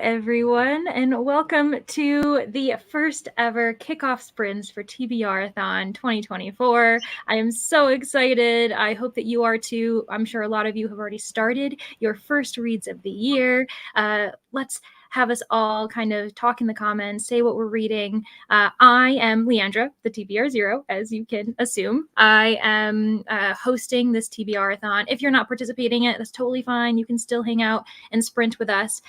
everyone, and welcome to the first ever Kickoff Sprints for TBRathon 2024. I am so excited. I hope that you are too. I'm sure a lot of you have already started your first reads of the year. Let's have us all kind of talk in the comments, say what we're reading. I am Leandra, the TBR0, as you can assume. I am hosting this TBRathon. If you're not participating in it, that's totally fine. You can still hang out and sprint with us.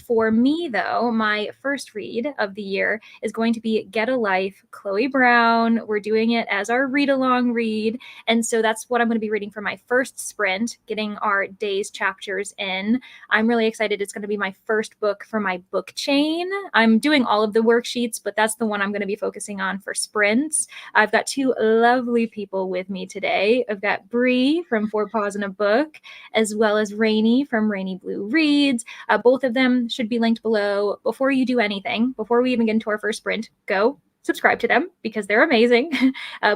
For me, though, my first read of the year is going to be Get a Life, Chloe Brown. We're doing it as our read-along read. And so that's what I'm going to be reading for my first sprint, getting our day's chapters in. I'm really excited. It's going to be my first book for my book chain. I'm doing all of the worksheets, but that's the one I'm going to be focusing on for sprints. I've got two lovely people with me today. I've got Bree from Four Paws in a Book, as well as Rainy from Rainy Blue Reads. Both of them should be linked below. Before you do anything, before we even get into our first sprint, go subscribe to them because they're amazing.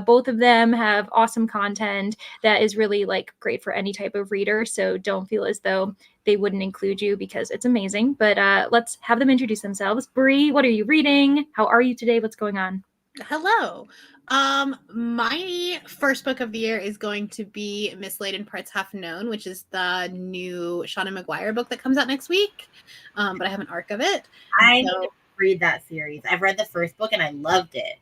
Both of them have awesome content that is really great for any type of reader. So don't feel as though they wouldn't include you because it's amazing. But let's have them introduce themselves. Bree, what are you reading? How are you today? What's going on? Hello. My first book of the year is going to be Mislaid in Parts Half Known, which is the new Shauna McGuire book that comes out next week. But I have an arc of it. I need to read that series. I've read the first book and I loved it.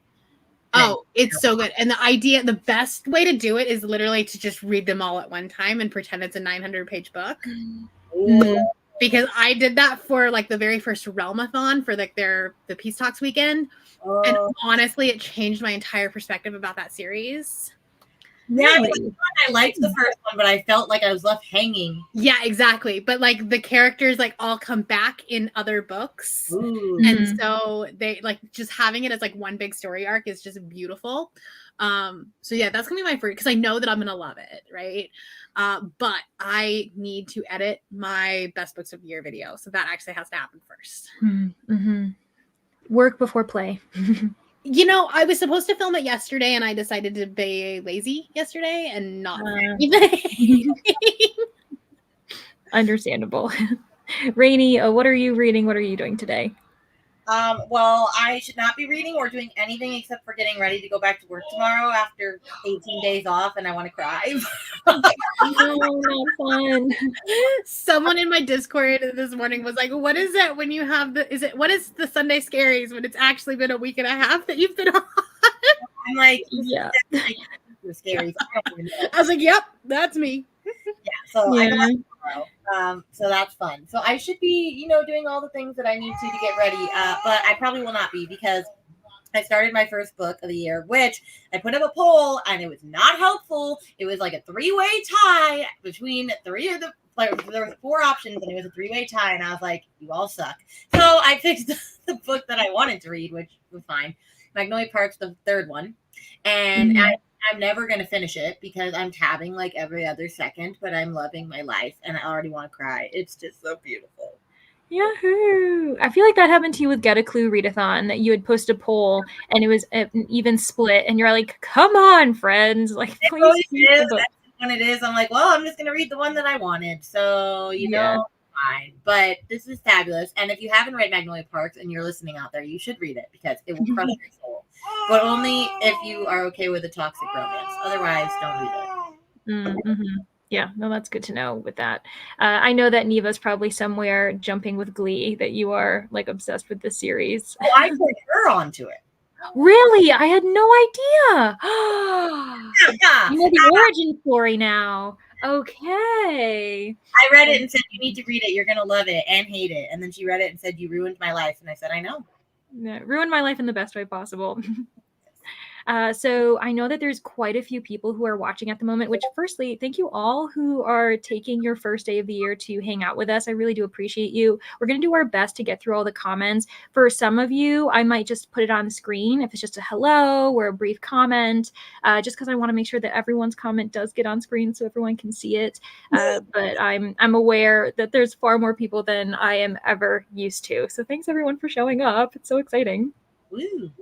Oh, it's so good. And the best way to do it is literally to just read them all at one time and pretend it's a 900-page book. Ooh. Because I did that for the very first Realmathon for the Peace Talks weekend. Oh. And honestly, it changed my entire perspective about that series. Yeah, I liked the first one, but I felt like I was left hanging. Yeah, exactly. But the characters all come back in other books. Ooh. And so they just having it as one big story arc is just beautiful. So yeah, that's gonna be my first, because I know that I'm gonna love it, right? But I need to edit my best books of the year video, so that actually has to happen first. Mm-hmm. Work before play. I was supposed to film it yesterday, and I decided to be lazy yesterday and not anything. Understandable. Rainy, what are you reading? What are you doing today? Well, I should not be reading or doing anything except for getting ready to go back to work tomorrow after 18 days off, and I want to cry. No, not fun. Someone in my Discord this morning was like, what is it when you have what is the Sunday Scaries when it's actually been a week and a half that you've been on? I'm like, yeah. Scary. I was like, yep, that's me. Yeah, so I go back tomorrow. So that's fun. So I should be, doing all the things that I need to get ready. But I probably will not be because I started my first book of the year, which I put up a poll and it was not helpful. It was like a 3-way tie between three of the, there were 4 options and it was a 3-way tie. And I was like, you all suck. So I picked the book that I wanted to read, which was fine. Magnolia Park's the third one. And I'm never going to finish it because I'm tabbing every other second, but I'm loving my life and I already want to cry. It's just so beautiful. Yahoo! I feel like that happened to you with Get a Clue Readathon, that you had posted a poll and it was an even split and you're like, come on, friends. Please read the book. When it is, I'm like, well, I'm just going to read the one that I wanted. So, fine. But this is fabulous. And if you haven't read Magnolia Parks and you're listening out there, you should read it because it will crush your soul. But only if you are okay with a toxic romance. Otherwise, don't read it. Mm-hmm. Yeah, no, that's good to know with that. I know that Neva's probably somewhere jumping with glee that you are obsessed with this series. Oh, I put her onto it. Really? I had no idea. You know the origin story now. Okay. I read it and said, you need to read it. You're going to love it and hate it. And then she read it and said, you ruined my life. And I said, I know. Yeah, ruined my life in the best way possible. So I know that there's quite a few people who are watching at the moment, which firstly, thank you all who are taking your first day of the year to hang out with us. I really do appreciate you. We're going to do our best to get through all the comments. For some of you, I might just put it on the screen if it's just a hello or a brief comment, just because I want to make sure that everyone's comment does get on screen so everyone can see it. But I'm aware that there's far more people than I am ever used to. So thanks everyone for showing up. It's so exciting. Woo.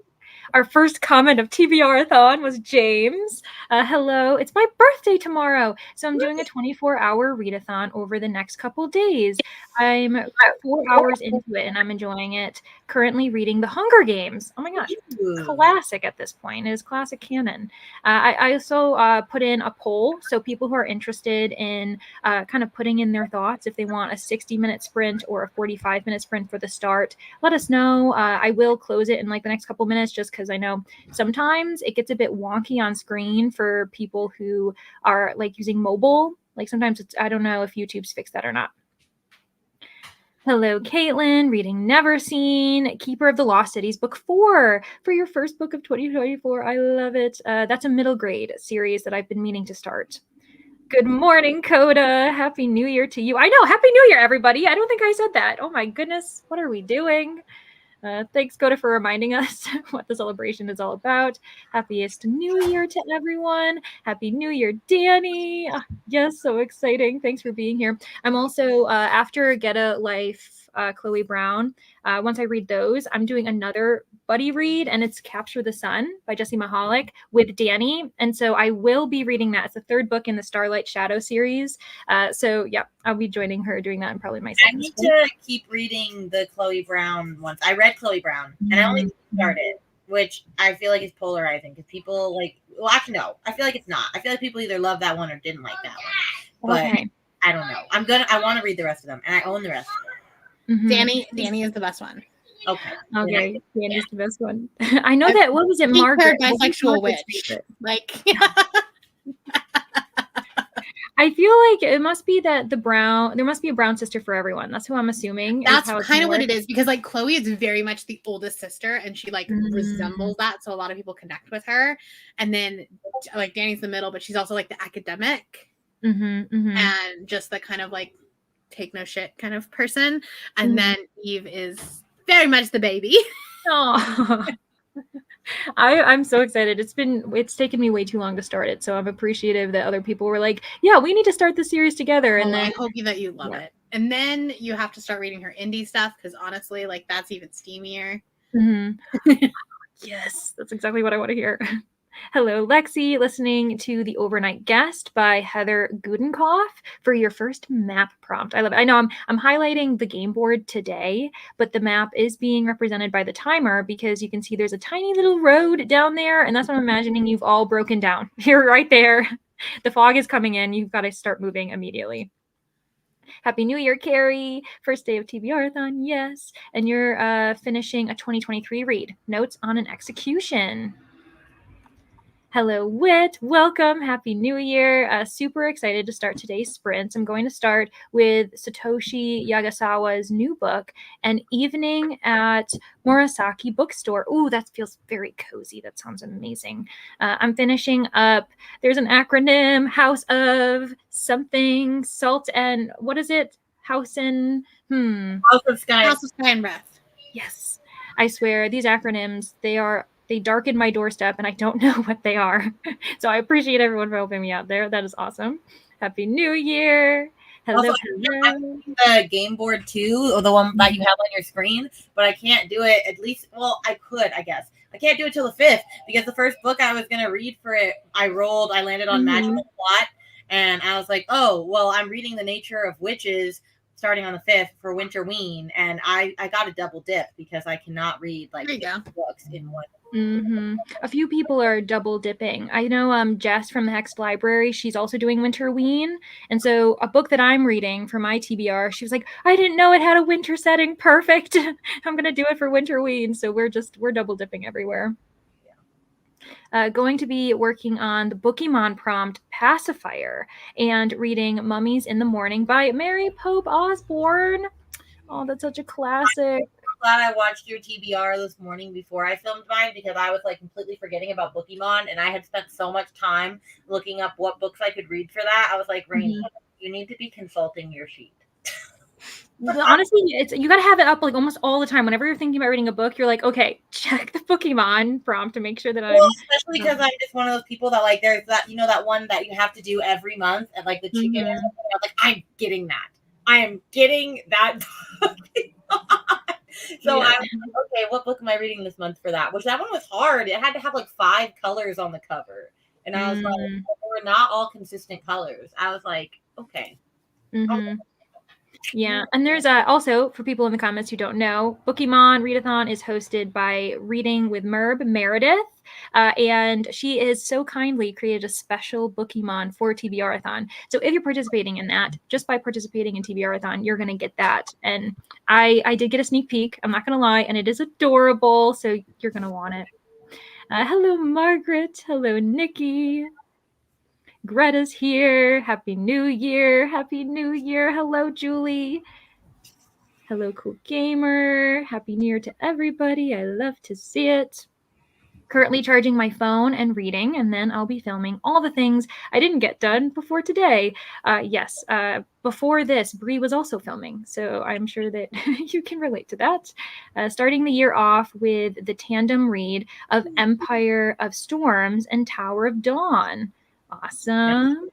Our first comment of TBRathon was James. Hello, it's my birthday tomorrow, so I'm doing a 24-hour readathon over the next couple days. I'm 4 hours into it and I'm enjoying it. Currently reading The Hunger Games. Oh my gosh, classic at this point. It is classic canon. I also put in a poll, so people who are interested in kind of putting in their thoughts, if they want a 60-minute sprint or a 45-minute sprint for the start, let us know. I will close it in like the next couple minutes, just because I know sometimes it gets a bit wonky on screen for people who are like using mobile. Like sometimes I don't know if YouTube's fixed that or not. Hello, Caitlin, reading Never Seen, Keeper of the Lost Cities, book 4 for your first book of 2024. I love it. That's a middle grade series that I've been meaning to start. Good morning, Coda. Happy New Year to you. I know. Happy New Year, everybody. I don't think I said that. Oh my goodness. What are we doing? Thanks, Coda, for reminding us what the celebration is all about. Happiest New Year to everyone. Happy New Year, Danny. Yes, so exciting. Thanks for being here. I'm also, after Get a Life, Chloe Brown, once I read those, I'm doing another buddy read, and it's Capture the Sun by Jessie Mahalik with Danny. And so I will be reading that. It's the third book in the Starlight Shadow series. So yeah, I'll be joining her doing that in probably my second. I need to keep reading the Chloe Brown ones. I read Chloe Brown and I only started, which I feel like is polarizing because people like, well, actually, no, I feel like it's not. I feel like people either love that one or didn't like that one. But okay. I don't know. I want to read the rest of them, and I own the rest of them. Danny is the best one. Okay. Danny's the best one. I know that. What was it, Margaret? Bisexual witch. Like, I feel like it must be that there must be a brown sister for everyone. That's who I'm assuming. That's kind of what it is, because like Chloe is very much the oldest sister and she like resembles that. So a lot of people connect with her. And then like Danny's the middle, but she's also like the academic and just the kind of like take no shit kind of person. And then Eve is very much the baby. Oh. I'm so excited. It's taken me way too long to start it, so I'm appreciative that other people were like, yeah, we need to start the series together. And then I hope that you love it. And then you have to start reading her indie stuff, because honestly, like that's even steamier. Yes, that's exactly what I want to hear. Hello, Lexi, listening to The Overnight Guest by Heather Gudenkoff for your first map prompt. I love it. I know I'm highlighting the game board today, but the map is being represented by the timer because you can see there's a tiny little road down there, and that's what I'm imagining you've all broken down. You're right there. The fog is coming in. You've got to start moving immediately. Happy New Year, Carrie. First day of TBRathon, yes. And you're finishing a 2023 read. Notes on an execution. Hello, Wit. Welcome. Happy New Year. Super excited to start today's sprint. I'm going to start with Satoshi Yagasawa's new book, An Evening at Murasaki Bookstore. Ooh, that feels very cozy. That sounds amazing. I'm finishing up. There's an acronym, House of something, Salt and, what is it? House of Sky. House of Sky and Breath. Yes. I swear, these acronyms, they darken my doorstep and I don't know what they are. So I appreciate everyone for helping me out there. That is awesome. Happy New Year. Hello. Also, I'm the game board too, or the one that you have on your screen, but I can't do it I could, I guess. I can't do it till the 5th because the first book I was going to read for it, I landed on Magical Plot, and I was like, oh, well, I'm reading The Nature of Witches starting on the 5th for Winterween, and I got a double dip because I cannot read like books in one. A few people are double dipping. I know Jess from the Hex Library, she's also doing Winterween, and so a book that I'm reading for my TBR, she was like, I didn't know it had a winter setting. Perfect. I'm gonna do it for Winterween. So we're double dipping everywhere. Going to be working on the Pokemon prompt Pacifier and reading Mummies in the Morning by Mary Pope Osborne. Oh, that's such a classic. Glad I watched your TBR this morning before I filmed mine because I was like completely forgetting about Pokemon, and I had spent so much time looking up what books I could read for that. I was like, Rainy, you need to be consulting your sheet. Honestly, you got to have it up like almost all the time. Whenever you're thinking about reading a book, you're like, okay, check the Pokemon prompt to make sure that especially because I'm just one of those people that like there's that that one that you have to do every month and like the chicken or something. I was like, I'm getting that. I am getting that. So I was like, okay, what book am I reading this month for that? Which that one was hard. It had to have like 5 colors on the cover. And I was like, they were not all consistent colors. I was like, okay. Mm-hmm. Yeah, and there's also, for people in the comments who don't know, Bookemon Readathon is hosted by Reading with Meredith, and she has so kindly created a special Bookemon for TBRathon. So if you're participating in that, just by participating in TBRathon, you're going to get that. And I did get a sneak peek, I'm not going to lie, and it is adorable, so you're going to want it. Hello, Margaret. Hello, Nikki. Greta's here. Happy New Year. Happy New Year. Hello, Julie. Hello, Cool Gamer. Happy New Year to everybody. I love to see it. Currently charging my phone and reading, and then I'll be filming all the things I didn't get done before today. Yes, before this, Bree was also filming, so I'm sure that you can relate to that. Starting the year off with the tandem read of Empire of Storms and Tower of Dawn. Awesome.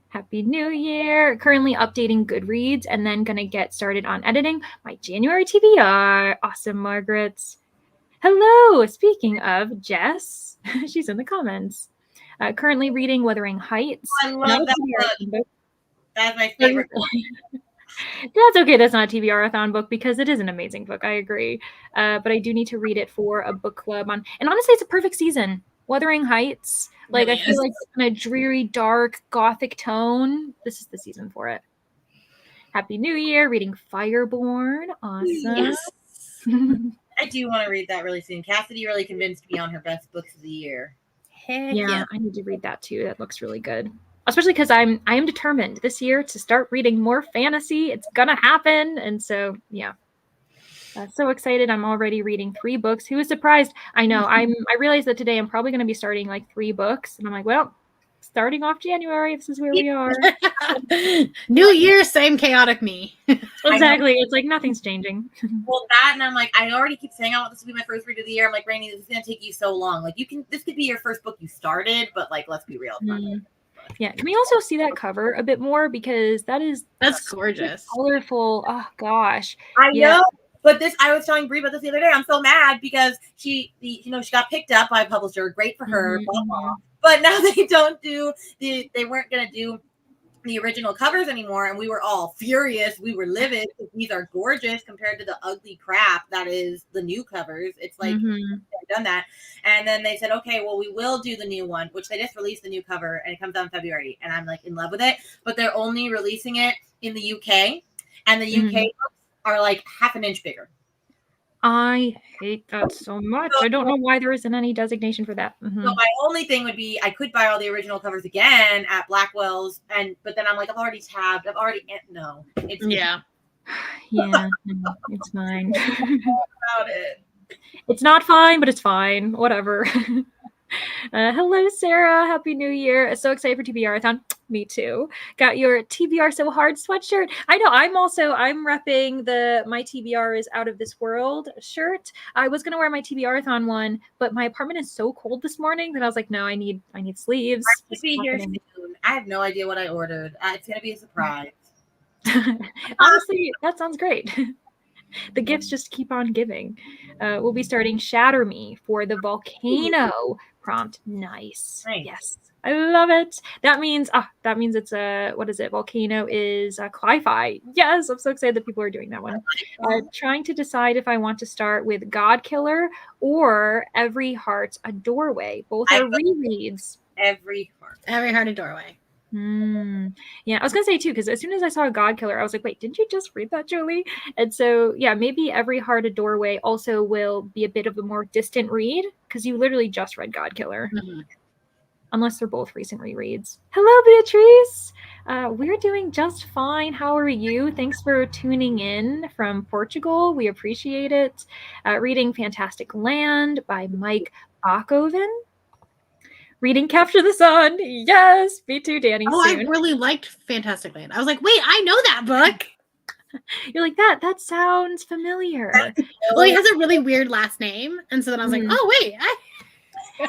Happy New Year. Currently updating Goodreads and then going to get started on editing my January TBR. Awesome, Margaret. Hello. Speaking of Jess, she's in the comments. Currently reading Wuthering Heights. I love that book. That's my favorite book. That's okay. That's not a TBRathon book because it is an amazing book. I agree. But I do need to read it for a book club on. And honestly, it's a perfect season. Wuthering Heights. Like, I feel like in a dreary, dark, gothic tone. This is the season for it. Happy New Year. Reading Fireborn. Awesome. Yes. I do want to read that really soon. Cassidy really convinced me on her best books of the year. Heck yeah, I need to read that too. That looks really good. Especially because I am determined this year to start reading more fantasy. It's gonna happen. And so, yeah. So excited. I'm already reading 3 books. Who was surprised? I know. I realized that today I'm probably going to be starting like 3 books. And I'm like, well, starting off January, this is where we are. New year, same chaotic me. Exactly. It's like nothing's changing. Well, that, and I'm like, I already keep saying I want this to be my first read of the year. I'm like, Rainey, this is going to take you so long. Like, this could be your first book you started, but like, let's be real. Yeah. Can we also see that cover a bit more? Because that's gorgeous. Colorful. Oh, gosh. I know. But I was telling Brie about this the other day. I'm so mad because she got picked up by a publisher. Great for her. Blah, blah. But now they weren't going to do the original covers anymore. And we were all furious. We were livid. These are gorgeous compared to the ugly crap that is the new covers. It's like, they've done that. And then they said, okay, well, we will do the new one, which they just released the new cover and it comes out in February. And I'm like in love with it. But they're only releasing it in the UK. And the UK books are like half an inch bigger. I hate that so much. I don't know why there isn't any designation for that. So my only thing would be I could buy all the original covers again at Blackwell's, but then I'm like, I've already tabbed. No. Yeah, no, it's fine. About it. It's not fine, but it's fine. Whatever. Hello, Sarah. Happy New Year. So excited for TBRathon. Me too. Got your TBR So Hard sweatshirt. I know. I'm repping my TBR is out of this world shirt. I was going to wear my TBRathon one, but my apartment is so cold this morning that I was like, no, I need sleeves. I should be here soon. I have no idea what I ordered. It's going to be a surprise. Honestly, that sounds great. The gifts just keep on giving. We'll be starting Shatter Me for the volcano prompt. Nice. Yes. I love it. That means it's what is it? Volcano is Cli-Fi. Yes, I'm so excited that people are doing that one. Trying to decide if I want to start with God Killer or Every Heart's a Doorway. Both are rereads. Every Heart a Doorway. Yeah, I was gonna say too, because as soon as I saw God Killer, I was like, wait, didn't you just read that, Julie? And so yeah, maybe Every Heart a Doorway also will be a bit of a more distant read because you literally just read God Killer. Unless they're both recent rereads. Hello, Beatrice. We're doing just fine. How are you? Thanks for tuning in from Portugal. We appreciate it. Reading Fantastic Land by Mike Bachoven. Reading Capture the Sun. Yes, me too, Danny. Soon. I really liked Fantastic Land. I was like, wait, I know that book. You're like, that sounds familiar. Well, he has a really weird last name. And so then I was like, oh, wait.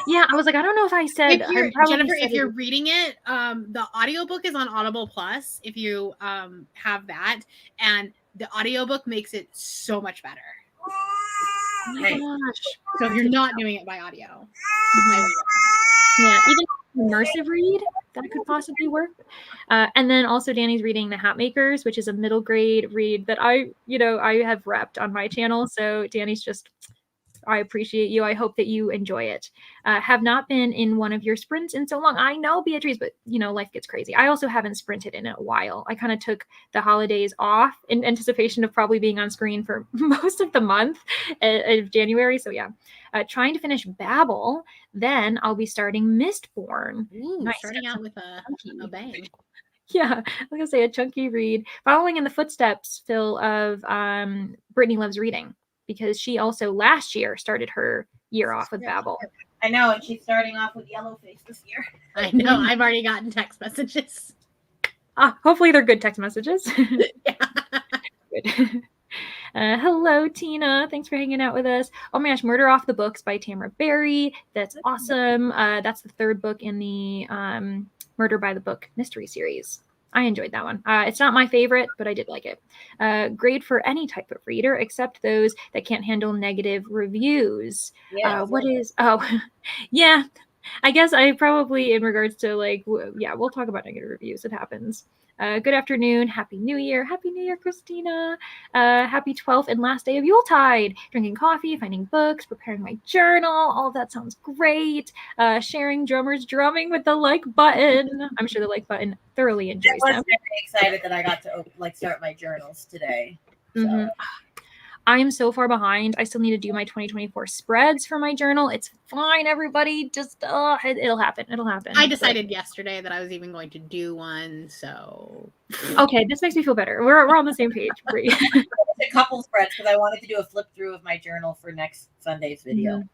Yeah, I was like, I don't know if I said Jennifer, if you're reading it, the audiobook is on Audible Plus if you have that. And the audiobook makes it so much better. Oh my gosh. So if you're not doing it by audio, yeah, even immersive read, that could possibly work. And then also Danny's reading The Hatmakers, which is a middle grade read that I have repped on my channel. So Danny's just, I appreciate you. I hope that you enjoy it. Have not been in one of your sprints in so long. I know, Beatrice, but life gets crazy. I also haven't sprinted in a while. I kind of took the holidays off in anticipation of probably being on screen for most of the month of January. So yeah, trying to finish Babel. Then I'll be starting Mistborn. Ooh, nice. Starting out with a bang. Yeah, I was gonna say a chunky read, following in the footsteps, Phil, of Brittany Loves Reading, because she also last year started her year off with Babel. I know, and she's starting off with Yellowface this year. I know. I've already gotten text messages. Hopefully they're good text messages. Yeah. Good. Hello, Tina. Thanks for hanging out with us. Oh my gosh, Murder Off the Books by Tamara Berry. That's awesome. That's the third book in the Murder by the Book mystery series. I enjoyed that one. It's not my favorite, but I did like it. Great for any type of reader, except those that can't handle negative reviews. Yeah, yeah. I guess I probably, in regards to we'll talk about negative reviews. It happens. Good afternoon. Happy New Year. Happy New Year, Christina. Happy 12th and last day of Yuletide. Drinking coffee, finding books, preparing my journal. All of that sounds great. Sharing drummers drumming with the like button. I'm sure the like button thoroughly enjoys them. I was very excited that I got to start my journals today. So. Mm-hmm. I am so far behind. I still need to do my 2024 spreads for my journal. It's fine, everybody. Just it'll happen. It'll happen. I decided yesterday that I was even going to do one. So okay, this makes me feel better. We're on the same page. A couple spreads because I wanted to do a flip through of my journal for next Sunday's video.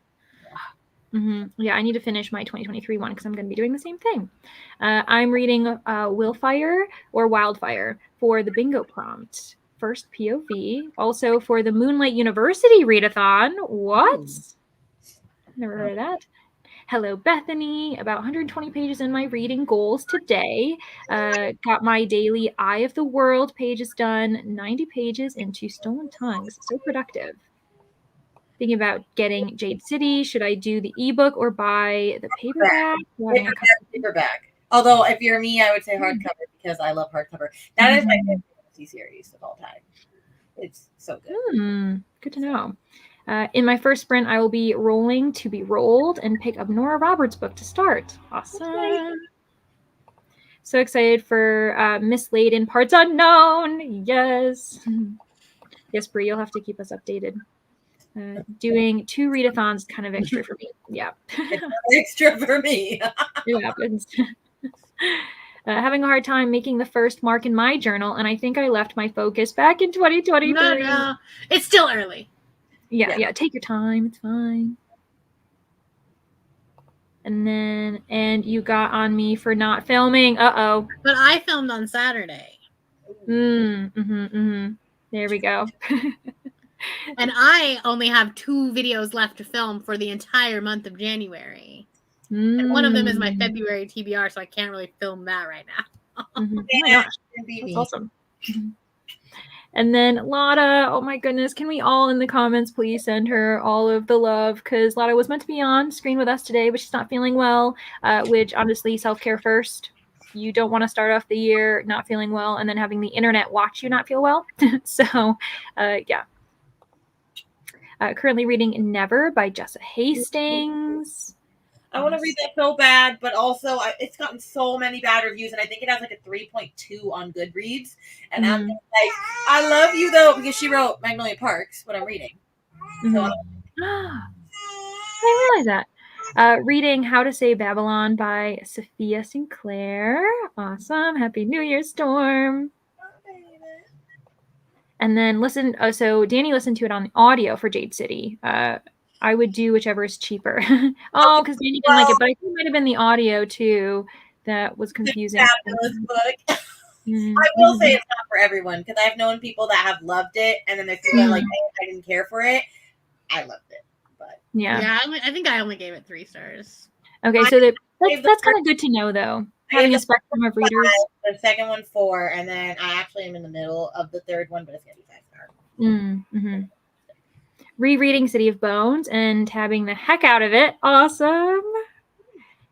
Yeah, I need to finish my 2023 one because I'm going to be doing the same thing. I'm reading Willfire or Wildfire for the bingo prompt. First POV, also for the Moonlight University readathon. What? Never heard of that. Hello, Bethany. About 120 pages in my reading goals today. Got my daily Eye of the World pages done. 90 pages into Stolen Tongues. So productive. Thinking about getting Jade City. Should I do the ebook or buy the paperback? Paperback. Although, if you're me, I would say hardcover because I love hardcover. That is my favorite series of all time. It's so good. Good to know. In my first sprint, I will be rolling to be rolled and pick up Nora Roberts' book to start. Awesome. Okay. So excited for Miss Layden Parts Unknown. Yes. Yes, Brie, you'll have to keep us updated. Doing 2 readathons kind of extra for me. Yeah. Extra for me. It happens. Having a hard time making the first mark in my journal, and I think I left my focus back in 2023. No. It's still early. Yeah. Take your time. It's fine. And you got on me for not filming. Uh-oh. But I filmed on Saturday. There we go. And I only have 2 videos left to film for the entire month of January. And one of them is my February TBR, so I can't really film that right now. Oh my gosh. That's awesome. And then Lotta, oh my goodness, can we all in the comments please send her all of the love? Because Lotta was meant to be on screen with us today, but she's not feeling well, which honestly, self-care first. You don't want to start off the year not feeling well and then having the internet watch you not feel well. So, yeah. Currently reading Never by Jessa Hastings. I want to read that so bad, but also it's gotten so many bad reviews, and I think it has like a 3.2 on Goodreads. And I'm like, I love you though, because she wrote Magnolia Parks, what I'm reading. So, I didn't realize that. Reading How to Say Babylon by Sophia Sinclair. Awesome. Happy New Year, Storm. And then so Danny listened to it on the audio for Jade City. I would do whichever is cheaper. Because Danny didn't like it, but I think it might have been the audio too that was confusing. Fabulous book. I will say it's not for everyone, because I've known people that have loved it, and then they're feeling like, I didn't care for it. I loved it, but yeah, I think I only gave it 3 stars. Okay, so that's kind of good to know, though. having a spectrum of readers. The second one 4, and then I actually am in the middle of the third one, but it's gonna be 5-star. Mm-hmm. Rereading City of Bones and tabbing the heck out of it. Awesome.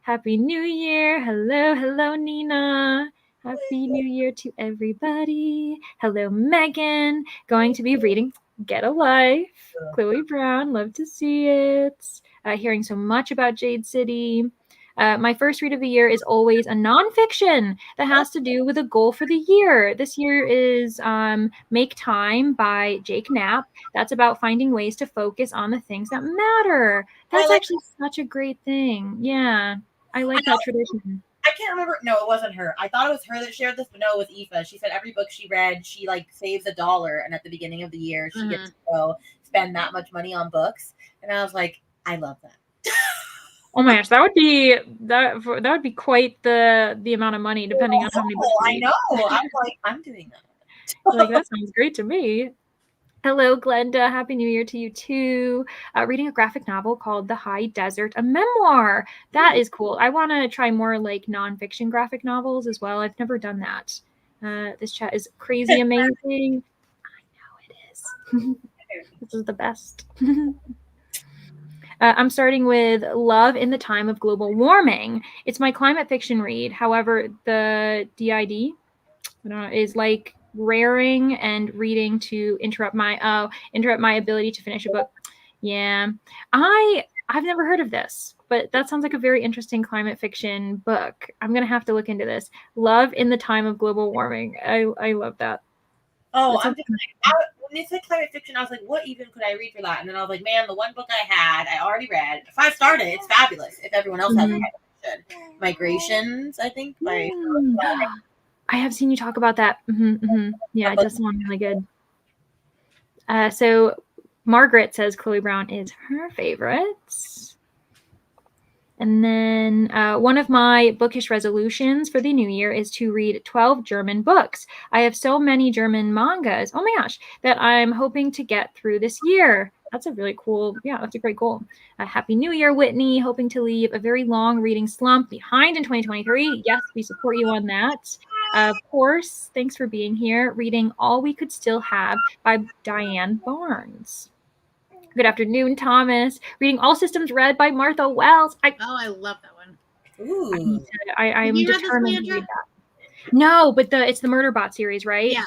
Happy New Year. Hello, Nina. Happy New Year to everybody. Hello, Megan. Going to be reading Get a Life. Chloe Brown, love to see it. Hearing so much about Jade City. My first read of the year is always a nonfiction that has to do with a goal for the year. This year is Make Time by Jake Knapp. That's about finding ways to focus on the things that matter. That's actually such a great thing. Yeah, I like that tradition. I can't remember. No, it wasn't her. I thought it was her that shared this, but no, it was Aoife. She said every book she read, she like saves $1, and at the beginning of the year, she gets to go spend that much money on books. And I was like, I love that. Oh my gosh, that would be quite the amount of money, depending on how many books. I know. I'm like, I'm doing that. Like, that sounds great to me. Hello, Glenda. Happy New Year to you too. Reading a graphic novel called The High Desert, a memoir. That is cool. I want to try more like nonfiction graphic novels as well. I've never done that. This chat is crazy amazing. I know it is. This is the best. I'm starting with Love in the Time of Global Warming. It's my climate fiction read. However, the DID is like raring and reading to interrupt my ability to finish a book. Yeah, I've never heard of this, but that sounds like a very interesting climate fiction book. I'm gonna have to look into this. Love in the Time of Global Warming. I love that. Oh, I'm just like, when they said climate fiction, I was like, what even could I read for that? And then I was like, man, the one book I already read. If I started, it's fabulous. If everyone else has it, Migrations, I think. I have seen you talk about that. Yeah, it does sound really good. So Margaret says Chloe Brown is her favorite. And then one of my bookish resolutions for the new year is to read 12 German books. I have so many German mangas, oh my gosh, that I'm hoping to get through this year. That's a really cool, that's a great goal. Happy New Year, Whitney. Hoping to leave a very long reading slump behind in 2023. Yes, we support you on that. Of course, thanks for being here. Reading All We Could Still Have by Diane Barnes. Good afternoon, Thomas. Reading All Systems Read by Martha Wells. I love that one. Ooh. I'm determined to read that. No, but it's the Murderbot series, right? Yeah.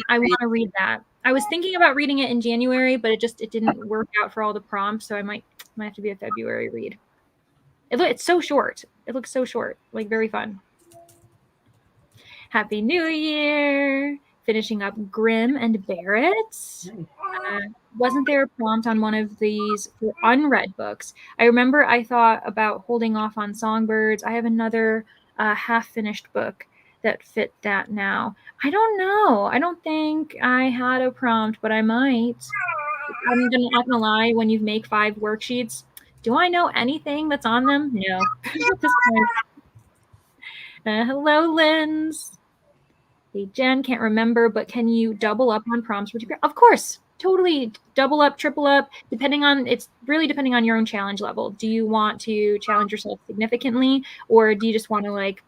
I want to read that. I was thinking about reading it in January, but it didn't work out for all the prompts, so I might have to be a February read. It's so short. It looks so short, like very fun. Happy New Year. Finishing up Grimm and Barrett. Wasn't there a prompt on one of these for unread books? I remember I thought about holding off on Songbirds. I have another half-finished book that fit that now. I don't know. I don't think I had a prompt, but I might. I'm not gonna lie, when you make 5 worksheets, do I know anything that's on them? No. At this point. Hello, Linz. Hey, Jen, can't remember, but can you double up on prompts? Of course, totally. Double up, triple up, it's really depending on your own challenge level. Do you want to challenge yourself significantly, or do you just want to like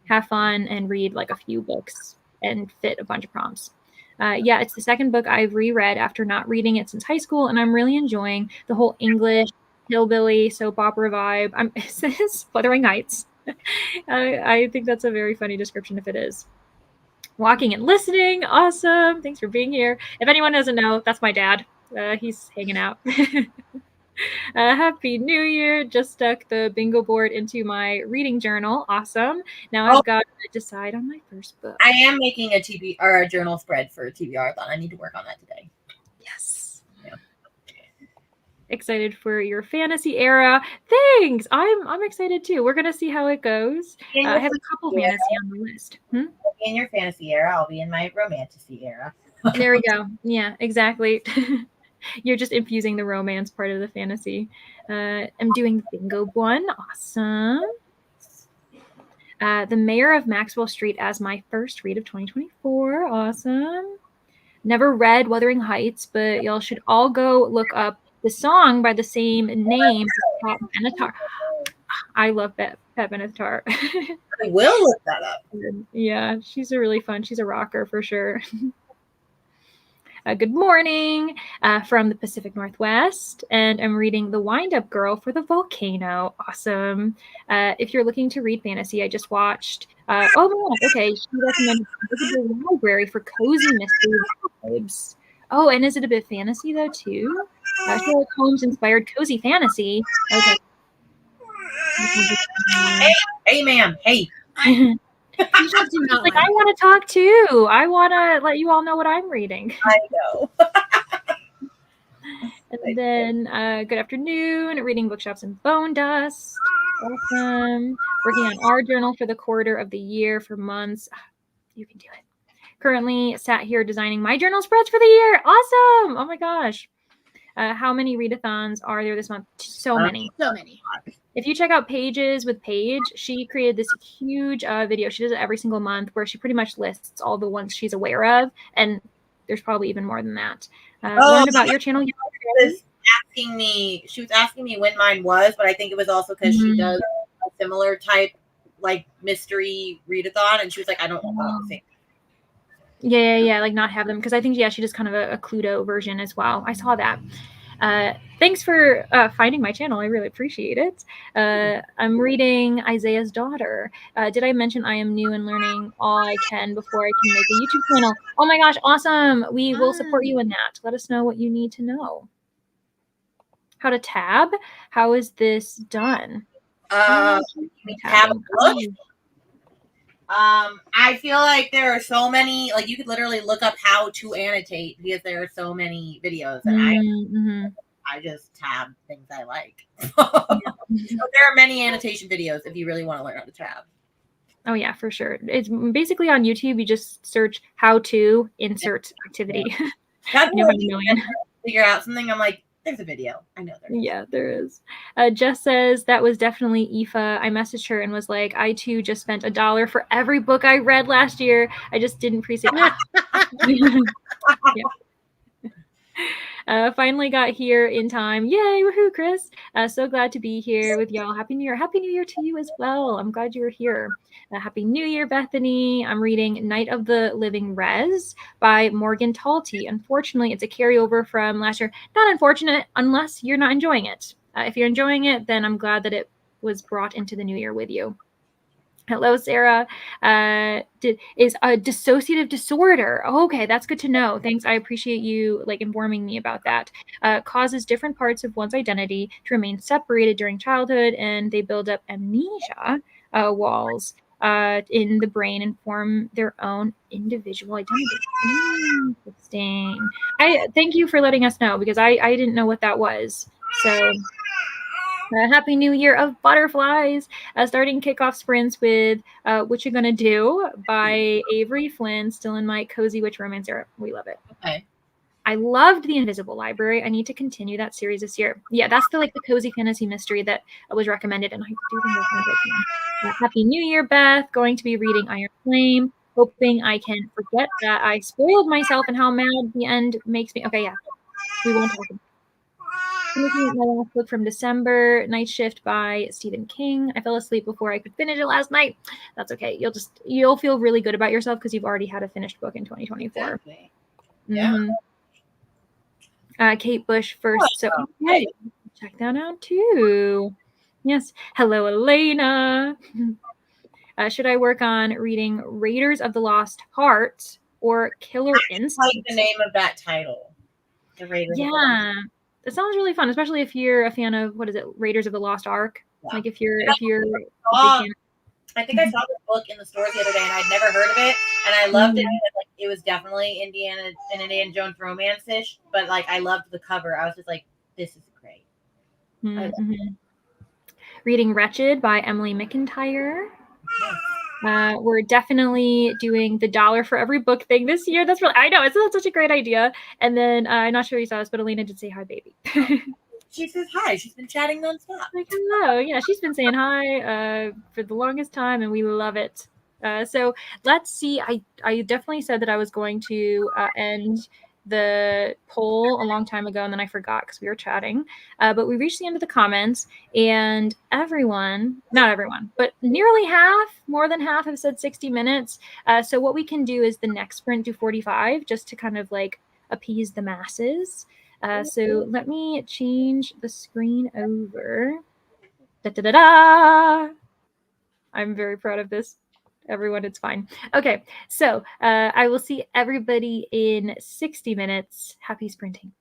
have fun and read like a few books and fit a bunch of prompts? It's the second book I've reread after not reading it since high school, and I'm really enjoying the whole English hillbilly soap opera vibe. It says Wuthering Heights. I think that's a very funny description if it is. Walking and listening. Awesome. Thanks for being here. If anyone doesn't know, that's my dad. He's hanging out. Happy New Year. Just stuck the bingo board into my reading journal. Awesome. Now I've got to decide on my first book. I am making a journal spread for TBRathon. I need to work on that today. Yes. Yeah. Excited for your fantasy era. Thanks. I'm excited too. We're gonna see how it goes. I have a couple fantasy on the list. In your fantasy era, I'll be in my romantasy era. There we go. Yeah, exactly. You're just infusing the romance part of the fantasy. I'm doing bingo one. Awesome. The Mayor of Maxwell Street as my first read of 2024. Awesome. Never read Wuthering Heights, but y'all should all go look up the song by the same name as Pop Benatar. I love Pat Benatar. I will look that up. Yeah, she's a rocker for sure. Good morning from the Pacific Northwest, and I'm reading The Wind-Up Girl for the Volcano. Awesome. If you're looking to read fantasy, I just watched, oh my gosh, okay, she recommended Invisible Library for cozy mystery vibes. Oh, and is it a bit fantasy though too? Sherlock Holmes inspired cozy fantasy. Okay. Hey, ma'am. Hey. Like, I want to talk too. I want to let you all know what I'm reading. I know. And then, good afternoon, reading Bookshops and Bone Dust. Awesome. Working on our journal for the quarter of the year for months. You can do it. Currently sat here designing my journal spreads for the year. Awesome. Oh my gosh. How many readathons are there this month? So many. So many. If you check out Pages with Paige, she created this huge video. She does it every single month where she pretty much lists all the ones she's aware of. And there's probably even more than that. Learned about your channel. She was asking me when mine was, but I think it was also because she does a similar type, like mystery readathon, and she was like, I don't think. Yeah, like not have them, because I think she does kind of a Cluedo version as well. I saw that. Thanks for finding my channel. I really appreciate it. I'm reading Isaiah's Daughter. Did I mention I am new and learning all I can before I can make a YouTube channel? Oh my gosh, awesome. We will support you in that. Let us know what you need to know. How to tab? How is this done? Tab a book? I feel like there are so many, like you could literally look up how to annotate because there are so many videos, and I just tab things I like. So there are many annotation videos if you really want to learn how to tab. Oh yeah, for sure. It's basically on YouTube. You just search how to insert activity. That's figure out something. I'm like, there's a video. I know there is. Yeah, there is. Jess says that was definitely Aoife. I messaged her and was like, I too just spent $1 for every book I read last year. I just didn't appreciate it. Finally got here in time. Yay, woohoo, Chris. So glad to be here with y'all. Happy New Year. Happy New Year to you as well. I'm glad you were here. Happy New Year, Bethany. I'm reading Night of the Living Res by Morgan Talty. Unfortunately, it's a carryover from last year. Not unfortunate unless you're not enjoying it. If you're enjoying it, then I'm glad that it was brought into the new year with you. Hello, Sarah. Is a dissociative disorder. Okay, that's good to know. Thanks. I appreciate you informing me about that. Causes different parts of one's identity to remain separated during childhood, and they build up amnesia walls in the brain and form their own individual identity. Interesting. I thank you for letting us know, because I didn't know what that was. So Happy New Year of Butterflies. Starting kickoff sprints with What You Gonna Do by Avery Flynn, still in my cozy witch romance era. We love it. Okay. I loved The Invisible Library. I need to continue that series this year. Yeah, that's the cozy fantasy mystery that was recommended, and I do think that's Happy New Year, Beth. Going to be reading Iron Flame. Hoping I can forget that I spoiled myself and how mad the end makes me. Okay, yeah. We won't talk about it. Looking at my last book from December, Night Shift by Stephen King. I fell asleep before I could finish it last night. That's okay. You'll feel really good about yourself because you've already had a finished book in 2024. Exactly. Yeah. Kate Bush first. So okay, check that out too. Yes. Hello, Elena. Should I work on reading Raiders of the Lost Heart or Killer Instinct? I like the name of that title. The Raiders. Yeah. It sounds really fun, especially if you're a fan of, what is it, Raiders of the Lost Ark? Yeah. Like if you're I think I saw this book in the stores the other day, and I'd never heard of it, and I loved it. It was definitely Indiana Jones romance-ish, but I loved the cover. I was just like, this is great. Reading Wretched by Emily McIntyre. We're definitely doing the $1 for every book thing this year. That's really, I know, it's such a great idea. And then I'm not sure you saw this, but Elena did say hi, baby. She says hi. She's been chatting nonstop. Hello. Yeah, she's been saying hi for the longest time, and we love it. So let's see. I definitely said that I was going to end the poll a long time ago, and then I forgot because we were chatting. But we reached the end of the comments, and everyone, not everyone, but nearly half, more than half have said 60 minutes. So what we can do is the next sprint do 45, just to kind of like appease the masses. So let me change the screen over. Da, da, da, da. I'm very proud of this. Everyone, it's fine. Okay, so I will see everybody in 60 minutes. Happy sprinting.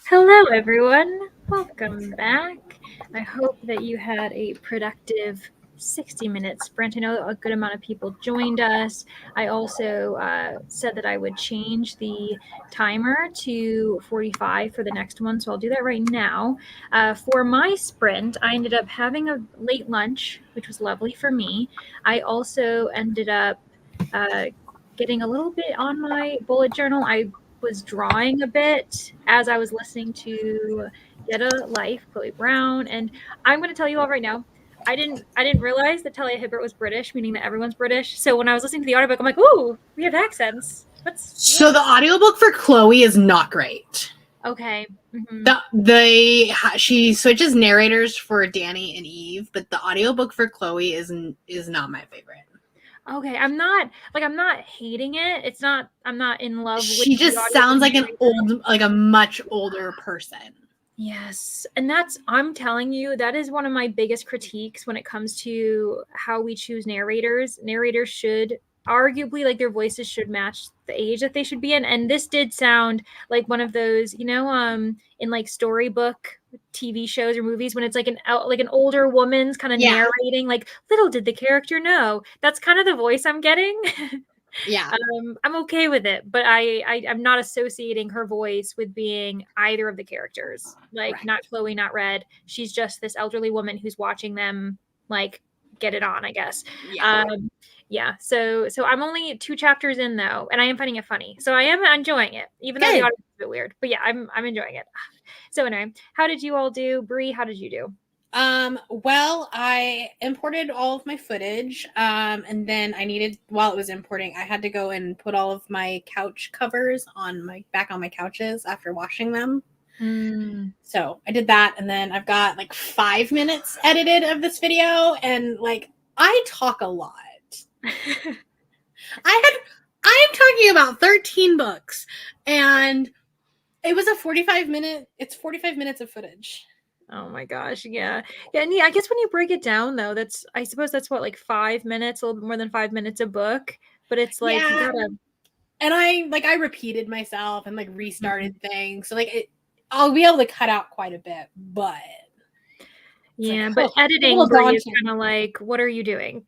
Hello, everyone. Welcome back. I hope that you had a productive 60-minute sprint. I know a good amount of people joined us. I also said that I would change the timer to 45 for the next one, so I'll do that right now. For my sprint, I ended up having a late lunch, which was lovely for me. I also ended up getting a little bit on my bullet journal. I was drawing a bit as I was listening to Get a Life, Chloe Brown, and I'm going to tell you all right now, I didn't realize that Talia Hibbert was British, meaning that everyone's British. So when I was listening to the audiobook, I'm like, ooh, we have accents. So the audiobook for Chloe is not great. Okay. Mm-hmm. She switches narrators for Danny and Eve, but the audiobook for Chloe is not my favorite. Okay, I'm not hating it. I'm not in love with it. She just sounds like a much older person. Yes. And I'm telling you, that is one of my biggest critiques when it comes to how we choose narrators. Narrators should arguably, like, their voices should match the age that they should be in. And this did sound like one of those, in like storybook TV shows or movies when it's like an older woman's kind of narrating, like, little did the character know. That's kind of the voice I'm getting. Yeah. I'm okay with it, but I'm not associating her voice with being either of the characters. Like, right. Not Chloe, not Red. She's just this elderly woman who's watching them, like, get it on, I guess. Yeah. So I'm only 2 chapters in though, and I am finding it funny. So I am enjoying it, even though the audio is a bit weird. But yeah, I'm enjoying it. So anyway, how did you all do? Bree, how did you do? Well, I imported all of my footage, and then while it was importing, I had to go and put all of my couch covers back on my couches after washing them. So I did that, and then I've got like 5 minutes edited of this video, and like, I talk a lot. I am talking about 13 books, and it was 45 minutes of footage. Oh my gosh. Yeah. And I guess when you break it down though, I suppose that's what, like 5 minutes, a little bit more than 5 minutes a book, but it's like, you gotta... And I repeated myself and like restarted things. So like I'll be able to cut out quite a bit, but yeah, but editing is kind of like, what are you doing?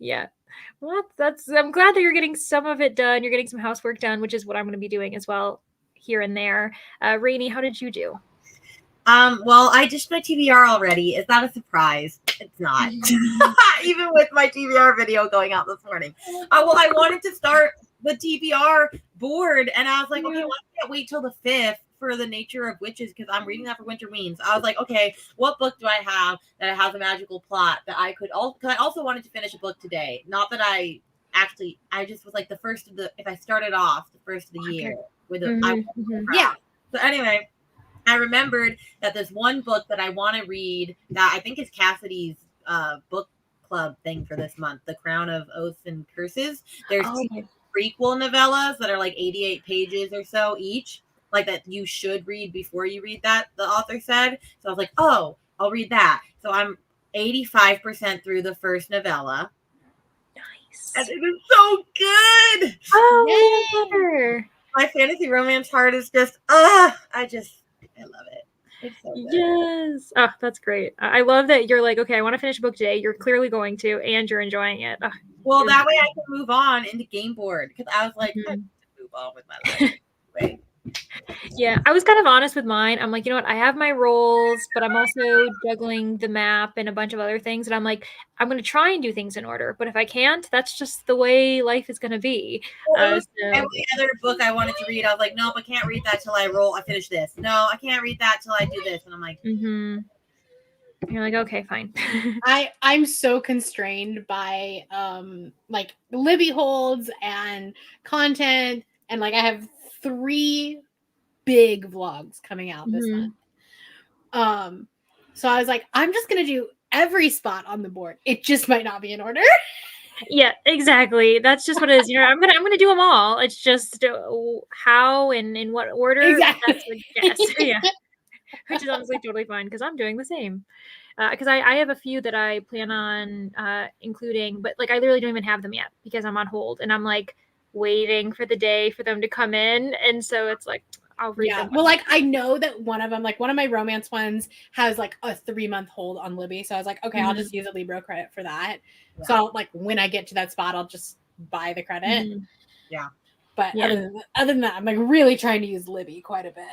Yeah. Well, I'm glad that you're getting some of it done. You're getting some housework done, which is what I'm going to be doing as well here and there. Rainey, how did you do? Well, I dished my TBR already. Is that a surprise? It's not. Even with my TBR video going out this morning. Well, I wanted to start the TBR board, and I was like, okay, why can't I wait till the 5th for The Nature of Witches, because I'm reading that for Winter Weens. I was like, okay, what book do I have that has a magical plot that I could also, because I also wanted to finish a book today. Not that I just was like the first of the, if I started off the first of the year with a, yeah. So anyway, I remembered that there's one book that I want to read that I think is Cassidy's book club thing for this month, The Crown of Oaths and Curses. There's 2 prequel novellas that are like 88 pages or so each, like that you should read before you read that, the author said. So I was like, oh, I'll read that. So I'm 85% through the first novella. Nice. And it is so good. Oh, my fantasy romance heart is just, I love it. It's so good. Yes. Oh, that's great. I love that you're like, okay, I want to finish a book today. You're clearly going to, and you're enjoying it. Oh, well, that way I can move on into game board, because I was like, I have to move on with my life. Wait. Yeah, I was kind of honest with mine. I'm like, you know what? I have my roles, but I'm also juggling the map and a bunch of other things. And I'm like, I'm going to try and do things in order. But if I can't, that's just the way life is going to be. Every other book I wanted to read, I was like, nope, I can't read that till I finish this. No, I can't read that till I do this. And I'm like, You're like, okay, fine. I'm so constrained by like Libby holds and content, and like I have 3 big vlogs coming out this month. So I was like, I'm just gonna do every spot on the board. It just might not be in order. Yeah, exactly. That's just what it is. I'm gonna do them all. It's just how and in what order. Exactly. That's what, yes. Yeah. which is honestly totally fine because I'm doing the same. Because I have a few that I plan on including, but like I literally don't even have them yet because I'm on hold and I'm like waiting for the day for them to come in, and so it's like I'll read them. Well, like I know that one of them, like one of my romance ones, has like a 3-month hold on Libby, so I was like, okay, I'll just use a Libro credit for that. Yeah. So I'll, like when I get to that spot, I'll just buy the credit. Yeah. But other than that, I'm like really trying to use Libby quite a bit.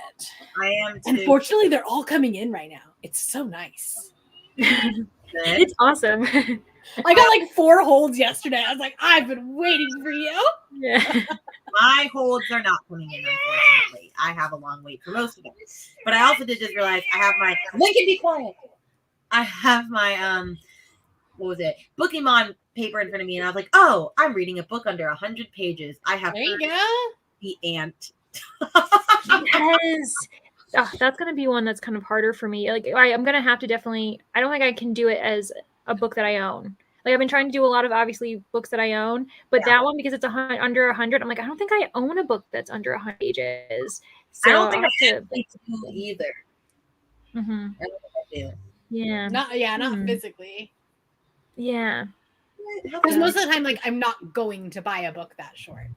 I am too. Unfortunately, they're all coming in right now. It's so nice. It's awesome. I got like 4 holds yesterday. I was like, I've been waiting for you. Yeah. My holds are not coming in, unfortunately. I have a long wait for most of them. But I also did just realize I have my Lincoln, be quiet. I have my what was it? Bookemon paper in front of me, and I was like, oh, I'm reading a book under 100 pages. I have there you go. The Ant. Yes. Oh, that's gonna be one that's kind of harder for me. Like I'm gonna have to definitely. I don't think I can do it as a book that I own. Like I've been trying to do a lot of obviously books that I own, but that one because it's under 100. I'm like I don't think I own a book that's under 100 pages. So I don't think I have to either. Mm-hmm. I don't think I do. Yeah. Not physically. Yeah. Because most of the time, like I'm not going to buy a book that short.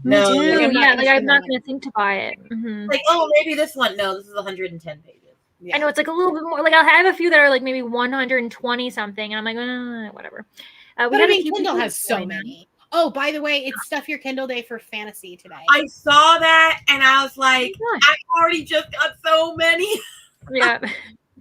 No, like I'm not gonna think to buy it. Mm-hmm. Like, oh, maybe this one. No, this is 110 pages. Yeah. I know it's like a little bit more. Like I have a few that are like maybe 120 something, and I'm like, whatever. We had a few Kindle has so many. Oh, by the way, it's Stuff Your Kindle Day for fantasy today. I saw that, and I was like, I already just got so many. Yeah.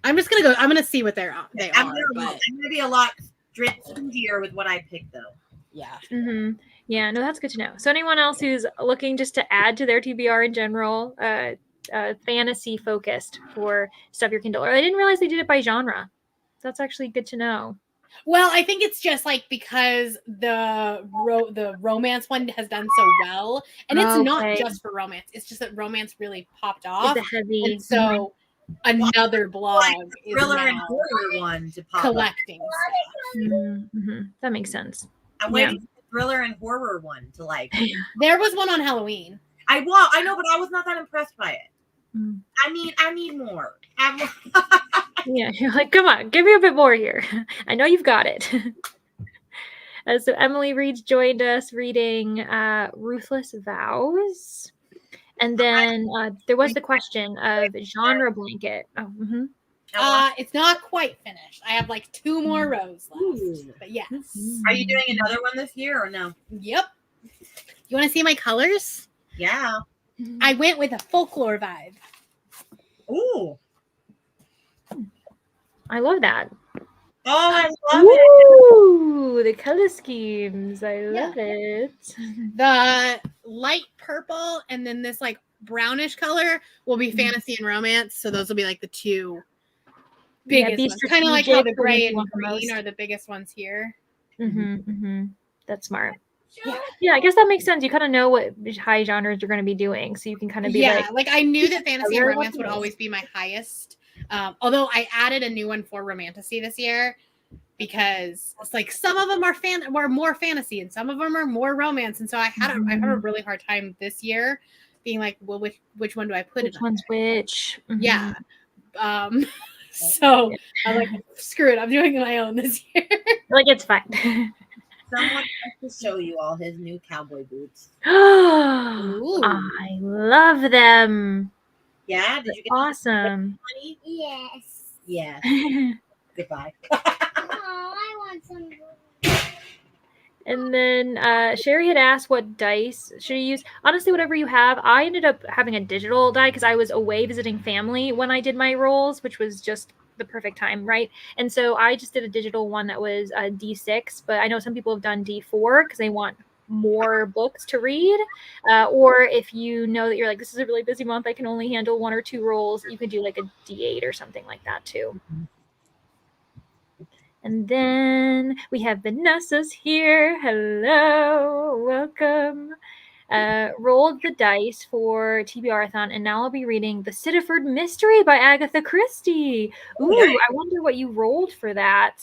I'm just gonna go. I'm gonna see what they are. I'm gonna be a lot stingier with what I pick, though. Yeah. Mm-hmm. Yeah. No, that's good to know. So anyone else who's looking just to add to their TBR in general, fantasy focused for Stuff Your Kindle, or I didn't realize they did it by genre. That's actually good to know. Well, I think it's just like because the romance one has done so well, and it's not just for romance. It's just that romance really popped off. It's a heavy. And so another blog is thriller and horror one to pop collecting up. Mm-hmm. That makes sense. I'm waiting for the thriller and horror one to like. There was one on Halloween. I know, but I was not that impressed by it. Mm. I need more. Yeah, you're like, come on, give me a bit more here. I know you've got it. So Emily Reed's joined us reading Ruthless Vows. And then there was the question of genre blanket. Oh, mm-hmm. It's not quite finished. I have like 2 more rows left. Ooh. But yes. Are you doing another one this year or no? Yep. You want to see my colors? Yeah. I went with a folklore vibe. Ooh. I love that. Oh, I love it. Ooh, the color schemes. I love it. The light purple and then this like brownish color will be fantasy and romance. So those will be like the 2 biggest ones. Kind of like how the gray and green are the biggest ones here. Mm-hmm, mm-hmm. That's smart. Yeah, I guess that makes sense. You kind of know what high genres you're going to be doing, so you can kind of be like I knew that fantasy and romance would always be my highest. Although I added a new one for romantasy this year because it's like some of them are more fantasy and some of them are more romance, and so I had a really hard time this year being like, well, which one do I put? Which one's which? Mm-hmm. Yeah. So I was like, screw it, I'm doing my own this year. Like it's fine. Someone has to show you all his new cowboy boots. I love them. Yeah, did you get awesome? Yes. Yeah. Goodbye. I want some. And then Sherry had asked what dice should you use. Honestly, whatever you have. I ended up having a digital die because I was away visiting family when I did my rolls, which was just the perfect time, right? And so I just did a digital one that was a D6, but I know some people have done D4 because they want more books to read. Or if you know that you're like, this is a really busy month, I can only handle 1 or 2 rolls, you could do like a D8 or something like that too. And then we have Vanessa's here. Hello, welcome. Rolled the dice for TBRathon, and now I'll be reading The Sittaford Mystery by Agatha Christie. Ooh, I wonder what you rolled for that.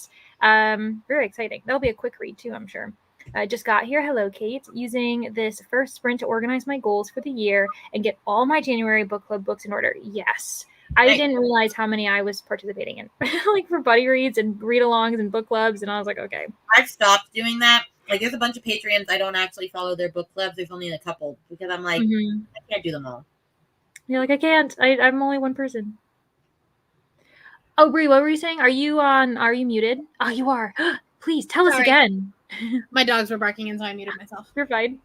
Very exciting. That'll be a quick read too, I'm sure. I just got here. Hello, Kate. Using this first sprint to organize my goals for the year and get all my January book club books in order. Yes. I didn't realize how many I was participating in, like for buddy reads and read-alongs and book clubs, and I was like, okay. I've stopped doing that. Like, there's a bunch of Patreons I don't actually follow their book clubs. There's only a couple because I'm like, I can't do them all. You're like, I can't. I'm only one person. Oh, Brie, what were you saying? Are you muted? Oh, you are. Please tell us again. My dogs were barking and so I muted myself. You're fine.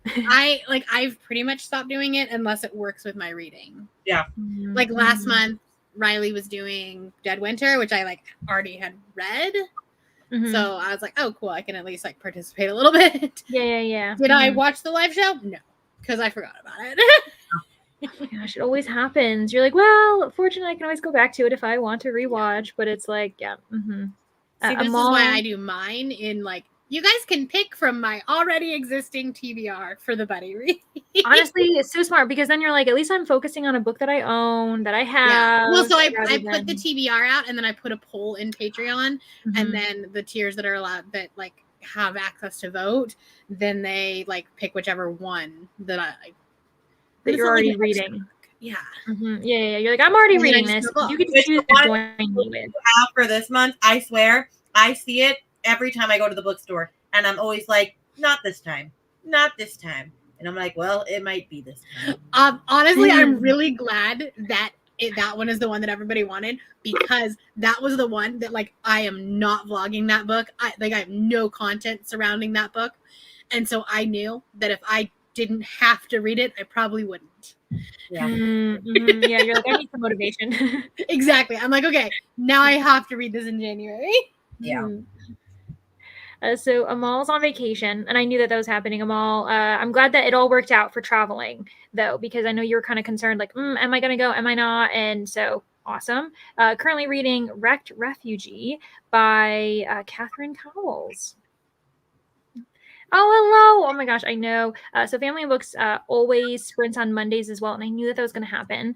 I've pretty much stopped doing it unless it works with my reading. Yeah. Like last month, Riley was doing Dead Winter, which I like already had read. So I was like, oh, cool. I can at least like participate a little bit. Yeah. Did I watch the live show? No, because I forgot about it. Oh my gosh, it always happens. You're like, well, fortunately, I can always go back to it if I want to rewatch. But it's like, yeah. See, this is why I do mine in like, you guys can pick from my already existing TBR for the buddy read. Honestly, it's so smart because then you're like, at least I'm focusing on a book that I own, that I have. Yeah. Well, so I put the TBR out and then I put a poll in Patreon and then the tiers that are allowed that like have access to vote, then they like pick whichever one that you're already reading. Yeah. Yeah. You're like, I'm already reading this. You can choose to join me with. For this month, I swear, I see it every time I go to the bookstore, and I'm always like, not this time, not this time. And I'm like, well, it might be this time. Honestly, I'm really glad that that one is the one that everybody wanted because that was the one that like I am not vlogging that book. I have no content surrounding that book, and so I knew that if I didn't have to read it, I probably wouldn't. Yeah. Yeah, you're like, I need some motivation. Exactly. I'm like, okay, now I have to read this in January. Yeah. So Amal's on vacation, and I knew that was happening. Amal, I'm glad that it all worked out for traveling, though, because I know you were kind of concerned, like, am I going to go? Am I not? And so awesome. Currently reading Wrecked Refugee by Catherine Cowles. Oh, hello. Oh my gosh, I know. So Family and Books always sprints on Mondays as well, and I knew that was going to happen.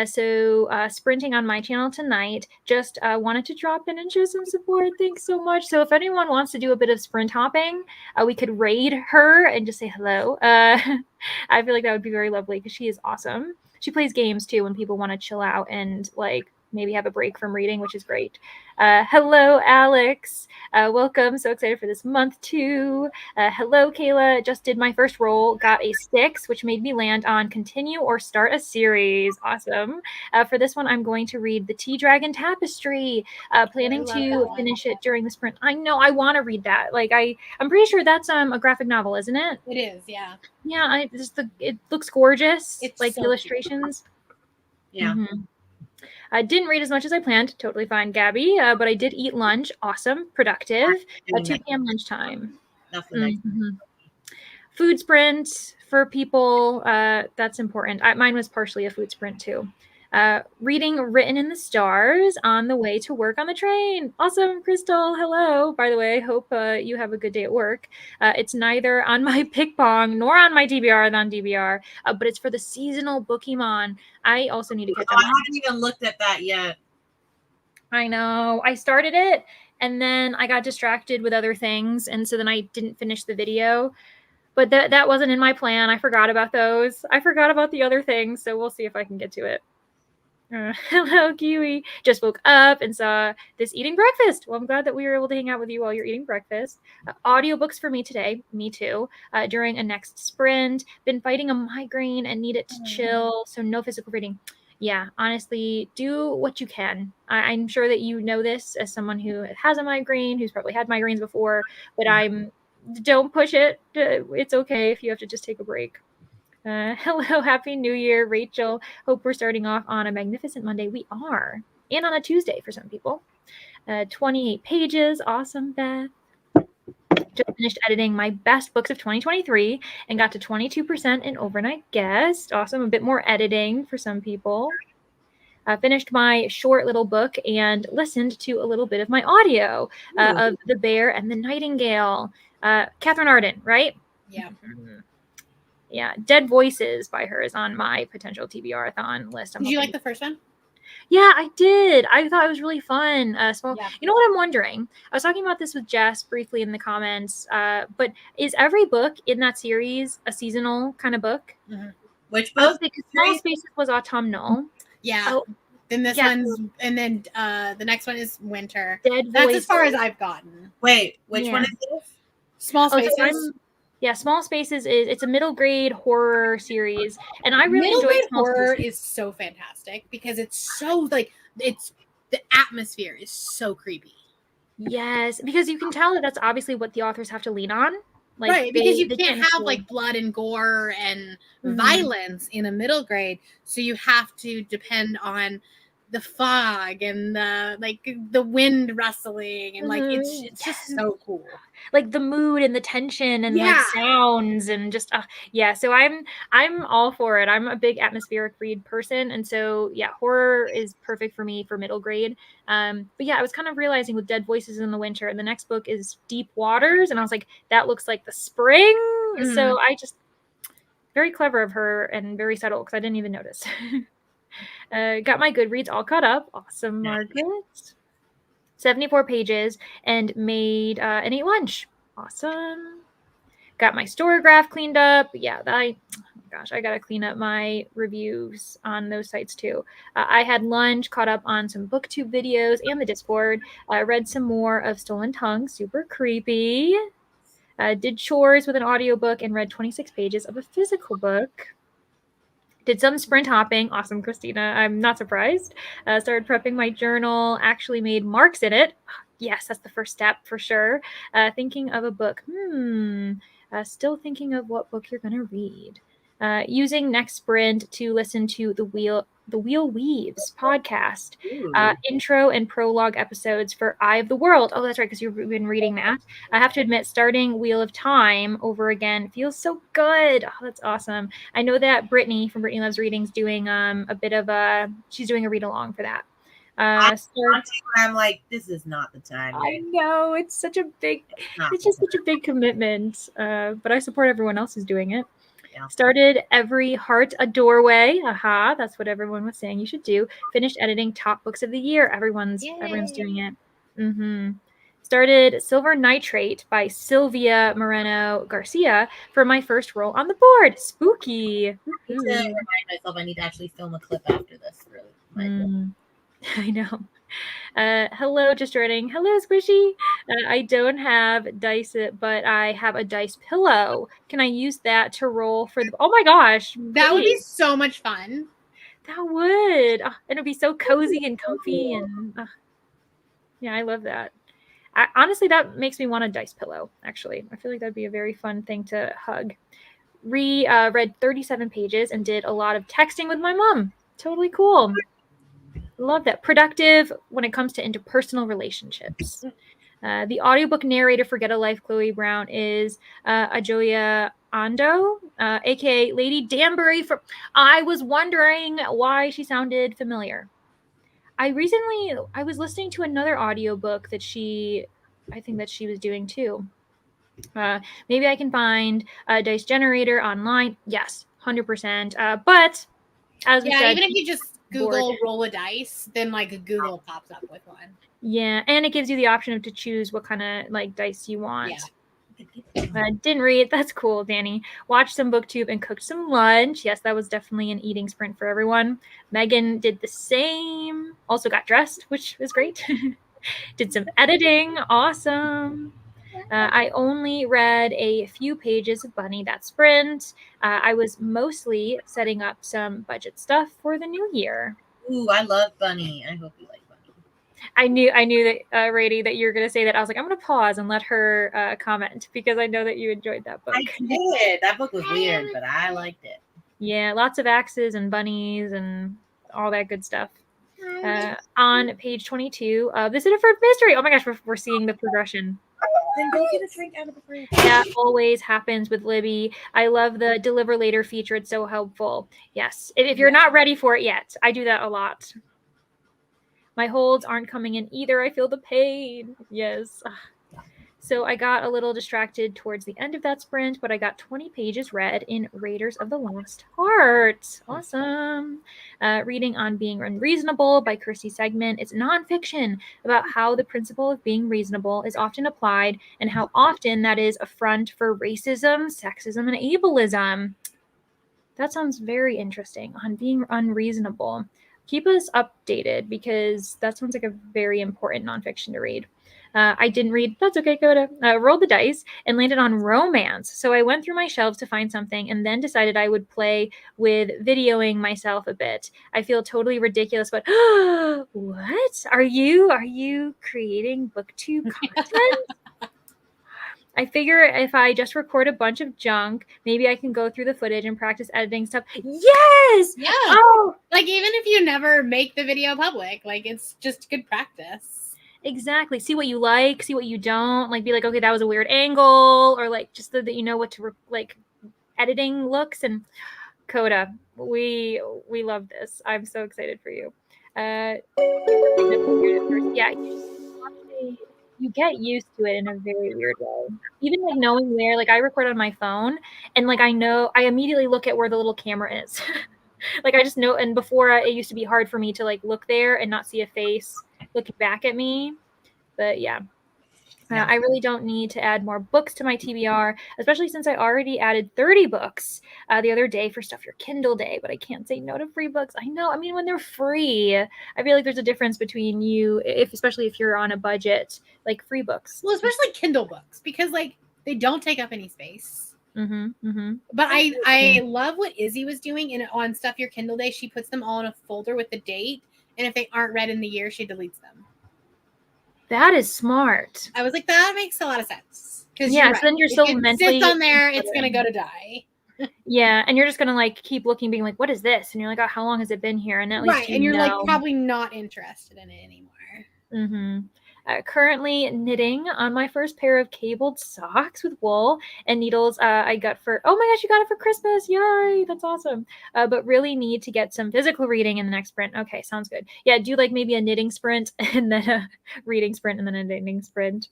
So sprinting on my channel tonight, just wanted to drop in and show some support. Thanks so much. So if anyone wants to do a bit of sprint hopping, we could raid her and just say hello. I feel like that would be very lovely because she is awesome. She plays games too when people want to chill out and like maybe have a break from reading, which is great. Hello, Alex. Welcome. So excited for this month too. Hello, Kayla. Just did my first roll. Got a 6, which made me land on continue or start a series. Awesome. For this one, I'm going to read The Tea Dragon Tapestry. Planning to finish it during the sprint. I know. I want to read that. Like I'm pretty sure that's a graphic novel, isn't it? It is. Yeah. Yeah. It looks gorgeous. It's like so the illustrations. Cute. Yeah. I didn't read as much as I planned. Totally fine, Gabby. But I did eat lunch. Awesome. Productive. 2 p.m. lunchtime. That's nice. Food sprint for people. That's important. Mine was partially a food sprint too. Reading Written in the Stars on the way to work on the train. Awesome, Crystal. Hello. By the way, hope you have a good day at work. It's neither on my Pick Pong nor on my TBRathon DBR, but it's for the seasonal Pokemon. I also need to catch up. I haven't even looked at that yet. I know. I started it and then I got distracted with other things, and so then I didn't finish the video. But that wasn't in my plan. I forgot about those. I forgot about the other things, so we'll see if I can get to it. Hello, Kiwi. Just woke up and saw this eating breakfast. Well, I'm glad that we were able to hang out with you while you're eating breakfast. Audiobooks for me today. Me too. During a next sprint. Been fighting a migraine and need it to chill. So no physical reading. Yeah, honestly, do what you can. I'm sure that you know this as someone who has a migraine, who's probably had migraines before, but don't push it. It's okay if you have to just take a break. Hello, Happy New Year, Rachel. Hope we're starting off on a magnificent Monday. We are. And on a Tuesday for some people. 28 pages. Awesome, Beth. Just finished editing my best books of 2023 and got to 22% in Overnight Guest. Awesome. A bit more editing for some people. Finished my short little book and listened to a little bit of my audio of The Bear and the Nightingale. Catherine Arden, right? Yeah. Yeah, Dead Voices by her is on my potential TBRathon list. Did you like the first one? Yeah, I did. I thought it was really fun. Yeah. You know what I'm wondering? I was talking about this with Jess briefly in the comments, but is every book in that series a seasonal kind of book? Which book? Because Small Spaces was autumnal. Yeah. Oh, Then this yeah. one's, and then the next one is Winter. Dead That's Voices. as far as I've gotten. Wait, which Yeah. one is this? Small Oh, Spaces. so Small Spaces it's a middle grade horror series, and I really Middle enjoyed grade Small horror Spaces. is so fantastic because it's so like it's the atmosphere is so creepy. Yes, because you can tell that that's obviously what the authors have to lean on. Like, right, because you they can't have show- like blood and gore and Mhm. violence in a middle grade, so you have to depend on the fog and the wind rustling and like it's just so cool. Like the mood and the tension and like Yeah. sounds and just yeah. So I'm all for it. I'm a big atmospheric read person, and so yeah, horror is perfect for me for middle grade. But yeah, I was kind of realizing with Dead Voices in the Winter, and the next book is Deep Waters, and I was like, that looks like the spring. Mhm. So I just very clever of her and very subtle because I didn't even notice. Got my Goodreads all caught up. Awesome, Margaret. 74 pages and made and ate lunch. Awesome. Got my Storygraph cleaned up. Yeah, oh my gosh, I gotta clean up my reviews on those sites too. I had lunch, caught up on some booktube videos and the Discord. I read some more of Stolen Tongue, super creepy. Did chores with an audiobook and read 26 pages of a physical book. Did some sprint hopping. Awesome, Christina. I'm not surprised. Started prepping my journal. Actually made marks in it. Yes, that's the first step for sure. Thinking of a book. Still thinking of what book you're going to read. Using Next Sprint to listen to the Wheel Weaves podcast. Intro and prologue episodes for Eye of the World. Oh, that's right, because you've been reading that. I have to admit, starting Wheel of Time over again feels so good. Oh, that's awesome. I know that Brittany from Brittany Loves Reading's doing she's doing a read along for that. I'm like, this is not the time. I know it's such a big, it's just such a big commitment. But I support everyone else who's doing it. Yeah. Started Every Heart a Doorway. Aha, that's what everyone was saying you should do. Finished editing Top Books of the Year. Everyone's doing it. Mm-hmm. Started Silver Nitrate by Sylvia Moreno Garcia for my first roll on the board. Spooky. I need to remind myself I need to actually film a clip after this. Really. I know. Hello, just joining. Hello, Squishy. I don't have dice, but I have a dice pillow. Can I use that to roll for the? Oh my gosh, that would be so much fun. That would. And it'd be so cozy and comfy, and yeah, I love that. Honestly, that makes me want a dice pillow. Actually, I feel like that'd be a very fun thing to hug. Read 37 pages and did a lot of texting with my mom. Totally cool. Love that. Productive when it comes to interpersonal relationships. The audiobook narrator for Get a Life, Chloe Brown, is Ajoya Ando, aka Lady Danbury. I was wondering why she sounded familiar. I was listening to another audiobook that I think that she was doing too. Maybe I can find a dice generator online. Yes, 100%. But as we said, even if you just Google roll a dice, then like Google pops up with one. Yeah, and it gives you the option to choose what kind of like dice you want. Didn't read. That's cool, Danny. Watched some booktube and cooked some lunch. Yes, that was definitely an eating sprint for everyone. Megan did the same. Also got dressed, which was great. Did some editing. Awesome. I only read a few pages of Bunny That Sprint. I was mostly setting up some budget stuff for the new year. Ooh, I love Bunny. I hope you like Bunny. I knew that, Rady, that you were going to say that. I was like, I'm going to pause and let her comment because I know that you enjoyed that book. I did. That book was weird, but I liked it. Yeah, lots of axes and bunnies and all that good stuff. On page 22, this is a first mystery. Oh my gosh, we're seeing the progression. Then go get a drink out of the fridge. That always happens with Libby. I love the deliver later feature. It's so helpful. Yes. If you're not ready for it yet, I do that a lot. My holds aren't coming in either. I feel the pain. Yes. So I got a little distracted towards the end of that sprint, but I got 20 pages read in Raiders of the Lost Heart. Awesome. Reading on Being Unreasonable by Kirsty Segman. It's nonfiction about how the principle of being reasonable is often applied and how often that is a front for racism, sexism, and ableism. That sounds very interesting. On being unreasonable. keep us updated because that sounds like a very important nonfiction to read. I didn't read, that's okay, Coda. Rolled the dice and landed on romance. So I went through my shelves to find something and then decided I would play with videoing myself a bit. I feel totally ridiculous, but what? Are you creating booktube content? I figure if I just record a bunch of junk, maybe I can go through the footage and practice editing stuff. Yes! Yeah. Oh! Like, even if you never make the video public, like, it's just good practice. Exactly. See what you like, see what you don't. Like, be like, okay, that was a weird angle, or like just so that you know what to like editing looks. And Coda, we love this. I'm so excited for you. Yeah, you get used to it in a very weird way. Even like knowing where, like I record on my phone, and like I know I immediately look at where the little camera is. Like I just know. And before it used to be hard for me to like look there and not see a face looking back at me. But yeah. I really don't need to add more books to my TBR, especially since I already added 30 books the other day for Stuff Your Kindle Day, but I can't say no to free books. I know. I mean, when they're free, I feel like there's a difference between you, especially if you're on a budget, like free books. Well, especially Kindle books, because like they don't take up any space. But I love what Izzy was doing on Stuff Your Kindle Day. She puts them all in a folder with the date, and if they aren't read in the year, she deletes them. That is smart. I was like, that makes a lot of sense. Yeah, so then you're still mentally sits on there, it's gonna go to die. Yeah, and you're just gonna like keep looking, being like, "What is this?" And you're like, "Oh, how long has it been here?" And at least and you're like probably not interested in it anymore. Currently knitting on my first pair of cabled socks with wool and needles I got for, oh my gosh, you got it for Christmas. Yay, that's awesome. But really need to get some physical reading in the next sprint. Okay, sounds good. Yeah, do like maybe a knitting sprint and then a reading sprint and then a knitting sprint.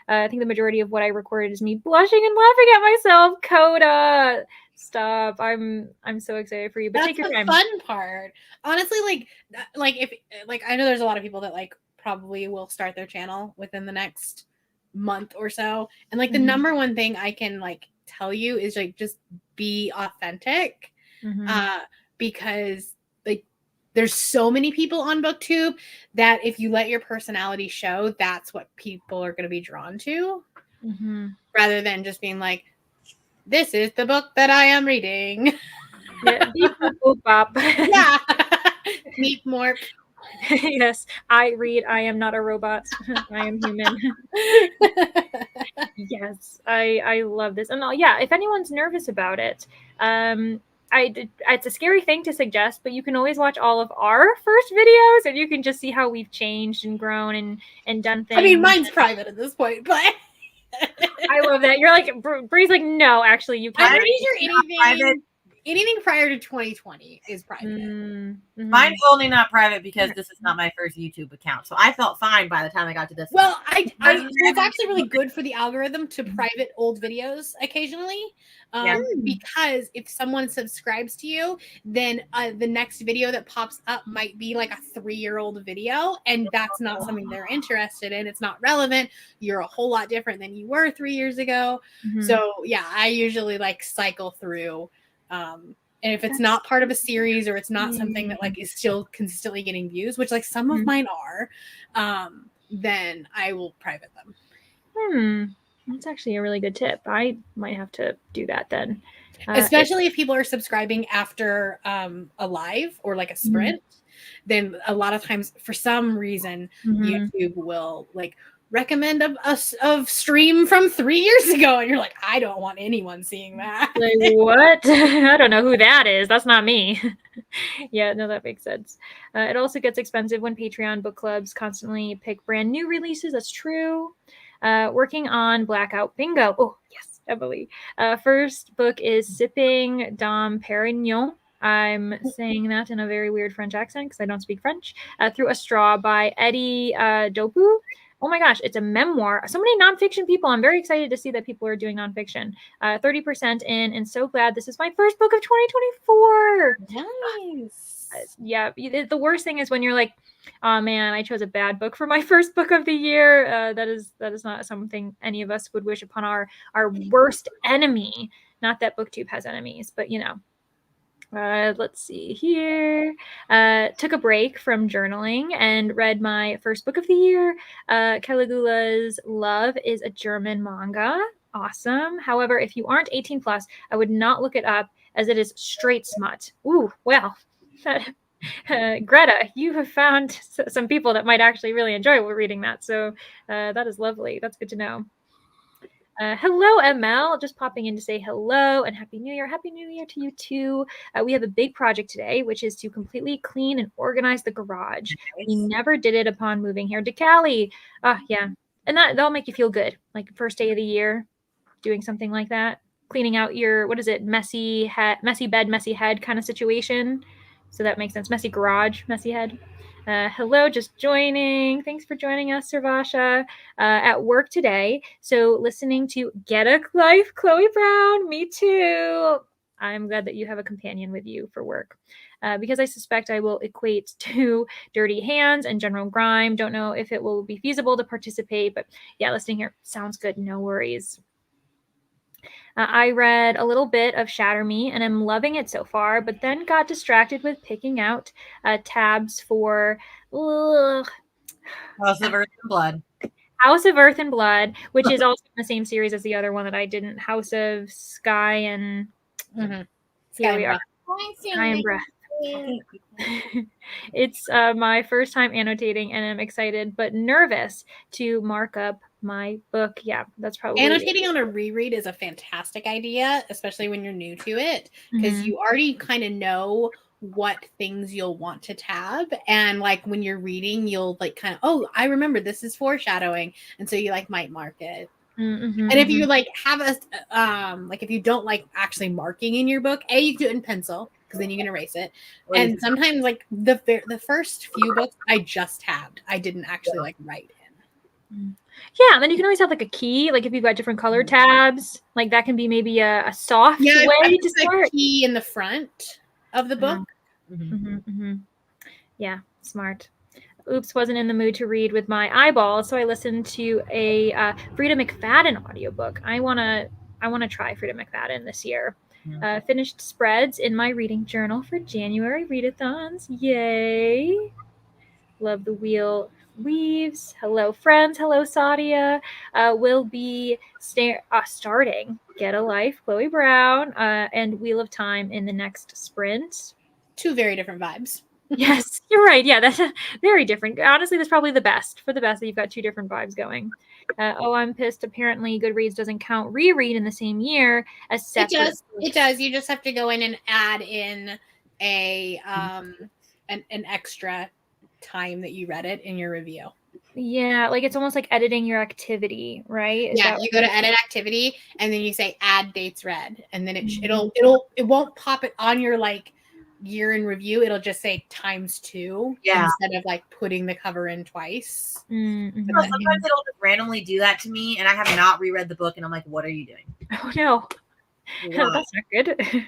I think the majority of what I recorded is me blushing and laughing at myself. Coda, stop. I'm so excited for you. But that's take your time. The fun part. Honestly, like if like I know there's a lot of people that like probably will start their channel within the next month or so. And like the number one thing I can like tell you is like just be authentic. Because like there's so many people on BookTube that if you let your personality show, that's what people are going to be drawn to. Rather than just being like, this is the book that I am reading. Yeah. Yeah. Meep Morp. Yes, I read. I am not a robot. I am human. Yes, I love this. And yeah, if anyone's nervous about it, it's a scary thing to suggest, but you can always watch all of our first videos and you can just see how we've changed and grown and done things. I mean, mine's private at this point, but I love that. You're like, Bree's like, no, actually, you can't. I'm pretty sure anything prior to 2020 is private. Mine's only not private because this is not my first YouTube account. So I felt fine by the time I got to this. Well, it's actually really good for the algorithm to private old videos occasionally. Because if someone subscribes to you, then the next video that pops up might be like a 3-year-old video, and that's not something they're interested in. It's not relevant. You're a whole lot different than you were 3 years ago. So yeah, I usually like cycle through. And if it's not part of a series or it's not something that like is still consistently getting views, which like some of mine are, then I will private them. That's actually a really good tip. I might have to do that then. Especially if people are subscribing after a live or like a sprint, then a lot of times for some reason YouTube will like recommend a stream from 3 years ago, and you're like, I don't want anyone seeing that. Like, what? I don't know who that is. That's not me. Yeah, no, that makes sense. It also gets expensive when Patreon book clubs constantly pick brand new releases. That's true. Working on Blackout Bingo. Oh, yes, Emily. First book is Sipping Dom Perignon. I'm saying that in a very weird French accent because I don't speak French. Through a Straw by Eddie Dopu. Oh my gosh, it's a memoir. So many nonfiction people. I'm very excited to see that people are doing nonfiction. 30% in, and so glad this is my first book of 2024. Nice. Yeah, the worst thing is when you're like, oh man, I chose a bad book for my first book of the year. That is not something any of us would wish upon our worst enemy. Not that BookTube has enemies, but you know. Let's see here. Took a break from journaling and read my first book of the year. Caligula's Love is a German manga. Awesome. However, if you aren't 18 plus, I would not look it up as it is straight smut. Ooh, well, Greta, you have found some people that might actually really enjoy reading that. So that is lovely. That's good to know. Hello, ML. Just popping in to say hello and Happy New Year. Happy New Year to you too. We have a big project today, which is to completely clean and organize the garage. Nice. We never did it upon moving here to Cali. Yeah. And that'll make you feel good. Like first day of the year, doing something like that. Cleaning out your, what is it, messy bed, messy head kind of situation. So that makes sense. Messy garage, messy head. Hello, just joining. Thanks for joining us, Sarvasha. At work today. So listening to Get a Life, Chloe Brown. Me too. I'm glad that you have a companion with you for work. Because I suspect I will equate to dirty hands and general grime. Don't know if it will be feasible to participate, but yeah, listening here sounds good. No worries. I read a little bit of Shatter Me and am loving it so far, but then got distracted with picking out tabs for House of Earth and Blood. House of Earth and Blood, which is also in the same series as the other one that I didn't. House of Sky and here we are. Sky and Breath. It's my first time annotating and I'm excited but nervous to mark up my book. Yeah, that's probably annotating on a reread is a fantastic idea, especially when you're new to it, because you already kind of know what things you'll want to tab, and like when you're reading you'll like kind of, oh, I remember this is foreshadowing, and so you like might mark it. And if you like have a like if you don't like actually marking in your book, you can do it in pencil because then you can erase it. And sometimes like the first few books I just tabbed, I didn't actually like write in. Yeah, and then you can always have like a key, like if you've got different color tabs, like that can be maybe a soft way to start. A key in the front of the book. Yeah, smart. Oops, wasn't in the mood to read with my eyeballs, so I listened to a Frida McFadden audiobook. I wanna try Frida McFadden this year. Finished spreads in my reading journal for January readathons. Yay! Love the wheel weaves. Hello, friends. Hello, Sadia. We'll be starting Get a Life, Chloe Brown, and Wheel of Time in the next sprint. Two very different vibes. Yes, you're right. Yeah, that's very different. Honestly, that's probably the best that you've got two different vibes going. I'm pissed. Apparently, Goodreads doesn't count reread in the same year as separate. It does. You just have to go in and add in a an extra time that you read it in your review. Yeah, like it's almost like editing your activity, right? Yeah, you go to edit activity and then you say add dates read, and then it won't pop it on your like year in review. It'll just say ×2 instead of like putting the cover in twice. Sometimes it'll just randomly do that to me, and I have not reread the book, and I'm like, "What are you doing?" Oh no, that's not good.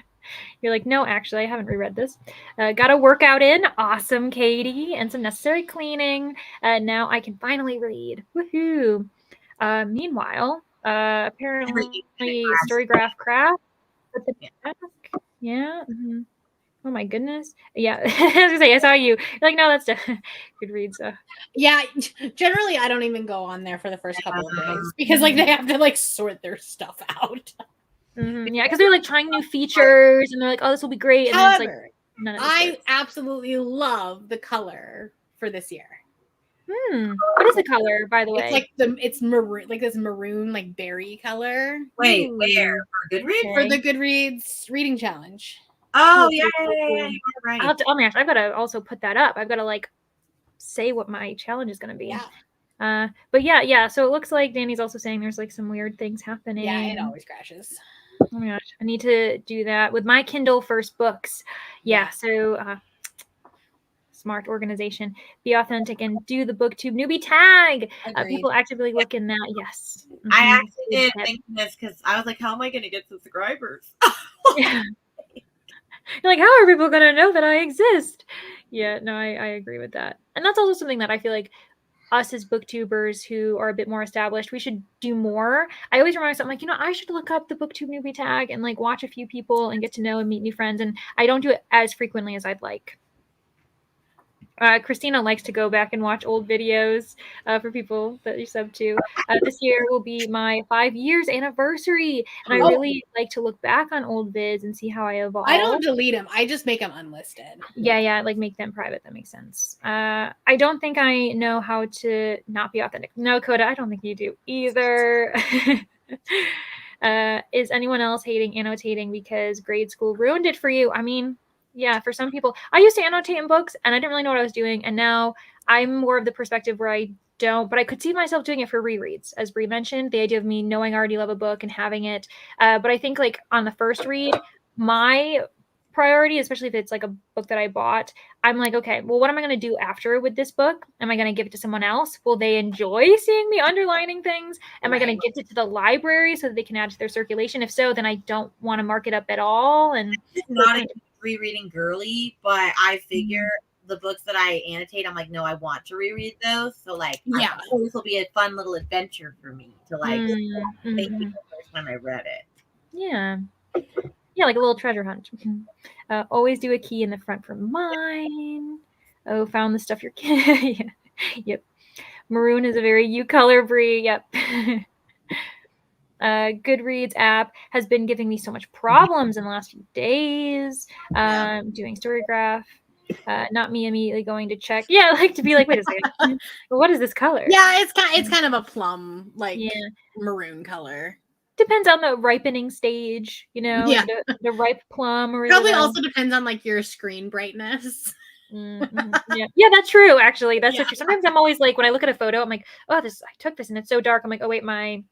You're like, no, actually, I haven't reread this. Got a workout in. Awesome, Katie. And some necessary cleaning. Now I can finally read. Woohoo. Meanwhile, apparently, Storygraph Craft. Yeah. Oh, my goodness. Yeah. I was going to say, I saw you. You're like, no, that's Goodreads. Yeah. Generally, I don't even go on there for the first couple of days because like they have to like sort their stuff out. Yeah, because they're like trying new features and they're like, oh, this will be great. And However, then it's like, none of I absolutely love the color for this year. What is the color, by the way? It's like it's maroon, like this maroon, like berry color. Wait, where? For Goodreads? Okay. For the Goodreads reading challenge. Oh, yeah, right. Oh my gosh, I've got to also put that up. I've got to like say what my challenge is going to be. Yeah. But yeah. So it looks like Danny's also saying there's like some weird things happening. Yeah, it always crashes. Oh my gosh, I need to do that with my Kindle first books. Yeah. So smart organization. Be authentic and do the BookTube newbie tag. People actively look in that. Yes. I actually did think this because I was like, how am I going to get subscribers? Yeah. You're like, how are people going to know that I exist? Yeah, no, I agree with that. And that's also something that I feel like us as booktubers who are a bit more established, we should do more. I always remind myself, I'm like, I should look up the booktube newbie tag and like watch a few people and get to know and meet new friends. And I don't do it as frequently as I'd like. Christina likes to go back and watch old videos for people that you sub to. This year will be my 5 years anniversary, and I really like to look back on old vids and see how I evolved. I don't delete them. I just make them unlisted. Yeah, like make them private. That makes sense. I don't think I know how to not be authentic. No, Coda, I don't think you do either. Is anyone else hating annotating because grade school ruined it for you? I mean, yeah, for some people. I used to annotate in books and I didn't really know what I was doing. And now I'm more of the perspective where I don't, but I could see myself doing it for rereads. As Brie mentioned, the idea of me knowing I already love a book and having it. But I think like on the first read, my priority, especially if it's like a book that I bought, I'm like, okay, well, what am I going to do after with this book? Am I going to give it to someone else? Will they enjoy seeing me underlining things? Am I going to gift it to the library so that they can add to their circulation? If so, then I don't want to mark it up at all. And it's not a rereading girly, but I figure the books that I annotate, I'm like, no, I want to reread those. So like, yeah, this will be a fun little adventure for me to like think the first time I read it. Yeah. Yeah, like a little treasure hunt. Always do a key in the front for mine. Oh, found the stuff you're yeah. Yep. Maroon is a very you color, Brie. Yep. Goodreads app has been giving me so much problems in the last few days. Doing Storygraph. Not me immediately going to check. Yeah, I like to be like, wait a second. What is this color? Yeah, it's kind of a plum, like maroon color. Depends on the ripening stage, Yeah. the ripe plum or probably also depends on like your screen brightness. Yeah, that's true. Actually, that's so true. Sometimes I'm always like, when I look at a photo, I'm like, oh, I took this and it's so dark. I'm like, oh wait, my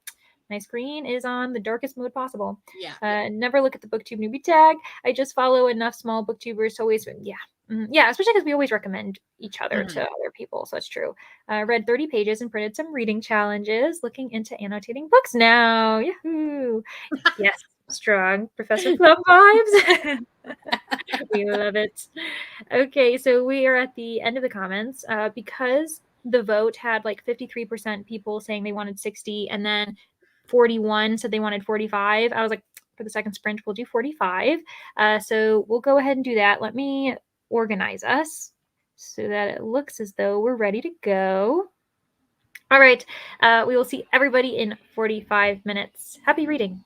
screen is on the darkest mode possible. Yeah. Never look at the booktube newbie tag. I just follow enough small booktubers to always, yeah, especially because we always recommend each other to other people. So it's true. Read 30 pages and printed some reading challenges. Looking into annotating books now. Yahoo! Yes, strong Professor Plum vibes. We love it. Okay, so we are at the end of the comments. Because the vote had like 53% people saying they wanted 60 and then 41 said they wanted 45. I was like, for the second sprint, we'll do 45. So we'll go ahead and do that. Let me organize us so that it looks as though we're ready to go. All right. We will see everybody in 45 minutes. Happy reading.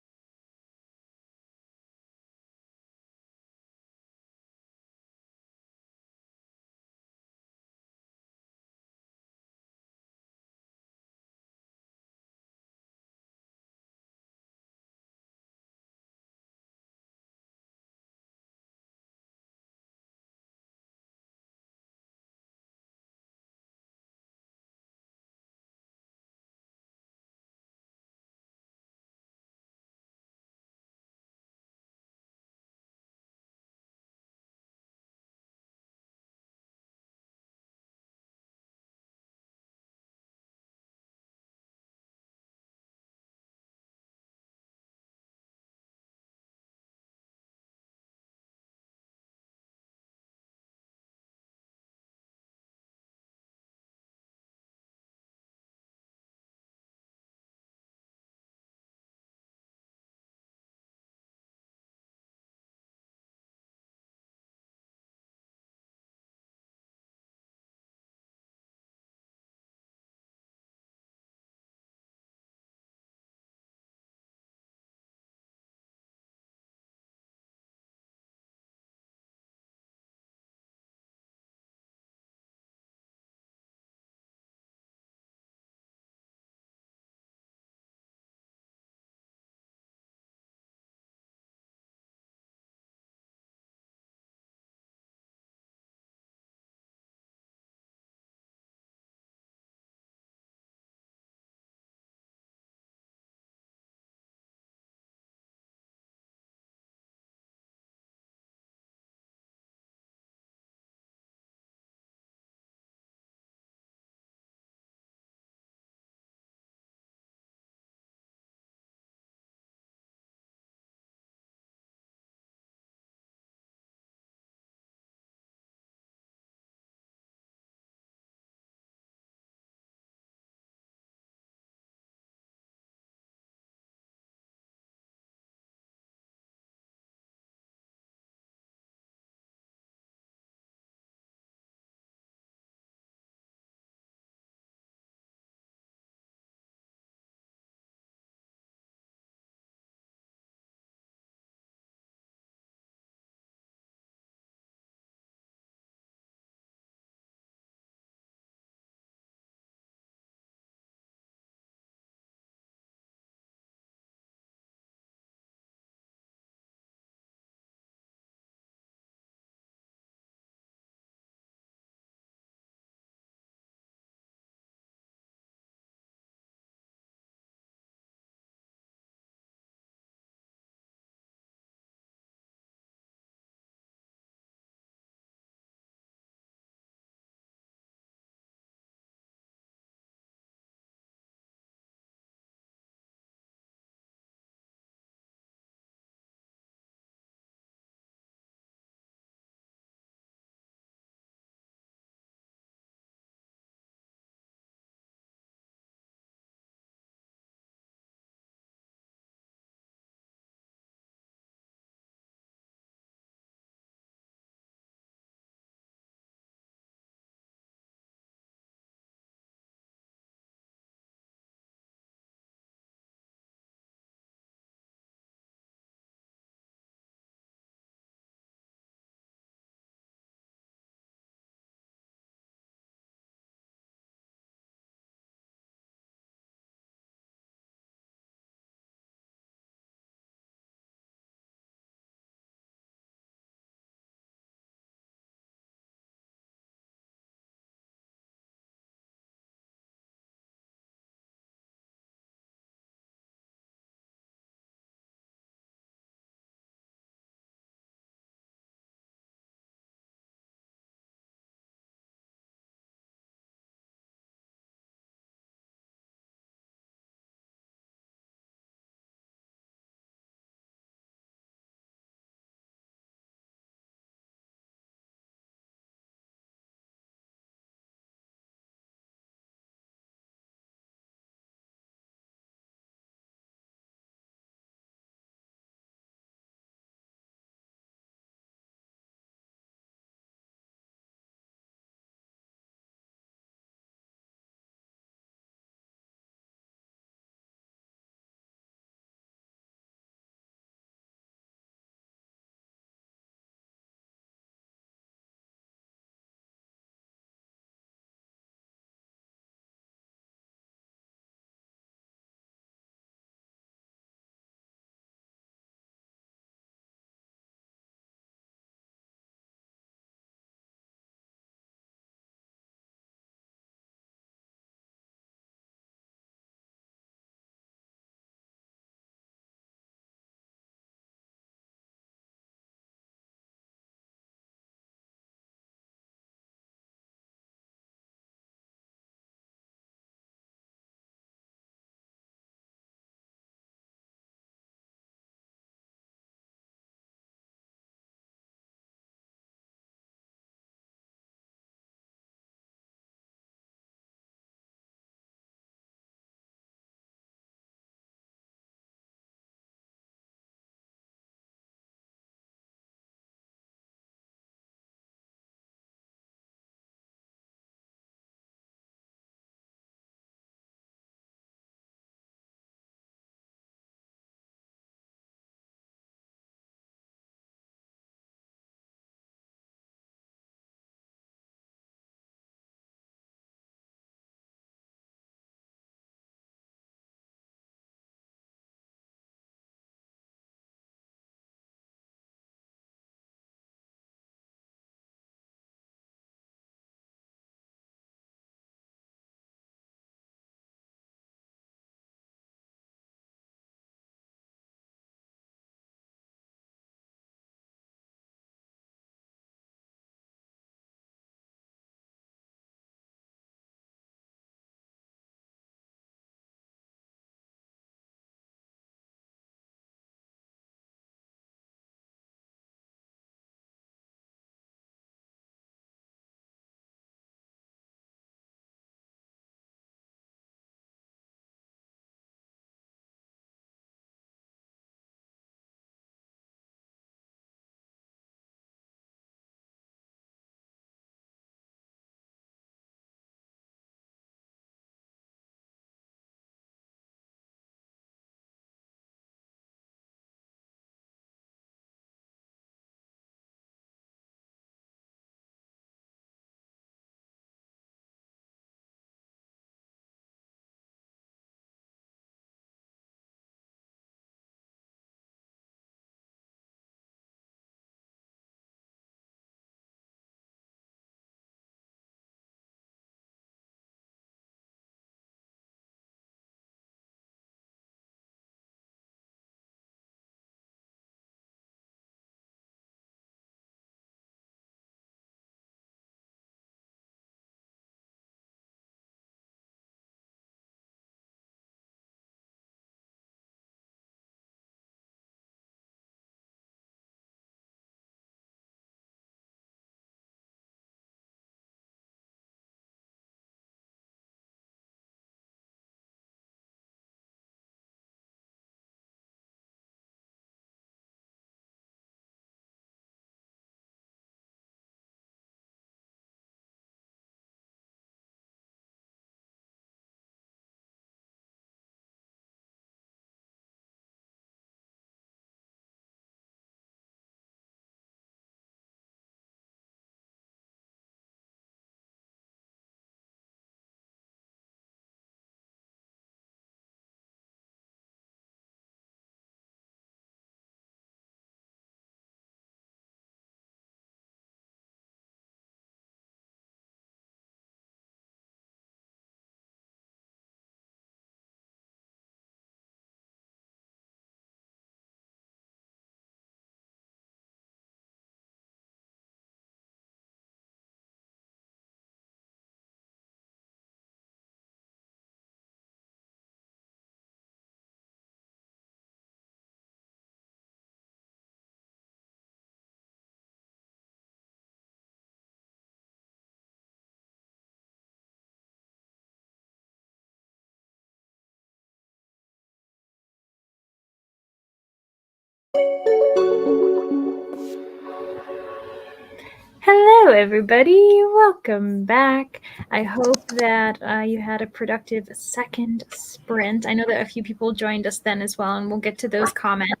Hello, everybody. Welcome back. I hope that you had a productive second sprint. I know that a few people joined us then as well, and we'll get to those comments.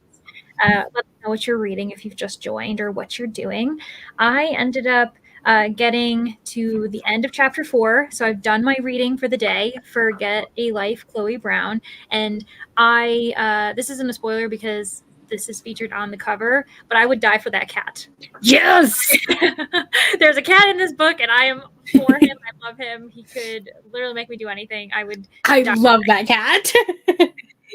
Let us know what you're reading if you've just joined or what you're doing. I ended up getting to the end of chapter 4. So I've done my reading for the day for Get a Life, Chloe Brown. And this isn't a spoiler because this is featured on the cover, but I would die for that cat. Yes. There's a cat in this book, and I am for him. I love him. He could literally make me do anything. I love that cat.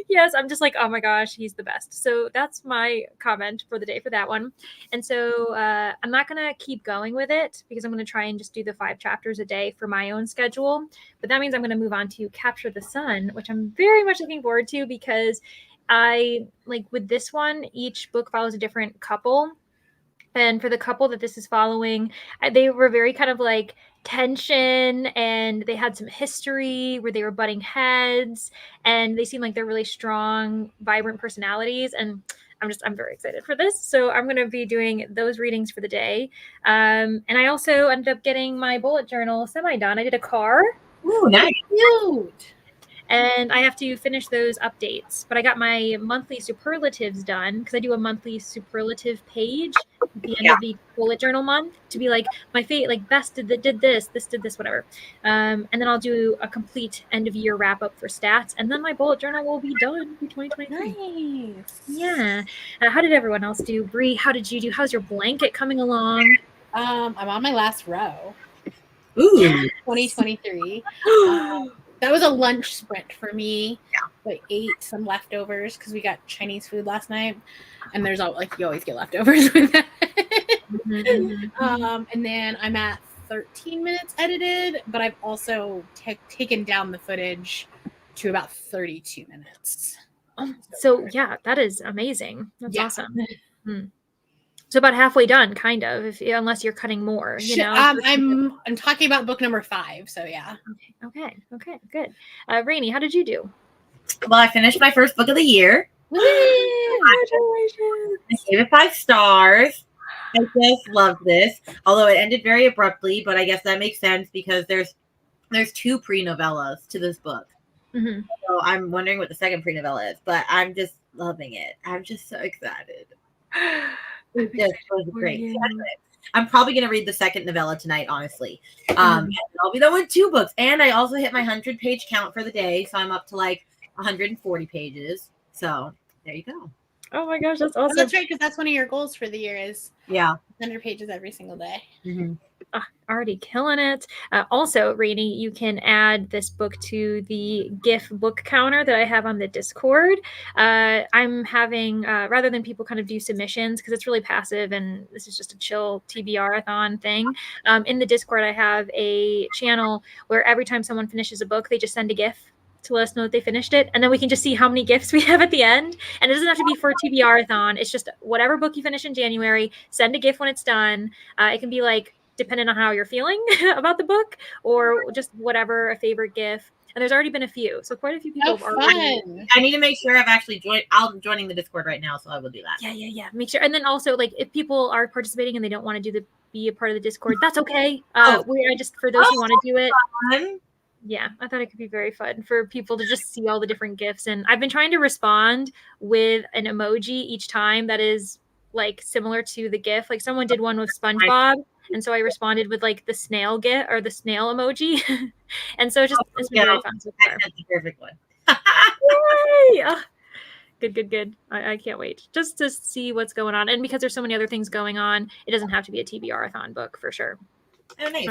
Yes, I'm just like, oh my gosh, he's the best. So that's my comment for the day for that one. And so I'm not going to keep going with it because I'm going to try and just do the 5 chapters a day for my own schedule. But that means I'm going to move on to Capture the Sun, which I'm very much looking forward to because I like with this one, each book follows a different couple. And for the couple that this is following, they were very kind of like tension, and they had some history where they were butting heads, and they seem like they're really strong, vibrant personalities. And I'm very excited for this. So I'm going to be doing those readings for the day. And I also ended up getting my bullet journal semi-done. I did a car. Ooh, nice. Cute. And I have to finish those updates. But I got my monthly superlatives done because I do a monthly superlative page at the end of the bullet journal month to be like my fate, like best did this, whatever. And then I'll do a complete end of year wrap up for stats, and then my bullet journal will be done for 2023. Nice. Yeah. How did everyone else do? Bree, how did you do? How's your blanket coming along? I'm on my last row. Ooh. 2023. That was a lunch sprint for me. Yeah. I ate some leftovers because we got Chinese food last night, and there's all like you always get leftovers with that. And then I'm at 13 minutes edited, but I've also taken down the footage to about 32 minutes. So yeah, that is amazing. That's awesome. So about halfway done, kind of, unless you're cutting more, you know. I'm talking about book number 5, so yeah. Okay, good. Rainey, how did you do? Well, I finished my first book of the year. Congratulations! I gave it 5 stars. I just loved this, although it ended very abruptly. But I guess that makes sense because there's 2 pre-novellas to this book. Mm-hmm. So I'm wondering what the second pre-novella is, but I'm just loving it. I'm just so excited. It just was great. So anyway, I'm probably going to read the second novella tonight, honestly. And I'll be done with 2 books. And I also hit my 100-page count for the day. So I'm up to like 140 pages. So there you go. Oh my gosh, that's awesome. Oh, that's right, because that's one of your goals for the year is 100 pages every single day. Mm-hmm. Already killing it. Also, Rainey, you can add this book to the GIF book counter that I have on the Discord. I'm having, rather than people kind of do submissions, because it's really passive and this is just a chill TBRathon thing, in the Discord I have a channel where every time someone finishes a book, they just send a GIF to let us know that they finished it, and then we can just see how many gifts we have at the end. And it doesn't have to be for TBRathon. It's just whatever book you finish in January, send a gift when it's done. It can be like depending on how you're feeling about the book, or just whatever, a favorite gift. And there's already been a few, so quite a few people have already. I need to make sure I've actually joined. I'm joining the Discord right now, so I will do that. Yeah. Make sure. And then also, like, if people are participating and they don't want to be a part of the Discord, that's okay. For those who want to do it. Fun. Yeah, I thought it could be very fun for people to just see all the different gifts. And I've been trying to respond with an emoji each time that is like similar to the GIF. Like someone did one with SpongeBob, and so I responded with like the snail GIF or the snail emoji. And so it's been very fun so far. That's the perfect one. Yay! Oh, good. I can't wait just to see what's going on. And because there's so many other things going on, it doesn't have to be a TBRathon book for sure. Oh, nice.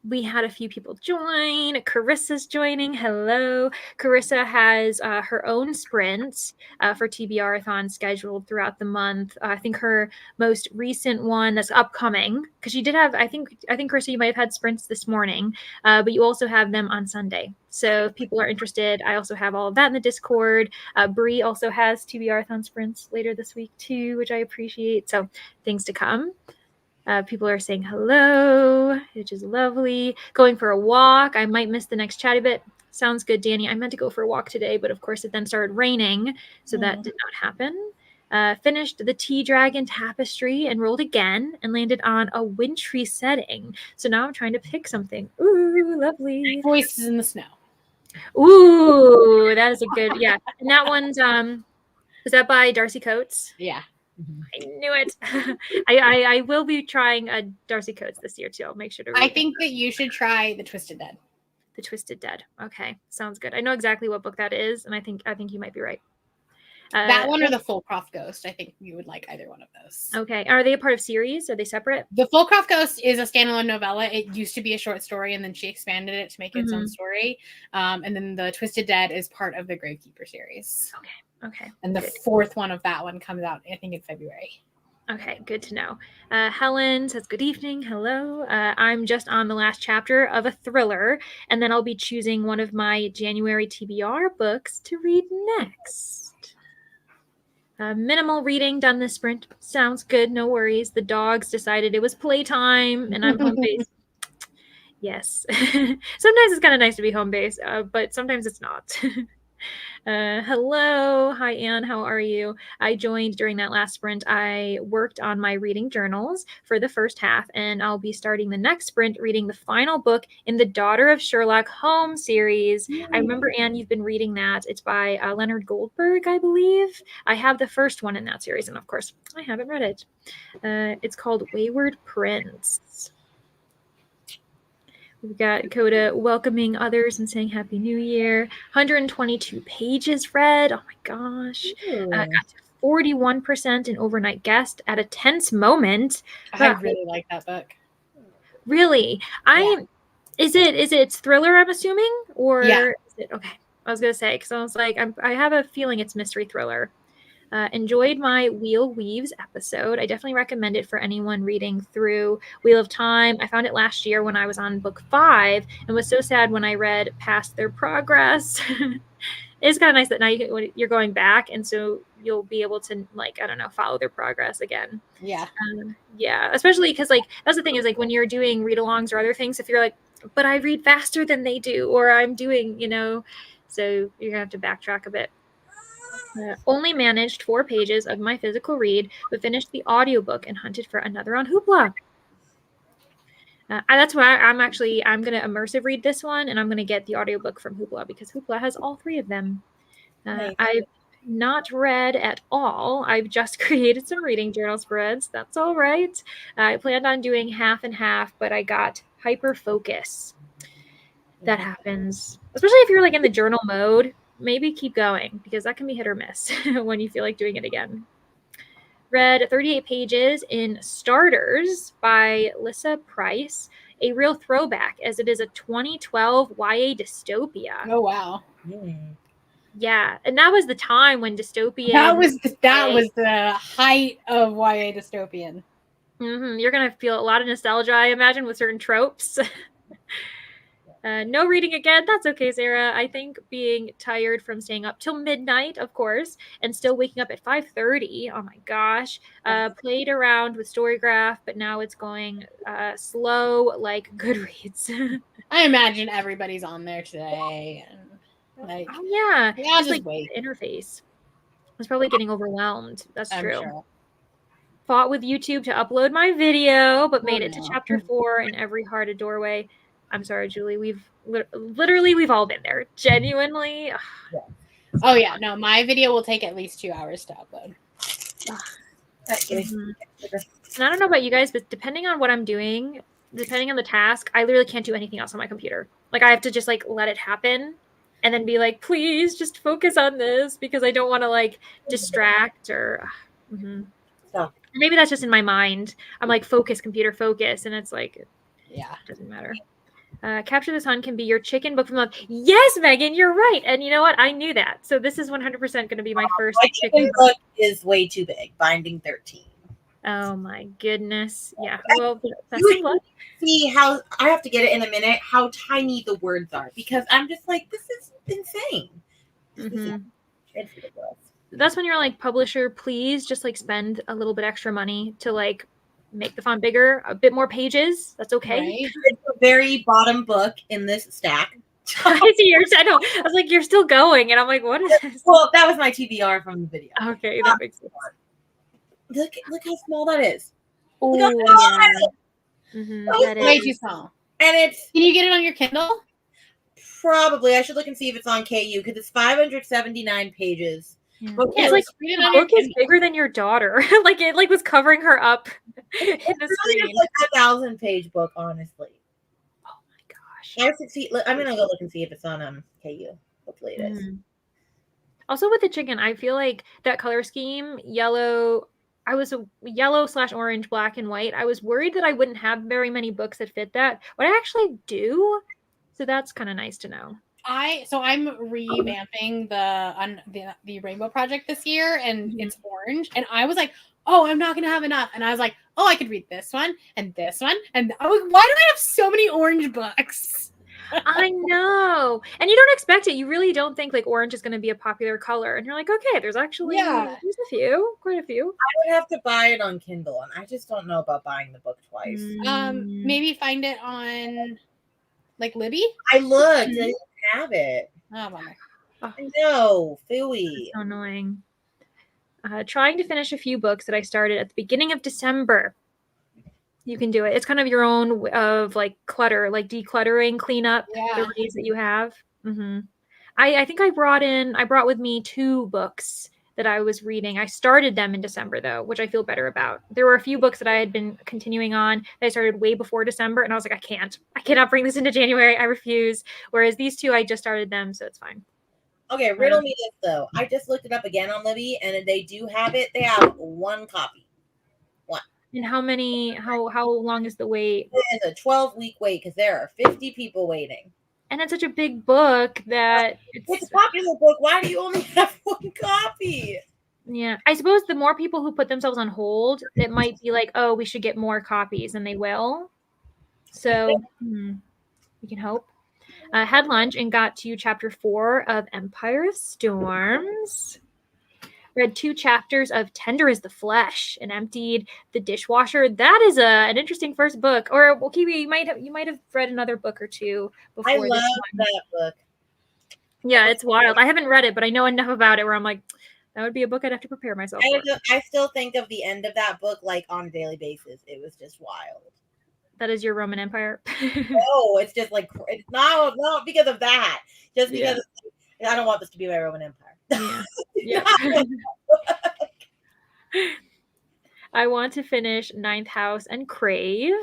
We had a few people join. Carissa's joining. Hello. Carissa has her own sprints for TBRathon scheduled throughout the month. I think her most recent one that's upcoming, because she did have, I think Carissa, you might have had sprints this morning, but you also have them on Sunday. So if people are interested, I also have all of that in the Discord. Bree also has TBRathon sprints later this week too, which I appreciate. So things to come. People are saying hello, which is lovely. Going for a walk. I might miss the next chatty bit. Sounds good, Danny. I meant to go for a walk today, but of course it then started raining, so that did not happen. Finished the Tea Dragon Tapestry and rolled again and landed on a wintry setting. So now I'm trying to pick something. Ooh, lovely. Voices in the Snow. Ooh, that is a good, yeah. And that one's, is that by Darcy Coates? Yeah. I knew it. I will be trying Darcy Coates this year too. I'll make sure to read I think that you should try The Twisted Dead. The Twisted Dead. Okay, sounds good. I know exactly what book that is, and I think you might be right. That one or The Fullcroft Ghost. I think you would like either one of those. Okay. Are they a part of series? Are they separate? The Fullcroft Ghost is a standalone novella. It used to be a short story, and then she expanded it to make its own story. And then The Twisted Dead is part of the Gravekeeper series. Okay. And the fourth one of that one comes out, I think, in February. Okay, good to know. Helen says, good evening. Hello. I'm just on the last chapter of a thriller, and then I'll be choosing one of my January TBR books to read next. Minimal reading done this sprint. Sounds good. No worries. The dogs decided it was playtime, and I'm home base. Yes. Sometimes it's kind of nice to be home base, but sometimes it's not. Hello. Hi, Anne. How are you? I joined during that last sprint. I worked on my reading journals for the first half, and I'll be starting the next sprint reading the final book in the Daughter of Sherlock Holmes series. I remember, Anne, you've been reading that. It's by Leonard Goldberg, I believe. I have the first one in that series, and of course, I haven't read it. It's called Wayward Prince. We've got Coda welcoming others and saying Happy New Year. 122 pages read. Oh my gosh. Got to 41% in Overnight Guest at a tense moment. I really like that book. Really? Is it thriller, I'm assuming? Or yeah. Is it okay? I was gonna say, because I was like, I have a feeling it's mystery thriller. Enjoyed my Wheel Weaves episode. I definitely recommend it for anyone reading through Wheel of Time. I found it last year when I was on book 5 and was so sad when I read past their progress. It's kind of nice that now you're going back, and so you'll be able to, like, I don't know, follow their progress again. Yeah. Yeah, especially because, like, that's the thing is, like, when you're doing read-alongs or other things, if you're like, but I read faster than they do, or I'm doing, so you're gonna have to backtrack a bit. Only managed 4 pages of my physical read, but finished the audiobook and hunted for another on Hoopla. That's why I'm going to immersive read this one, and I'm going to get the audiobook from Hoopla because Hoopla has all 3 of them. Nice. I've not read at all. I've just created some reading journal spreads. That's all right. I planned on doing half and half, but I got hyper focus. That happens, especially if you're like in the journal mode. Maybe keep going because that can be hit or miss when you feel like doing it again. Read 38 pages in Starters by Lissa Price, a real throwback as it is a 2012 YA dystopia. Oh, wow. Yeah, and that was the time when dystopian... That was the height of YA dystopian. You're going to feel a lot of nostalgia, I imagine, with certain tropes. No reading again. That's okay, Sarah. I think being tired from staying up till midnight, of course, and still waking up at 5:30. Oh my gosh. Played around with Storygraph, but now it's going slow like Goodreads. I imagine everybody's on there today. And, like, oh yeah. Just like wait. The interface. I was probably getting overwhelmed. That's true. Sure. Fought with YouTube to upload my video, but made it to chapter 4 in every heart a doorway. I'm sorry, Julie. We've all been there. Genuinely. Oh yeah, no, my video will take at least 2 hours to upload. And I don't know about you guys, but depending on what I'm doing, depending on the task, I literally can't do anything else on my computer. Like I have to just like let it happen and then be like, please just focus on this because I don't want to like distract or maybe that's just in my mind. I'm like, focus, computer, focus. And it's like, yeah, it doesn't matter. Capture the Sun can be your chicken book of the month. Yes, Megan, you're right. And you know what? I knew that. So this is 100% going to be my first chicken book is way too big. Binding 13. Oh my goodness. Yeah. Well, see how I have to get it in a minute, how tiny the words are because I'm just like, this is insane. It's ridiculous. That's when you're like, publisher, please just like spend a little bit extra money to like make the font bigger, a bit more pages. That's okay. Right. It's the very bottom book in this stack. I see your shadow. I was like, you're still going. And I'm like, what is this? Well, that was my TBR from the video. Okay, that makes sense. Look how small that is. Oh, Look how small yeah. that is. Mhm, So that Way is. too small. And it's Can you get it on your Kindle? probably, I should look and see if it's on KU because it's 579 pages. Yeah. But It's like read it the on your book is Kindle. bigger than your daughter. Like it was covering her up in the really screen. is like a 1,000-page book, honestly. Oh my gosh. I'm gonna go look and see if it's on KU. Hopefully it is. Mhm. Also with the chicken, I feel like that color scheme, yellow. I was a yellow/orange, black and white. I was worried that I wouldn't have very many books that fit that, but I actually do. So that's kind of nice to know. I'm revamping the Rainbow Project this year, and it's orange. And I was like, oh, I'm not gonna have enough. And I was like, oh, I could read this one and this one. And I was, why do I have so many orange books? I know. And you don't expect it. You really don't think like orange is going to be a popular color. And you're like, okay, there's actually there's a few, quite a few. I would have to buy it on Kindle, and I just don't know about buying the book twice. Maybe find it on like Libby. I looked, I didn't have it. Oh, bummer. I know, phooey. So annoying. Trying to finish a few books that I started at the beginning of December. You can do it. It's kind of your own of like clutter, like decluttering, clean up the reads that you have. I think I brought with me 2 books that I was reading. I started them in December though, which I feel better about. There were a few books that I had been continuing on that I started way before December, and I was like, I cannot bring this into January. I refuse. Whereas these 2, I just started them, so it's fine. Okay, riddle me this though. I just looked it up again on Libby, and they do have it. They have 1 copy. And how long is the wait? It's a 12-week wait because there are 50 people waiting. And it's such a big book that it's a popular book. Why do you only have 1 copy? Yeah, I suppose the more people who put themselves on hold, it might be like, oh, we should get more copies, and they will. So we can hope. Had lunch and got to chapter 4 of Empire of Storms. Read 2 chapters of Tender as the Flesh and emptied the dishwasher. That is an interesting first book. Or well, Kiwi, you might have read another book or 2 before. I love that book. Yeah, it's wild. I haven't read it, but I know enough about it where I'm like, that would be a book I'd have to prepare myself for. I still think of the end of that book like on a daily basis. It was just wild. That is your Roman Empire? No, it's just like it's not because of that. Just because I don't want this to be my Roman Empire. Yeah. I want to finish Ninth House and Crave.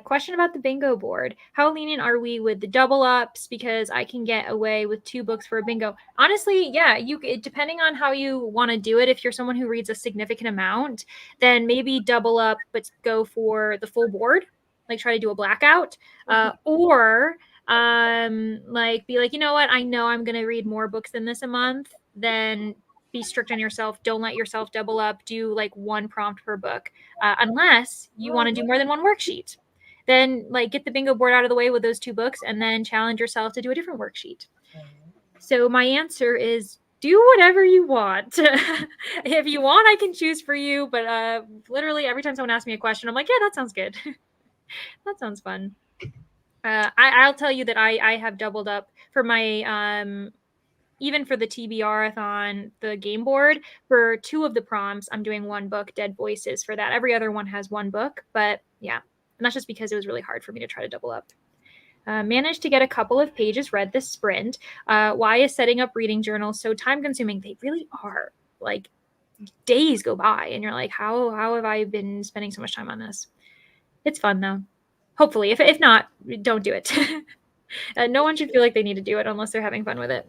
Question about the bingo board. How lenient are we with the double ups? Because I can get away with 2 books for a bingo. Honestly, yeah, depending on how you want to do it. If you're someone who reads a significant amount, then maybe double up, but go for the full board. Like try to do a blackout, or like be like, you know what? I know I'm going to read more books than this a month. Then be strict on yourself. Don't let yourself double up. Do like 1 prompt per book, unless you want to do more than 1 worksheet. Then like get the bingo board out of the way with those 2 books and then challenge yourself to do a different worksheet. So my answer is do whatever you want. If you want, I can choose for you. But literally every time someone asks me a question, I'm like, yeah, that sounds good. That sounds fun. I'll tell you that I have doubled up for my even for the TBRathon, the game board, for 2 of the prompts, I'm doing 1 book, Dead Voices, for that. Every other one has 1 book, but yeah. And that's just because it was really hard for me to try to double up. Managed to get a couple of pages read this sprint. Why is setting up reading journals so time consuming? They really are. Like days go by and you're like, how have I been spending so much time on this? It's fun though. Hopefully. If not, don't do it. No one should feel like they need to do it unless they're having fun with it.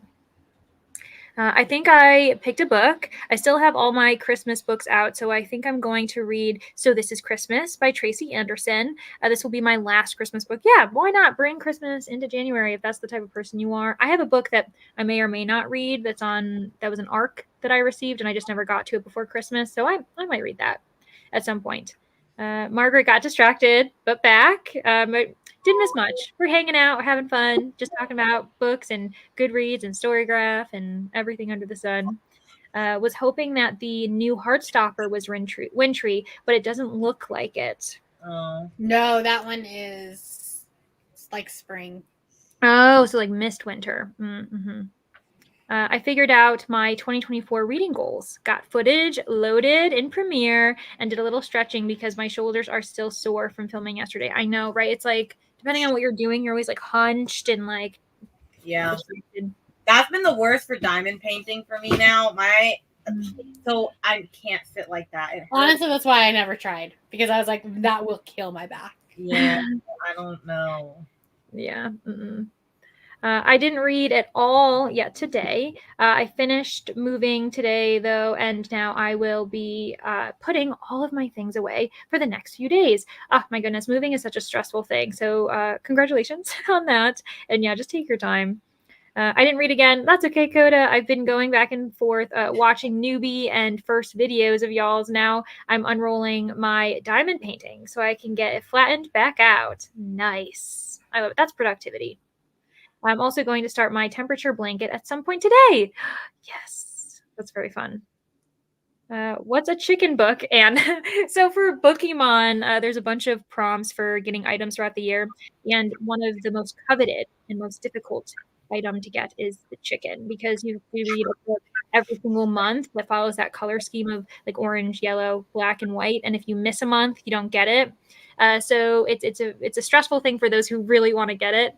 I think I picked a book. I still have all my Christmas books out, so I think I'm going to read So This Is Christmas by Tracy Anderson. This will be my last Christmas book. Yeah, why not bring Christmas into January if that's the type of person you are? I have a book that I may or may not read that was an ARC that I received, and I just never got to it before Christmas, so I might read that at some point. Margaret got distracted, but back. Didn't miss much. We're hanging out, having fun, just talking about books and Goodreads and Storygraph and everything under the sun. Was hoping that the new Heartstopper was Wintry, but it doesn't look like it. No, that one is like spring. Oh, so like missed winter. Mm-hmm. I figured out my 2024 reading goals, got footage loaded in Premiere, and did a little stretching because my shoulders are still sore from filming yesterday. I know, right? It's like, depending on what you're doing, you're always like hunched and like, Yeah. distracted. That's been the worst for diamond painting for me now. So I can't sit like that. Honestly, that's why I never tried, because I was like, that will kill my back. Yeah, I don't know. Yeah. I didn't read at all yet today. I finished moving today, though, and now I will be putting all of my things away for the next few days. Oh, my goodness, moving is such a stressful thing. So congratulations on that. And yeah, just take your time. I didn't read again. That's okay, Coda. I've been going back and forth watching newbie and first videos of y'all's. Now I'm unrolling my diamond painting so I can get it flattened back out. Nice. I love it. That's productivity. I'm also going to start my temperature blanket at some point today. Yes, that's very fun. What's a chicken book? And so for Pokemon, there's a bunch of prompts for getting items throughout the year. And one of the most coveted and most difficult item to get is the chicken, because you read a book every single month that follows that color scheme of like orange, yellow, black, and white. And if you miss a month, you don't get it. So it's a stressful thing for those who really want to get it.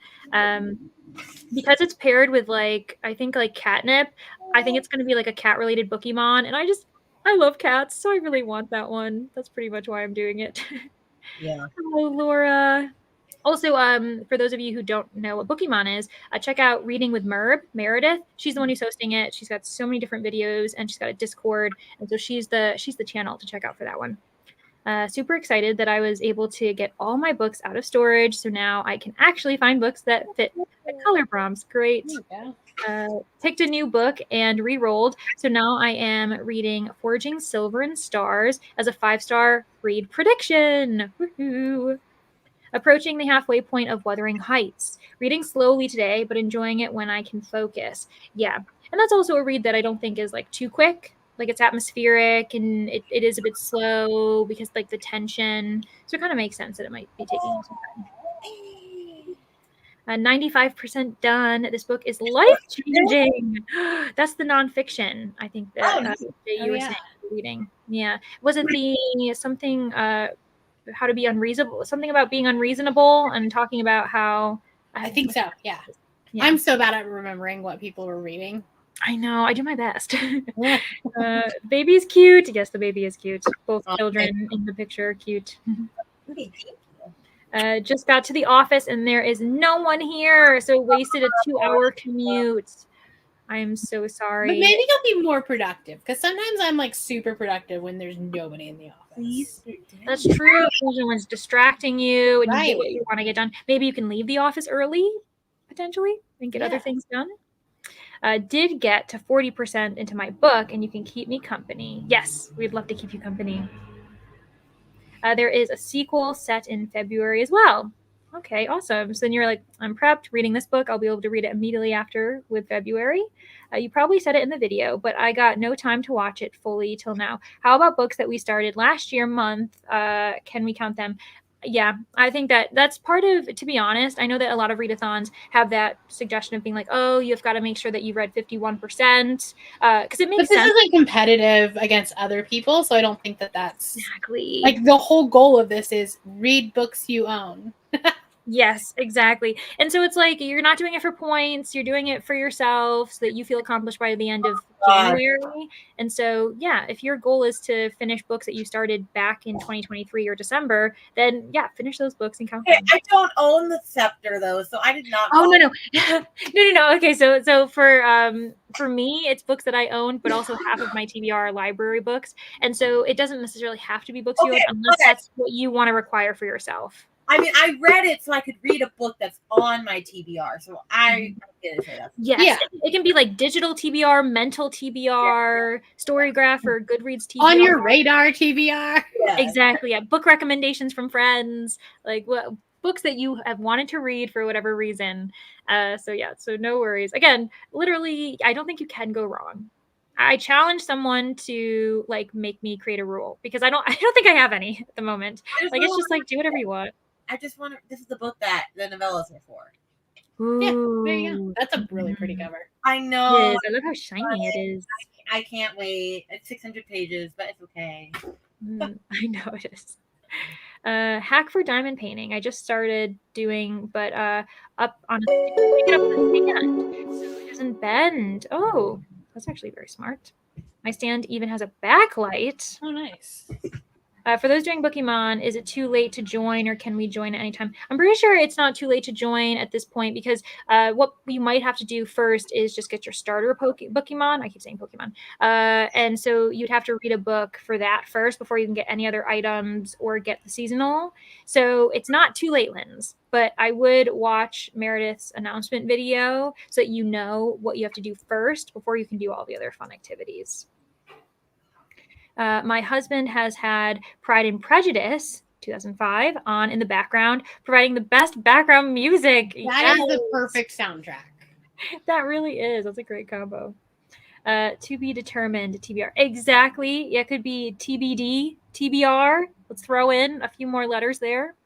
Because it's paired with like, I think like catnip, I think it's going to be like a cat related Pokemon. And I love cats, so I really want that one. That's pretty much why I'm doing it. Yeah. Hello, Laura. Also, for those of you who don't know what Pokemon is, check out Reading with Meredith. She's the one who's hosting it. She's got so many different videos, and she's got a Discord, and so she's the channel to check out for that one. Super excited that I was able to get all my books out of storage, so now I can actually find books that fit the color prompts. Great. Picked a new book and re-rolled, so now I am reading Forging Silver and Stars as a 5-star read prediction. Woohoo! Approaching the halfway point of Wuthering Heights. Reading slowly today, but enjoying it when I can focus. Yeah, and that's also a read that I don't think is like too quick. Like it's atmospheric and it is a bit slow because like the tension. So it kind of makes sense that it might be taking some time. 95% done. This book is life-changing. That's the nonfiction, I think, that you were saying reading. Yeah. Was it the something how to be unreasonable, something about being unreasonable and talking about how I think so. Yeah. I'm so bad at remembering what people were reading. I know. I do my best. Baby's cute. Yes, the baby is cute. Both children in the picture are cute. Just got to the office and there is no one here, so wasted a 2-hour commute. I am so sorry. But maybe you'll be more productive, because sometimes I'm like super productive when there's nobody in the office. That's true. Someone's distracting you and you get what you want to get done. Maybe you can leave the office early, potentially, and get other things done. Did get to 40% into my book, and you can keep me company. Yes, we'd love to keep you company. There is a sequel set in February as well. Okay, awesome. So then you're like, I'm prepped, reading this book. I'll be able to read it immediately after with February. You probably said it in the video, but I got no time to watch it fully till now. How about books that we started last month? Can we count them? Yeah, I think that's part of, to be honest, I know that a lot of readathons have that suggestion of being like, oh, you've got to make sure that you read 51%, because it makes sense. This isn't competitive against other people, so I don't think that's exactly like the whole goal of this is read books you own. Yes, exactly. And so it's like you're not doing it for points, you're doing it for yourself so that you feel accomplished by the end of January. And so, yeah, if your goal is to finish books that you started back in 2023 or December, then yeah, finish those books and count them. I don't own the scepter though, so I did not. Oh, no. No. Okay, so for me, it's books that I own, but also half of my TBR library books. And so it doesn't necessarily have to be books you own unless that's what you want to require for yourself. I mean, I read it so I could read a book that's on my TBR. So I get it. Yes, it can be like digital TBR, mental TBR, Storygraph, or Goodreads TBR. On your radar TBR. Yeah. Exactly. Yeah. Book recommendations from friends, like books that you have wanted to read for whatever reason. So no worries. Again, literally, I don't think you can go wrong. I challenge someone to like make me create a rule because I don't think I have any at the moment. Like it's just like do whatever you want. I just want to. This is the book that the novellas are for. Yeah, there you go. Ooh. That's a really pretty cover. I It know. is. I love how shiny it is. I can't wait. It's 600 pages, but it's okay. I know it is. Hack for diamond painting. I just started doing, but up on you can pick it up on a stand, so it doesn't bend. Oh, that's actually very smart. My stand even has a backlight. Oh, nice. For those doing Pokemon, is it too late to join, or can we join at any time? I'm pretty sure it's not too late to join at this point, because what you might have to do first is just get your starter Pokemon. I keep saying Pokemon. And so you'd have to read a book for that first before you can get any other items or get the seasonal. So it's not too late, Linz. But I would watch Meredith's announcement video so that you know what you have to do first before you can do all the other fun activities. My husband has had Pride and Prejudice 2005 on in the background, providing the best background music. That is the perfect soundtrack. That really is. That's a great combo. To be determined, TBR. Exactly. Yeah, it could be TBD, TBR. Let's throw in a few more letters there.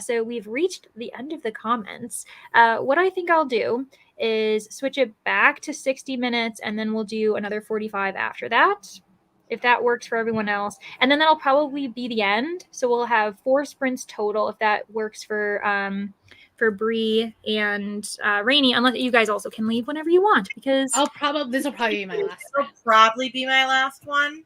So we've reached the end of the comments. What I think I'll do is switch it back to 60 minutes, and then we'll do another 45 after that, if that works for everyone else. And then that'll probably be the end. So we'll have 4 sprints total, if that works for Bree and Rainy, unless you guys also can leave whenever you want, because This will probably be my last. It'll probably be my last one.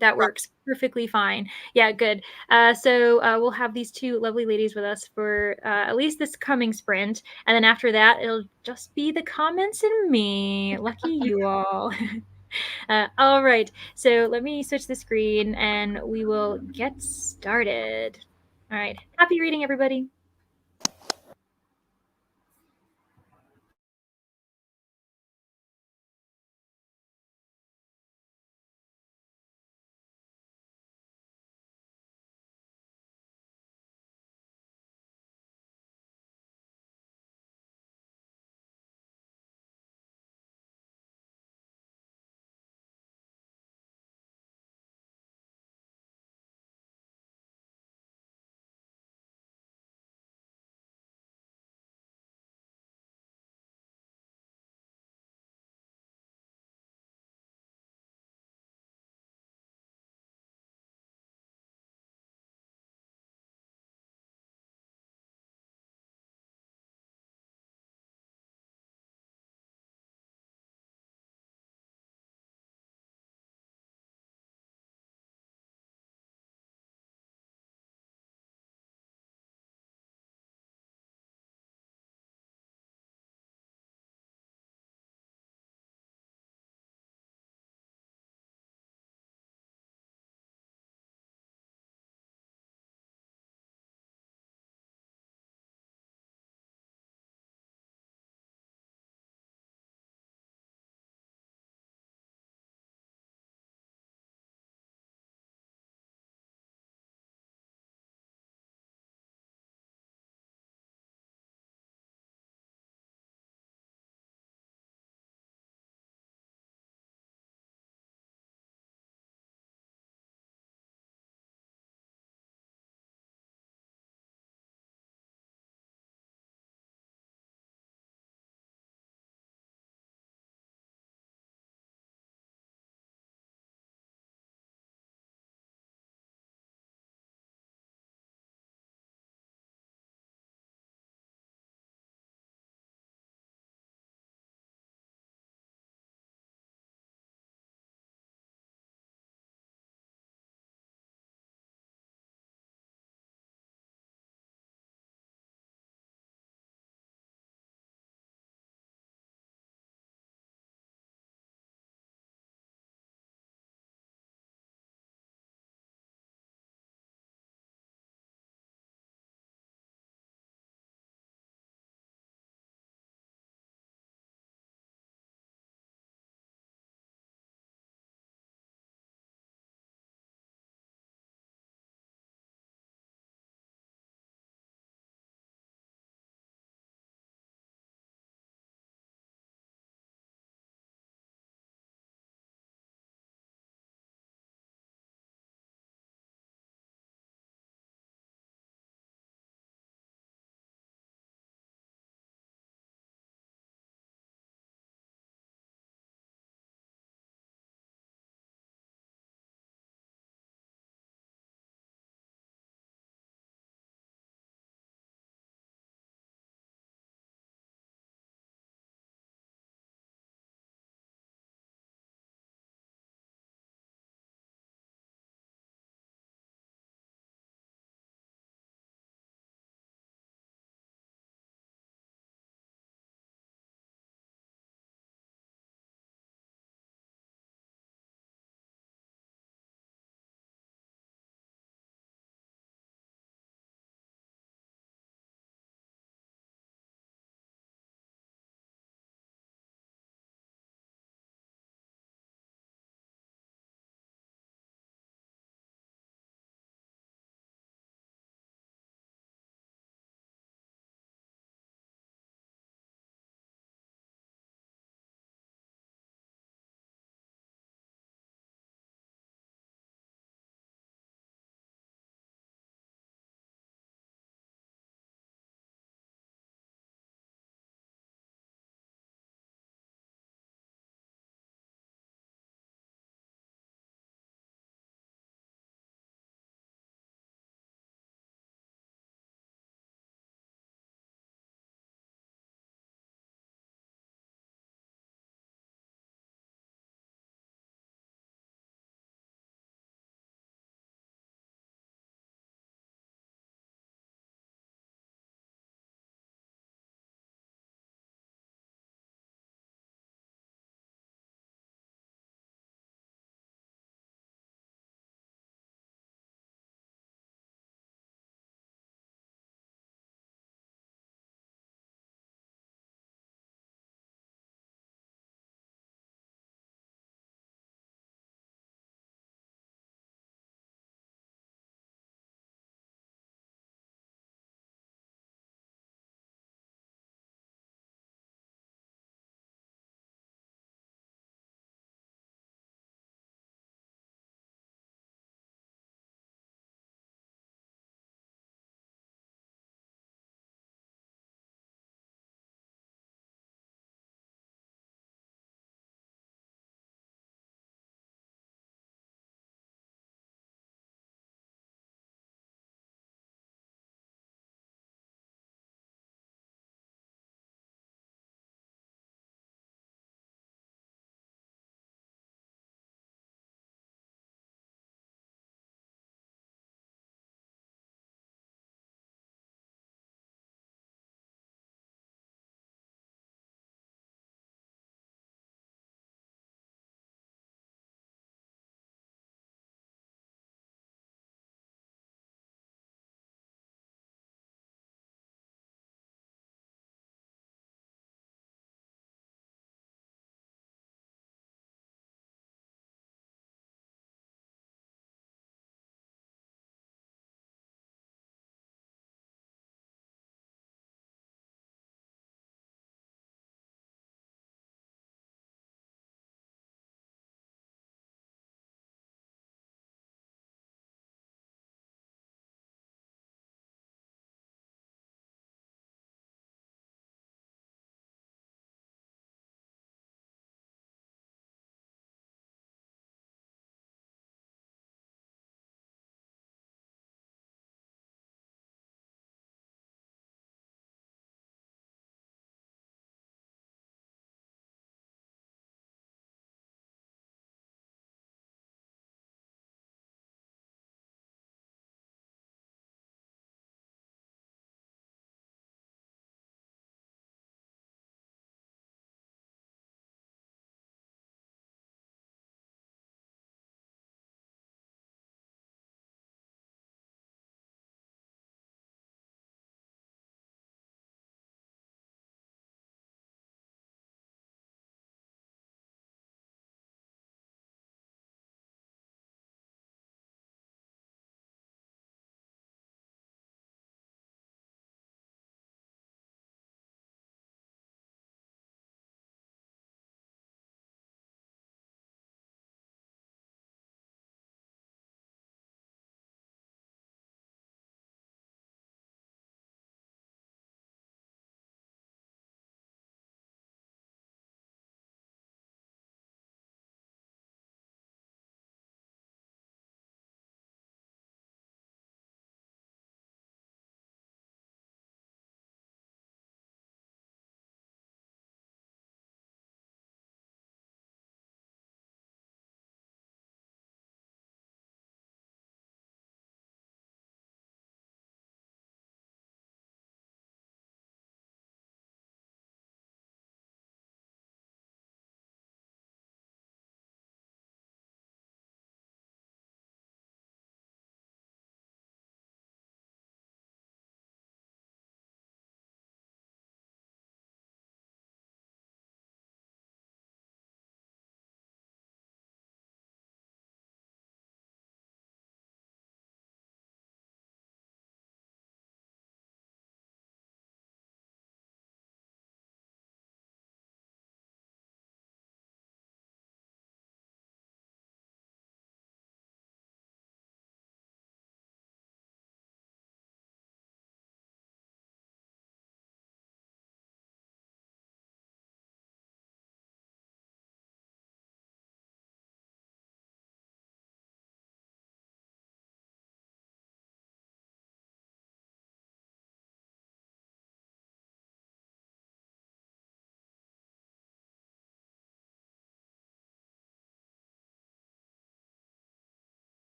that works perfectly fine. Yeah, good. So we'll have these 2 lovely ladies with us for at least this coming sprint. And then after that, it'll just be the comments and me. Lucky you all. All right. So let me switch the screen and we will get started. All right. Happy reading, everybody.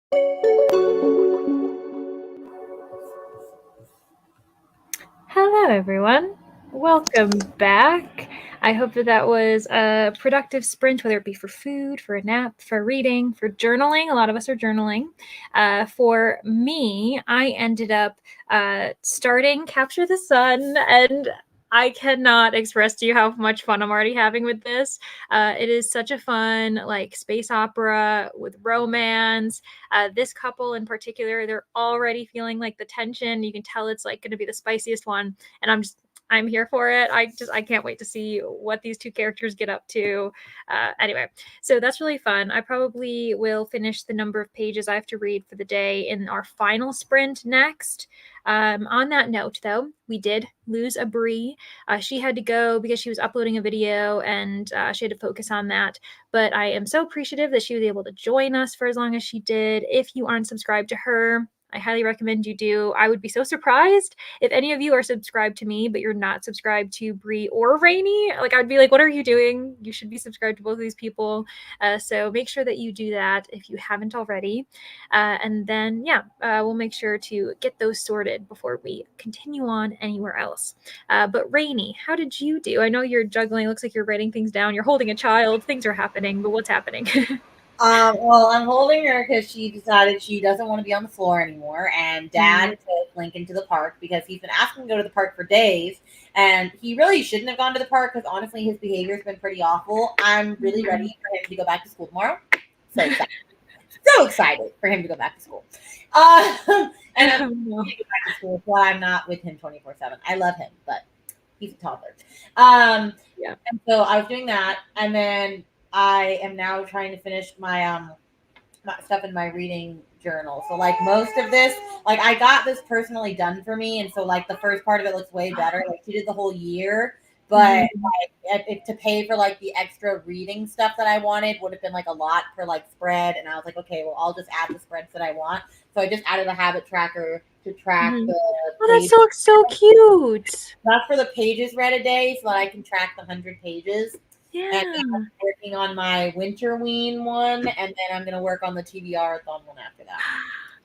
Hello, everyone. Welcome back. I hope that was a productive sprint, whether it be for food, for a nap, for reading, for journaling. A lot of us are journaling. For me, I ended up starting Capture the Sun, and I cannot express to you how much fun I'm already having with this. It is such a fun, like, space opera with romance. This couple in particular, they're already feeling like the tension. You can tell it's like going to be the spiciest one, and I'm here for it. I can't wait to see what these two characters get up to. Anyway, so that's really fun. I probably will finish the number of pages I have to read for the day in our final sprint next. On that note, though, we did lose a Brie. She had to go because she was uploading a video, and she had to focus on that. But I am so appreciative that she was able to join us for as long as she did. If you aren't subscribed to her, I highly recommend you do. I would be so surprised if any of you are subscribed to me, but you're not subscribed to Brie or Rainy. Like, I'd be like, what are you doing? You should be subscribed to both of these people. So make sure that you do that if you haven't already. And then, we'll make sure to get those sorted before we continue on anywhere else. But Rainy, how did you do? I know you're juggling. It looks like you're writing things down. You're holding a child. Things are happening, but what's happening? Well, I'm holding her because she decided she doesn't want to be on the floor anymore. And Dad took Lincoln to the park because he's been asking to go to the park for days. And he really shouldn't have gone to the park because honestly, his behavior has been pretty awful. I'm really ready for him to go back to school tomorrow. So excited. So excited for him to go back to school. And I'm going to go back to school, so I'm not with him 24/7. I love him, but he's a toddler. And so I was doing that, and then I am now trying to finish my stuff in my reading journal. So like most of this, like I got this personally done for me, and so like the first part of it looks way better. Like she did the whole year, but like if to pay for like the extra reading stuff that I wanted would have been like a lot per like spread, and I was like, okay, well I'll just add the spreads that I want. So I just added a habit tracker to track the. Oh, that looks so cute. That's for the pages read a day, so that I can track the 100 pages. Yeah. And I'm working on my Winterween one, and then I'm going to work on the TBRathon one after that.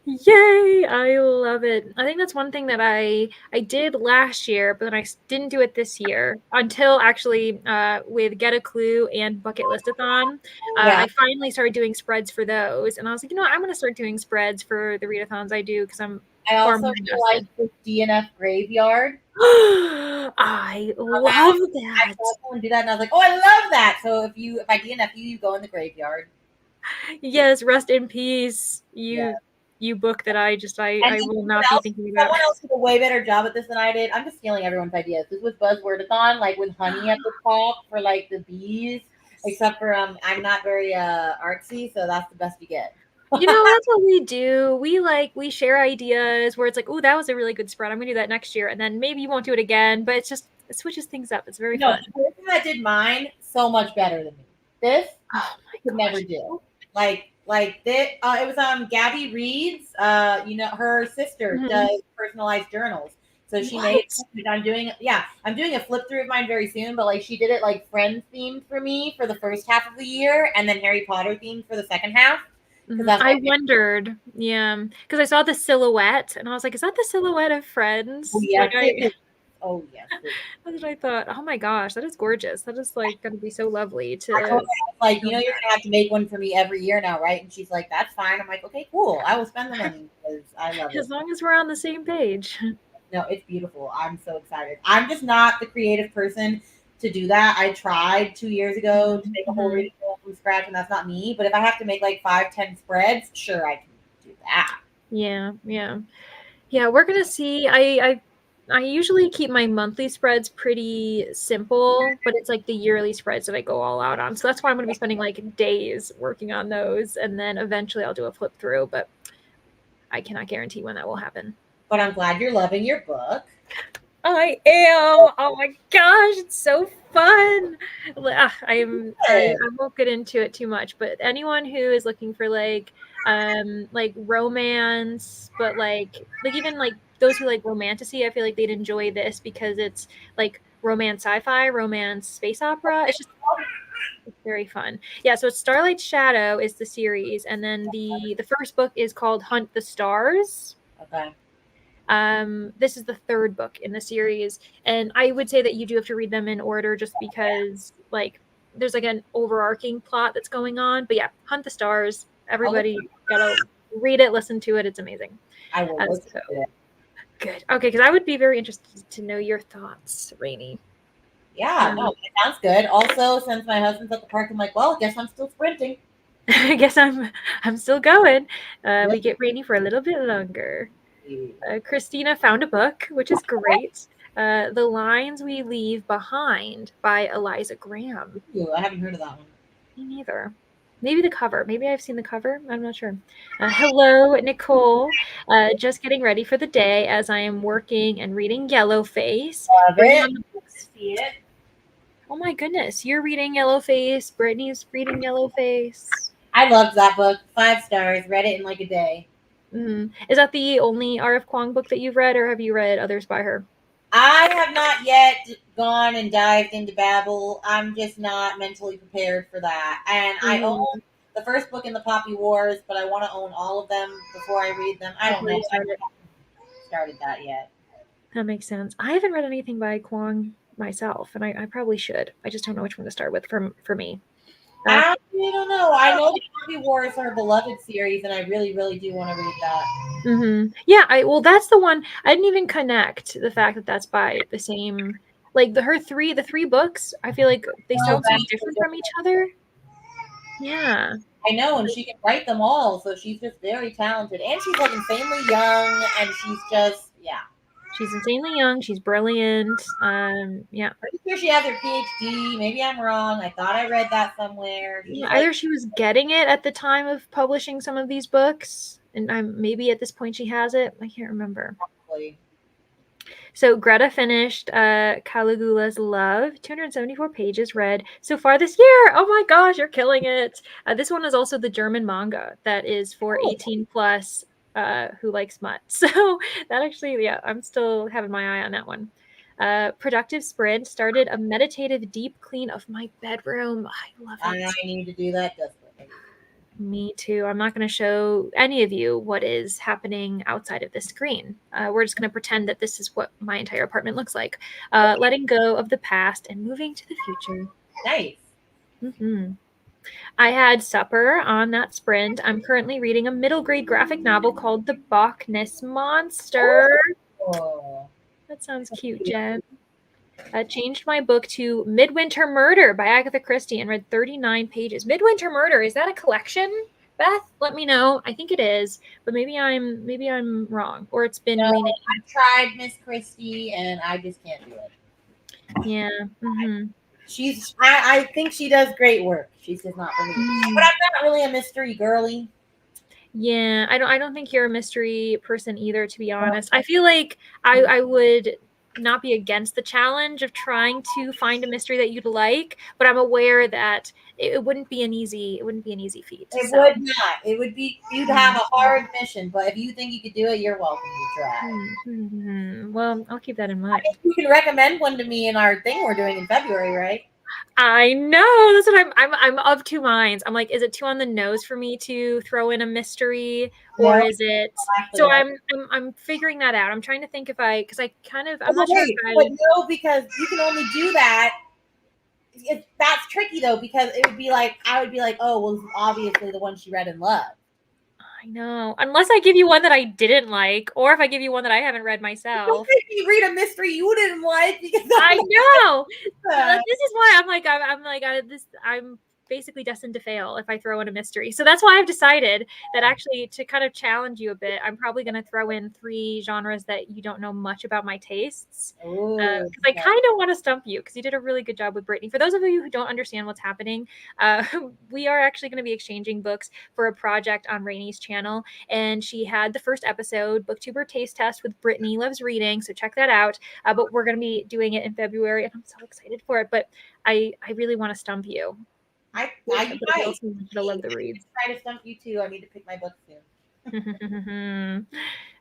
Yay! I love it. I think that's one thing that I did last year, but then I didn't do it this year until actually with Get a Clue and Bucket Listathon. I finally started doing spreads for those, and I was like, I'm going to start doing spreads for the readathons I do because I also like the DNF graveyard. I love that. I saw someone do that, and I was like, oh, I love that. So if I DNF you go in the graveyard. Yes, rest in peace. You book that I will not be thinking about. Someone else did a way better job at this than I did. I'm just stealing everyone's ideas. This was Buzzwordathon, like with honey at the top for like the bees. Except for I'm not very artsy, so that's the best you get. That's what we do. We share ideas where it's like, oh, that was a really good spread. I'm gonna do that next year, and then maybe you won't do it again. But it switches things up. It's very fun. The person that did mine so much better than me. This I could never do. Like this, it was Gabby Reed's. Her sister does personalized journals, so she made. I'm doing a flip through of mine very soon. But like she did it like Friends themed for me for the first half of the year, and then Harry Potter themed for the second half. I wondered, because I saw the silhouette, and I was like, "Is that the silhouette of Friends?" Oh, yeah. Oh yes. That's what I thought. Oh my gosh, that is gorgeous. That is like going to be so lovely to. You're gonna have to make one for me every year now, right? And she's like, "That's fine." I'm like, "Okay, cool. I will spend the money because I love it." As long as we're on the same page. No, it's beautiful. I'm so excited. I'm just not the creative person to do that. I tried 2 years ago to make a whole reading journal from scratch, and that's not me. But if I have to make like 5-10 spreads, sure, I can do that. Yeah. We're gonna see. I usually keep my monthly spreads pretty simple, but it's like the yearly spreads that I go all out on. So that's why I'm going to be spending like days working on those. And then eventually I'll do a flip through, but I cannot guarantee when that will happen. But I'm glad you're loving your book. I am. Oh my gosh, it's so fun. I won't get into it too much, but anyone who is looking for like romance, but like even like those who like romantasy, I feel like they'd enjoy this because it's like romance sci-fi, romance space opera. It's just Very fun. Yeah, so Starlight Shadow is the series, and then the first book is called Hunt the Stars. Okay. This is the third book in the series, and I would say that you do have to read them in order just because like there's like an overarching plot that's going on. But yeah, Hunt the Stars. Everybody gotta read it, listen to it. It's amazing. I will look So, at it. good. Okay, because I would be very interested to know your thoughts, Rainey. Yeah, no, it sounds good. Also, since my husband's at the park, I'm like, well, I guess I'm still sprinting. I guess I'm still going. We get Rainey for a little bit longer. Christina found a book, which is great. The Lines We Leave Behind by Eliza Graham. Ooh, I haven't heard of that one. Me neither. Maybe the cover. Maybe I've seen the cover. I'm not sure. Hello, Nicole. Just getting ready for the day as I am working and reading Yellowface. See it. Oh my goodness, you're reading Yellowface. Brittany's reading Yellowface. I loved that book. 5 stars. Read it in like a day. Mm-hmm. Is that the only R.F. Kuang book that you've read, or have you read others by her? I have not yet gone and dived into Babel. I'm just not mentally prepared for that. And I own the first book in the Poppy Wars, but I want to own all of them before I read them. I don't know. I haven't started that yet. That makes sense. I haven't read anything by Kuang myself, and I probably should. I just don't know which one to start with for me. I don't know. I know the Poppy Wars are a beloved series, and I really, really do want to read that. Mm-hmm. Yeah, well, that's the one. I didn't even connect the fact that that's by the same, like the three books. I feel like they sound so different from each other. Yeah, I know, and she can write them all, so she's just very talented, and she's like insanely young, and she's just she's insanely young. She's brilliant. Yeah. Pretty sure she has her PhD. Maybe I'm wrong. I thought I read that somewhere. Yeah, either she was getting it at the time of publishing some of these books, and maybe at this point she has it. I can't remember. Probably. So Greta finished Caligula's Love, 274 pages read so far this year. Oh my gosh, you're killing it. This one is also the German manga that is for 18 plus who likes smut. So that actually, yeah, I'm still having my eye on that one. Productive Sprint started a meditative deep clean of my bedroom. I love it. I need to do that desperately. Me too. I'm not going to show any of you what is happening outside of the screen. We're just going to pretend that this is what my entire apartment looks like. Letting go of the past and moving to the future. Nice. Mm-hmm. I had supper on that sprint. I'm currently reading a middle grade graphic novel called The Bacchus Monster. Oh. That sounds cute, Jen. I changed my book to Midwinter Murder by Agatha Christie and read 39 pages. Midwinter Murder, is that a collection? Beth, let me know. I think it is, but maybe I'm wrong, or it's been renamed. I've tried Miss Christie, and I just can't do it. Yeah. Mm-hmm. I think she does great work. She's just not for me. But I'm not really a mystery girly. Yeah, I don't think you're a mystery person either, to be honest. I feel like I would not be against the challenge of trying to find a mystery that you'd like, but I'm aware that it wouldn't be an easy feat. It would not. It would be, you'd have a hard mission, but if you think you could do it, you're welcome to try. Mm-hmm. Well, I'll keep that in mind. You can recommend one to me in our thing we're doing in February, right? I know. That's what I'm of two minds. I'm like, is it too on the nose for me to throw in a mystery, or is it? So I'm figuring that out. I'm trying to think because I'm not sure. But no, because you can only do that. That's tricky though, because it would be like I would be like, oh, well, this is obviously the one she read and loved. I know. Unless I give you one that I didn't like, or if I give you one that I haven't read myself. Don't make me read a mystery you didn't like, because I know. This is why I'm basically destined to fail if I throw in a mystery. So that's why I've decided that actually, to kind of challenge you a bit, I'm probably going to throw in 3 genres that you don't know much about my tastes. Because I kind of want to stump you, because you did a really good job with Brittany. For those of you who don't understand what's happening, we are actually going to be exchanging books for a project on Rainey's channel. And she had the first episode, Booktuber Taste Test with Brittany Loves Reading. So check that out. But we're going to be doing it in February, and I'm so excited for it. But I really want to stump you. I love the reads. Try to stump you too. I need to pick my book soon.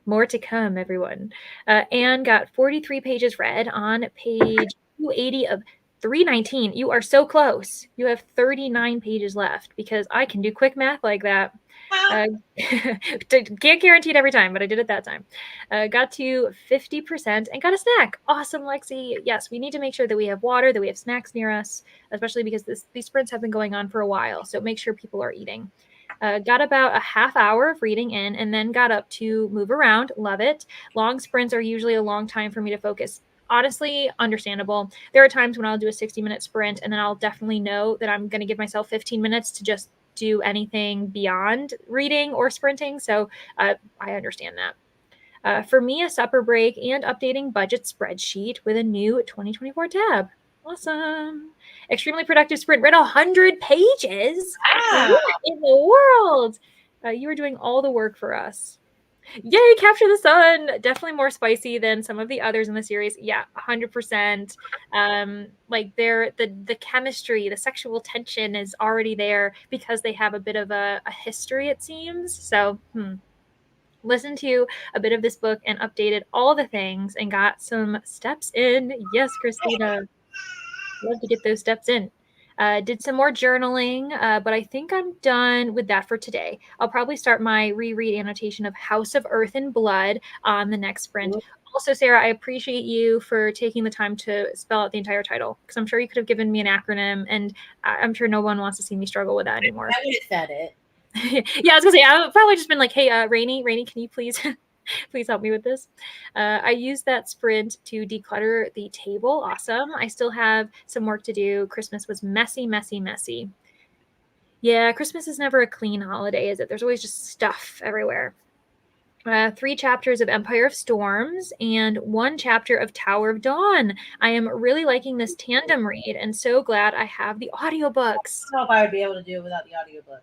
More to come, everyone. Anne got 43 pages read on page 280 of 319. You are so close. You have 39 pages left because I can do quick math like that. Can't guarantee it every time, but I did it that time. Got to 50% and got a snack. Awesome, Lexi. Yes, we need to make sure that we have water, that we have snacks near us, especially because these sprints have been going on for a while. So make sure people are eating. Got about a half hour of reading in and then got up to move around. Love it. Long sprints are usually a long time for me to focus. Honestly, understandable. There are times when I'll do a 60-minute sprint and then I'll definitely know that I'm going to give myself 15 minutes to just do anything beyond reading or sprinting. So I understand that. For me, a supper break and updating budget spreadsheet with a new 2024 tab. Awesome. Extremely productive sprint. Read 100 pages. What in the world? You were doing all the work for us. Yay, Capture the Sun. Definitely more spicy than some of the others in the series. Yeah, 100%. Like the chemistry, the sexual tension is already there because they have a bit of a history, it seems. So, listened to a bit of this book and updated all the things and got some steps in. Yes, Christina. Love to get those steps in. Did some more journaling, but I think I'm done with that for today. I'll probably start my reread annotation of House of Earth and Blood on the next sprint. Also, Sarah, I appreciate you for taking the time to spell out the entire title because I'm sure you could have given me an acronym, and I'm sure no one wants to see me struggle with that anymore. I would have said it. Yeah, I was gonna say I've probably just been like, hey, Rainy, can you please please help me with this? I used that sprint to declutter the table. Awesome. I still have some work to do. Christmas was messy, messy, messy. Yeah, Christmas is never a clean holiday, is it? There's always just stuff everywhere. 3 chapters of Empire of Storms and 1 chapter of Tower of Dawn. I am really liking this tandem read and so glad I have the audiobooks. I don't know if I would be able to do it without the audiobook.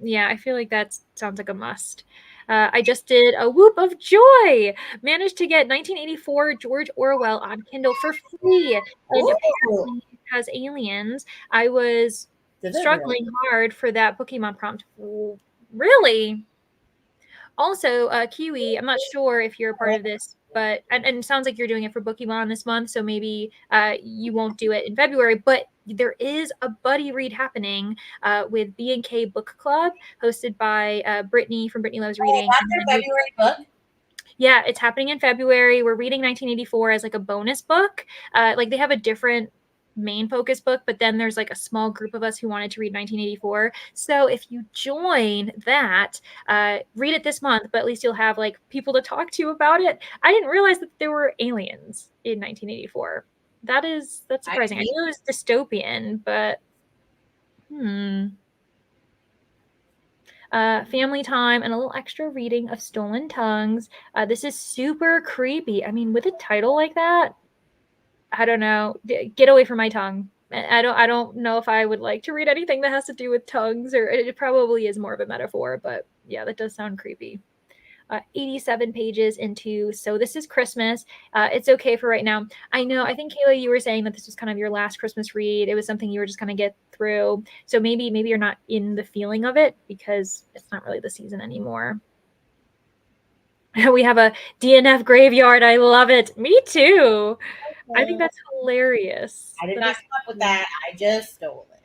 Yeah, I feel like that sounds like a must. I just did a whoop of joy. Managed to get 1984 George Orwell on Kindle for free. And apparently it has aliens. I was struggling hard for that Pokemon prompt. Really? Also, Kiwi, I'm not sure if you're a part of this, but and it sounds like you're doing it for Pokemon this month, so maybe you won't do it in February, but there is a buddy read happening with B&K Book Club, hosted by Brittany from Brittany Loves Reading. That's their February book? Yeah, it's happening in February. We're reading 1984 as like a bonus book. Like they have a different main focus book, but then there's like a small group of us who wanted to read 1984. So if you join that, read it this month, but at least you'll have like people to talk to about it. I didn't realize that there were aliens in 1984. That's surprising. I knew it was dystopian, but family time and a little extra reading of Stolen Tongues. This is super creepy. I mean, with a title like that, I don't know. Get away from my tongue. I don't know if I would like to read anything that has to do with tongues, or it probably is more of a metaphor, but yeah, that does sound creepy. 87 pages into So This Is Christmas. It's okay for right now. I know, I think Kayla, you were saying that this was kind of your last Christmas read. It was something you were just going to get through. So maybe you're not in the feeling of it because it's not really the season anymore. We have a DNF graveyard. I love it. Me too. I think that's hilarious. I did not come up with that. I just stole it.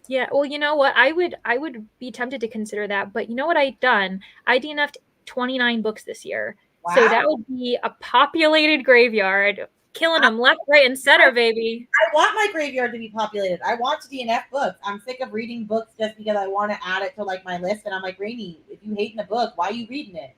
Yeah, well, you know what? I would be tempted to consider that, but you know what I've done? I DNF'd 29 books this year. Wow. So that would be a populated graveyard. Killing them left, right, and center, baby. I want my graveyard to be populated. I want to DNF books. I'm sick of reading books just because I want to add it to like my list. And I'm like, Rainy, if you hating a book, why are you reading it?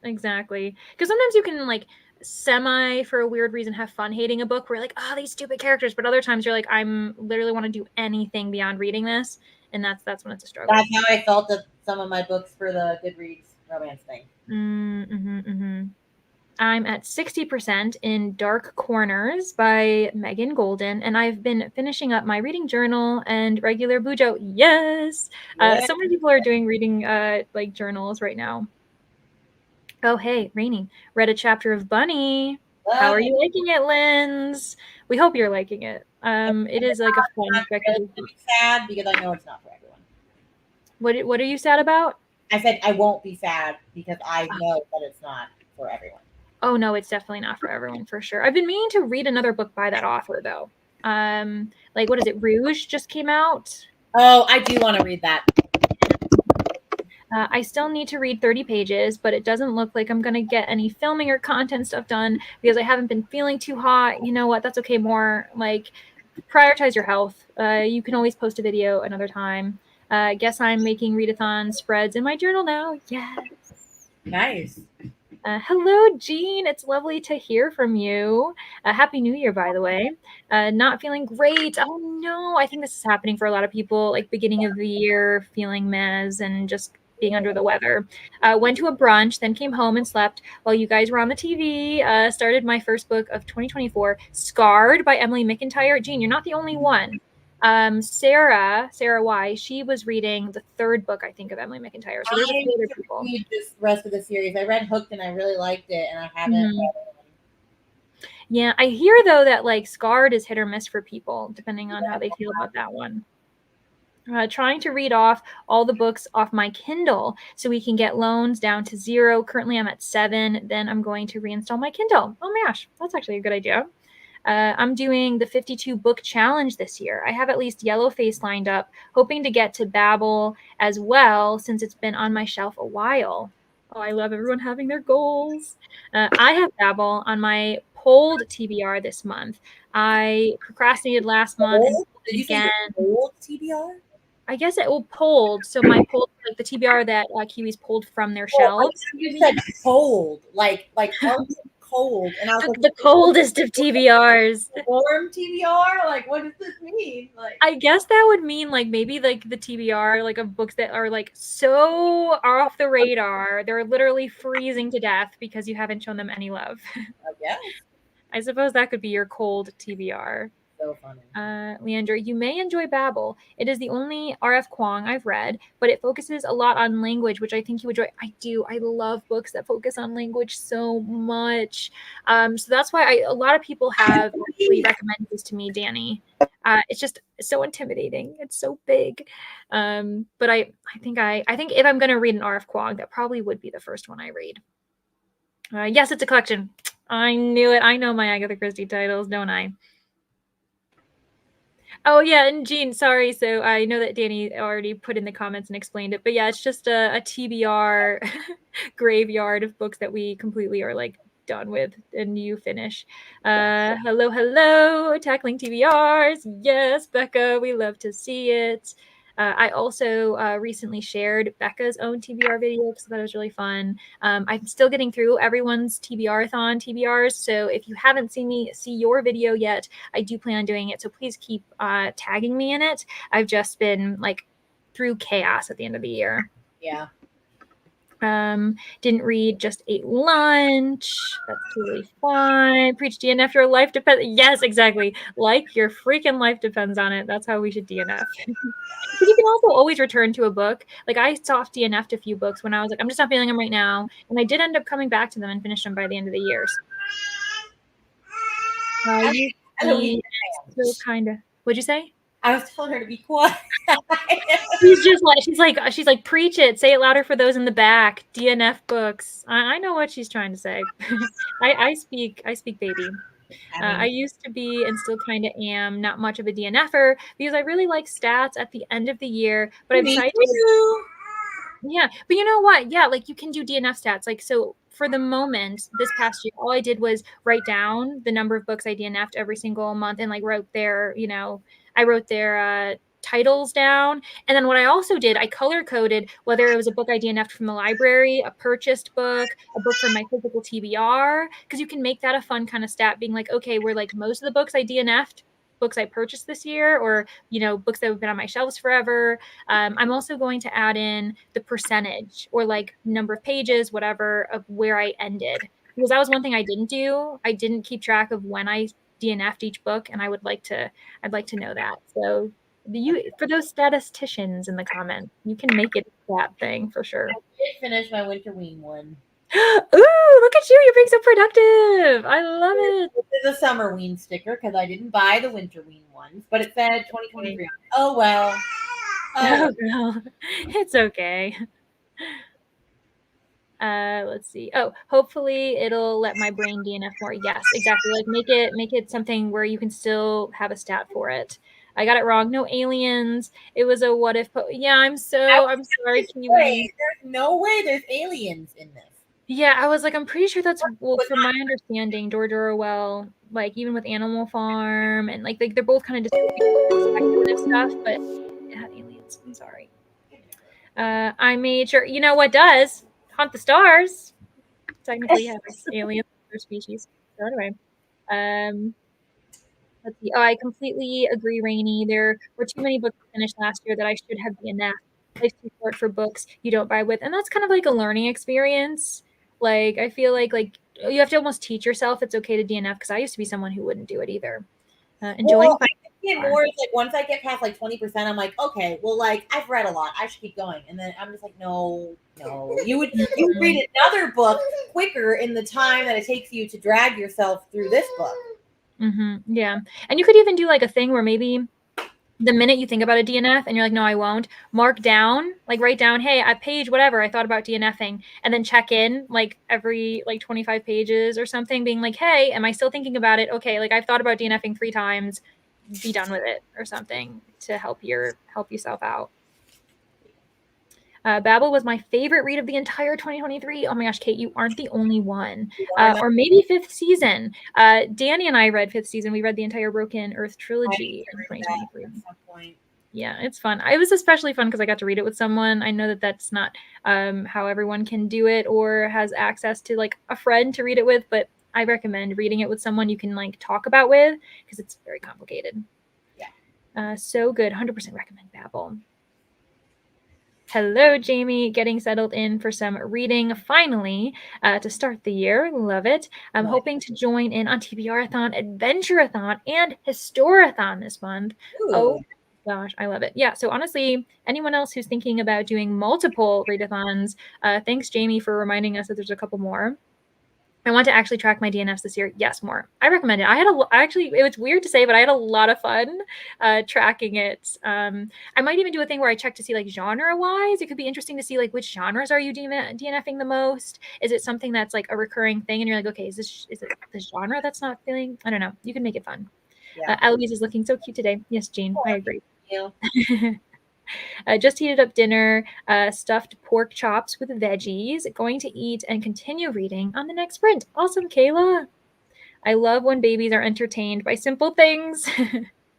Exactly. Because sometimes you can like semi, for a weird reason, have fun hating a book where you're like, oh, these stupid characters. But other times you're like, I'm literally want to do anything beyond reading this. And that's when it's a struggle. That's how I felt with some of my books for the Goodreads romance thing. I'm at 60% in Dark Corners by Megan Golden, and I've been finishing up my reading journal and regular Bujo. Yes! So many people are doing reading like journals right now. Oh, hey, Rainy. Read a chapter of Bunny. How are you liking it, Linz? We hope you're liking it. It is like a fun I'm sad because I know it's not for everyone. What are you sad about? I said I won't be sad because I know that it's not for everyone. Oh, no, it's definitely not for everyone, for sure. I've been meaning to read another book by that author, though. Like, what is it? Rouge just came out. Oh, I do want to read that. I still need to read 30 pages, but it doesn't look like I'm going to get any filming or content stuff done because I haven't been feeling too hot. You know what? That's okay. More like prioritize your health. You can always post a video another time. Guess I'm making readathon spreads in my journal now. Yes. Nice. Hello, Jean. It's lovely to hear from you. Happy New Year, by the way. Not feeling great. Oh, no. I think this is happening for a lot of people, like beginning of the year, feeling mez and just being under the weather. Went to a brunch, then came home and slept while you guys were on the TV. Started my first book of 2024, Scarred by Emily McIntyre. Jean, you're not the only one. Sarah Y, she was reading the third book, I think, of Emily McIntyre. So there's a few other people. Read this rest of the series. I read Hooked and I really liked it, and I haven't read it. Yeah, I hear though that like Scarred is hit or miss for people, depending on how they feel about that one. Trying to read off all the books off my Kindle so we can get loans down to 0. Currently, I'm at 7. Then I'm going to reinstall my Kindle. Oh my gosh, that's actually a good idea. I'm doing the 52 book challenge this year. I have at least Yellowface lined up, hoping to get to Babel as well since it's been on my shelf a while. Oh, I love everyone having their goals. I have Babel on my polled TBR this month. I procrastinated last month. And Did you again, say polled TBR? I guess it will polled. So my polled, like the TBR that Kiwis pulled from their shelves. You said cold, like cold, and I was like, The coldest of TBRs. warm TBR. Like, what does this mean? Like, I guess that would mean like maybe like the TBR like of books that are like so off the radar, they're literally freezing to death because you haven't shown them any love. I guess. I suppose that could be your cold TBR. So funny. Leandra, you may enjoy Babel. It is the only R.F. Kuang I've read, but it focuses a lot on language, which I think you would enjoy. I do. I love books that focus on language so much. So that's why a lot of people have actually recommended this to me, Danny. It's just so intimidating. It's so big. But I think if I'm going to read an R.F. Kuang, that probably would be the first one I read. Yes, it's a collection. I knew it. I know my Agatha Christie titles, don't I? Oh, yeah, and Jean, sorry. So I know that Danny already put in the comments and explained it. But yeah, it's just a TBR graveyard of books that we completely are like done with and you finish. Hello, tackling TBRs. Yes, Becca, we love to see it. I also recently shared Becca's own TBR video because that was really fun. I'm still getting through everyone's TBRathon TBRs. So if you haven't seen me see your video yet, I do plan on doing it. So please keep tagging me in it. I've just been like through chaos at the end of the year. Yeah. Didn't read, just ate lunch. That's totally fine. Preach DNF, your life depends. Yes, exactly. Like your freaking life depends on it. That's how we should DNF. But you can also always return to a book. Like I soft DNF'd a few books when I was like, I'm just not feeling them right now. And I did end up coming back to them and finish them by the end of the year. So kind of. What'd you say? I was telling her to be quiet. she's like, preach it, say it louder for those in the back. DNF books. I know what she's trying to say. I speak baby. I used to be and still kind of am not much of a DNFer because I really like stats at the end of the year. But I've decided, yeah. But you know what? Yeah, like you can do DNF stats. Like so. For the moment, this past year, all I did was write down the number of books I DNF'd every single month and like wrote their, I wrote their titles down. And then what I also did, I color coded whether it was a book I DNF'd from the library, a purchased book, a book from my physical TBR, because you can make that a fun kind of stat being like, okay, we're like most of the books I DNF'd, books I purchased this year, or books that have been on my shelves forever. I'm also going to add in the percentage or like number of pages, whatever, of where I ended, because that was one thing I didn't do. I didn't keep track of when I DNF'd each book, and I'd like to know that. So for those statisticians in the comments, you can make it that thing for sure. I did finish my Winterween one. Ooh, look at you. You're being so productive. I love it. This is a Summerween sticker because I didn't buy the Winterween ones, but it said 2023. Oh, well. Oh, no. It's okay. Let's see. Oh, hopefully it'll let my brain DNF more. Yes, exactly. Like make it something where you can still have a stat for it. I got it wrong. No aliens. It was a what if. Yeah, I'm sorry, Kiwi. There's no way there's aliens in this. Yeah, I was like, I'm pretty sure that's from my understanding, George Orwell, like even with Animal Farm and like they're both kind of speculative stuff, but it had aliens. I'm sorry. I made sure. You know what does? Hunt the Stars. Technically has aliens or species. So anyway, let's see. Oh, I completely agree, Rainey. There were too many books finished last year that I should have DNF. Life's too short for books you don't buy with, and that's kind of like a learning experience. Like I feel like you have to almost teach yourself it's okay to DNF because I used to be someone who wouldn't do it either. Enjoying. I get more like once I get past like 20%, I'm like, okay, well, like I've read a lot, I should keep going, and then I'm just like, no, you would read another book quicker in the time that it takes you to drag yourself through this book. Yeah, and you could even do like a thing where maybe the minute you think about a DNF and you're like, no, I won't, mark down, like write down, hey, at page whatever, I thought about DNFing, and then check in like every like 25 pages or something, being like, hey, am I still thinking about it? Okay, like I've thought about DNFing 3 times, be done with it or something to help yourself out. Babel was my favorite read of the entire 2023. Oh my gosh, Kate, you aren't the only one. Or maybe 5th season. Danny and I read 5th season. We read the entire Broken Earth trilogy in 2023. At some point. Yeah, it's fun. It was especially fun because I got to read it with someone. I know that that's not how everyone can do it or has access to like a friend to read it with, but I recommend reading it with someone you can like talk about with because it's very complicated. Yeah. So good. 100% recommend Babel. Hello, Jamie. Getting settled in for some reading finally to start the year. Love it. I'm hoping to join in on TBRathon, Adventure-a-thon, and Historathon this month. Ooh. Oh gosh, I love it. Yeah, so honestly, anyone else who's thinking about doing multiple readathons, thanks, Jamie, for reminding us that there's a couple more. I want to actually track my DNFs this year. Yes, more. I recommend it. It was weird to say, but I had a lot of fun tracking it. I might even do a thing where I check to see like genre wise. It could be interesting to see like which genres are you DNFing the most? Is it something that's like a recurring thing and you're like, okay, is it the genre that's not feeling? I don't know. You can make it fun. Yeah. Eloise is looking so cute today. Yes, Jean, I agree. Thank you. Just heated up dinner, stuffed pork chops with veggies, going to eat and continue reading on the next sprint. Awesome, Kayla. I love when babies are entertained by simple things.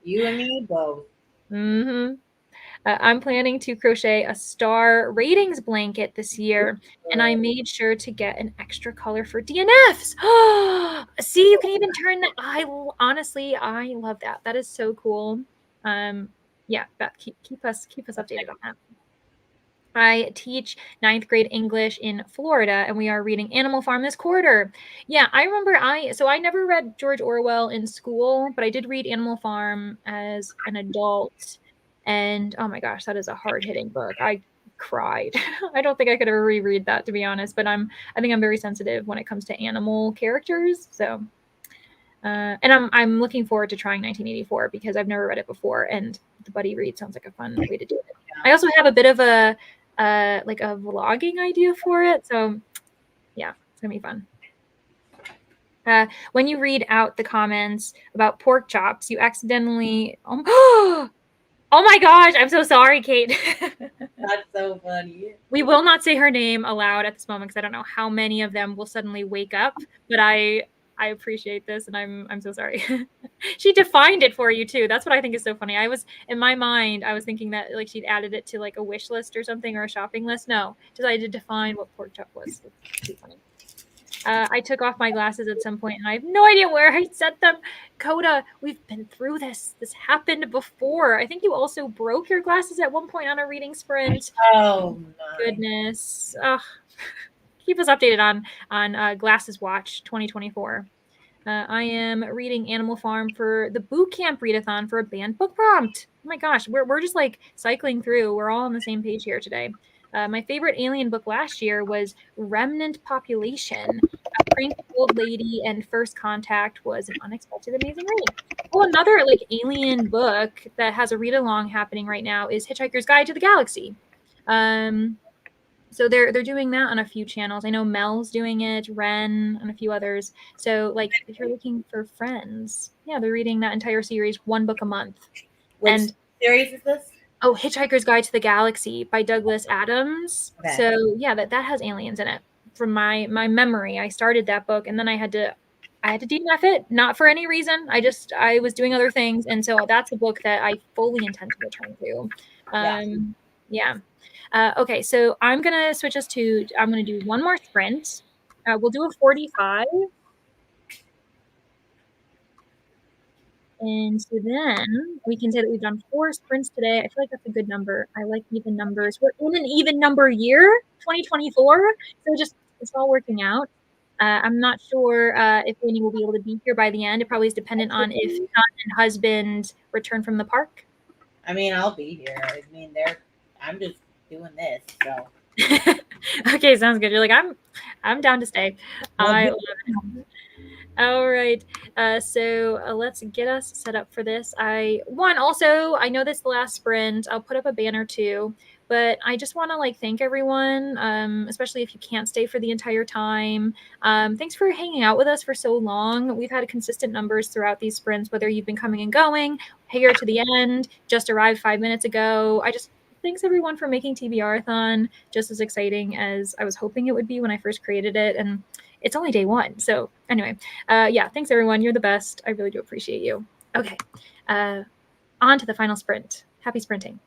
You and me both. I'm planning to crochet a star ratings blanket this year, and I made sure to get an extra color for DNFs. See, you can even turn that. I love that. That is so cool. Yeah, Beth, keep us updated on that. I teach 9th grade English in Florida, and we are reading Animal Farm this quarter. Yeah, I remember I never read George Orwell in school, but I did read Animal Farm as an adult. And oh my gosh, that is a hard-hitting book. I cried. I don't think I could ever reread that, to be honest, but I think I'm very sensitive when it comes to animal characters. So and I'm looking forward to trying 1984 because I've never read it before, and the buddy read sounds like a fun way to do it. I also have a bit of a like a vlogging idea for it, so yeah, it's gonna be fun. When you read out the comments about pork chops, you accidentally oh my gosh, I'm so sorry, Kate. That's so funny. We will not say her name aloud at this moment because I don't know how many of them will suddenly wake up, but I appreciate this, and I'm so sorry. She defined it for you too. That's what I think is so funny. In my mind, I was thinking that like she'd added it to like a wish list or something or a shopping list. No, just I did define what pork chop was. It's too funny. I took off my glasses at some point, and I have no idea where I set them. Coda, we've been through this. This happened before. I think you also broke your glasses at one point on a reading sprint. Oh, my goodness. Keep us updated on Glasses Watch 2024. I am reading Animal Farm for the boot camp readathon for a banned book prompt. Oh my gosh, we're just like cycling through. We're all on the same page here today. My favorite alien book last year was Remnant Population. A Cranky Old Lady and First Contact was an unexpected, amazing read. Oh, another like alien book that has a read along happening right now is Hitchhiker's Guide to the Galaxy. So they're doing that on a few channels. I know Mel's doing it, Ren, and a few others. So like if you're looking for friends, yeah, they're reading that entire series, one book a month. Which series is this? Oh, Hitchhiker's Guide to the Galaxy by Douglas Adams. Okay. So yeah, that has aliens in it. From my memory, I started that book and then I had to DNF it, not for any reason. I was doing other things, and so that's a book that I fully intend to return to. Yeah. Okay, so I'm gonna switch us to. I'm gonna do one more sprint. We'll do a 45. And so then we can say that we've done 4 sprints today. I feel like that's a good number. I like even numbers. We're in an even number year, 2024. So it's all working out. I'm not sure if Winnie will be able to be here by the end. It probably is dependent on if son and husband return from the park. I mean, I'll be here. I mean, I'm just doing this, so. Okay, sounds good. You're like, I'm down to stay. I love it. All right. So let's get us set up for this. I know this is the last sprint. I'll put up a banner too, but I just want to thank everyone, especially if you can't stay for the entire time. Thanks for hanging out with us for so long. We've had consistent numbers throughout these sprints, whether you've been coming and going, here to the end, just arrived 5 minutes ago. Thanks everyone for making TBRathon just as exciting as I was hoping it would be when I first created it. And it's only day 1. So anyway, yeah, thanks everyone. You're the best. I really do appreciate you. Okay, on to the final sprint. Happy sprinting.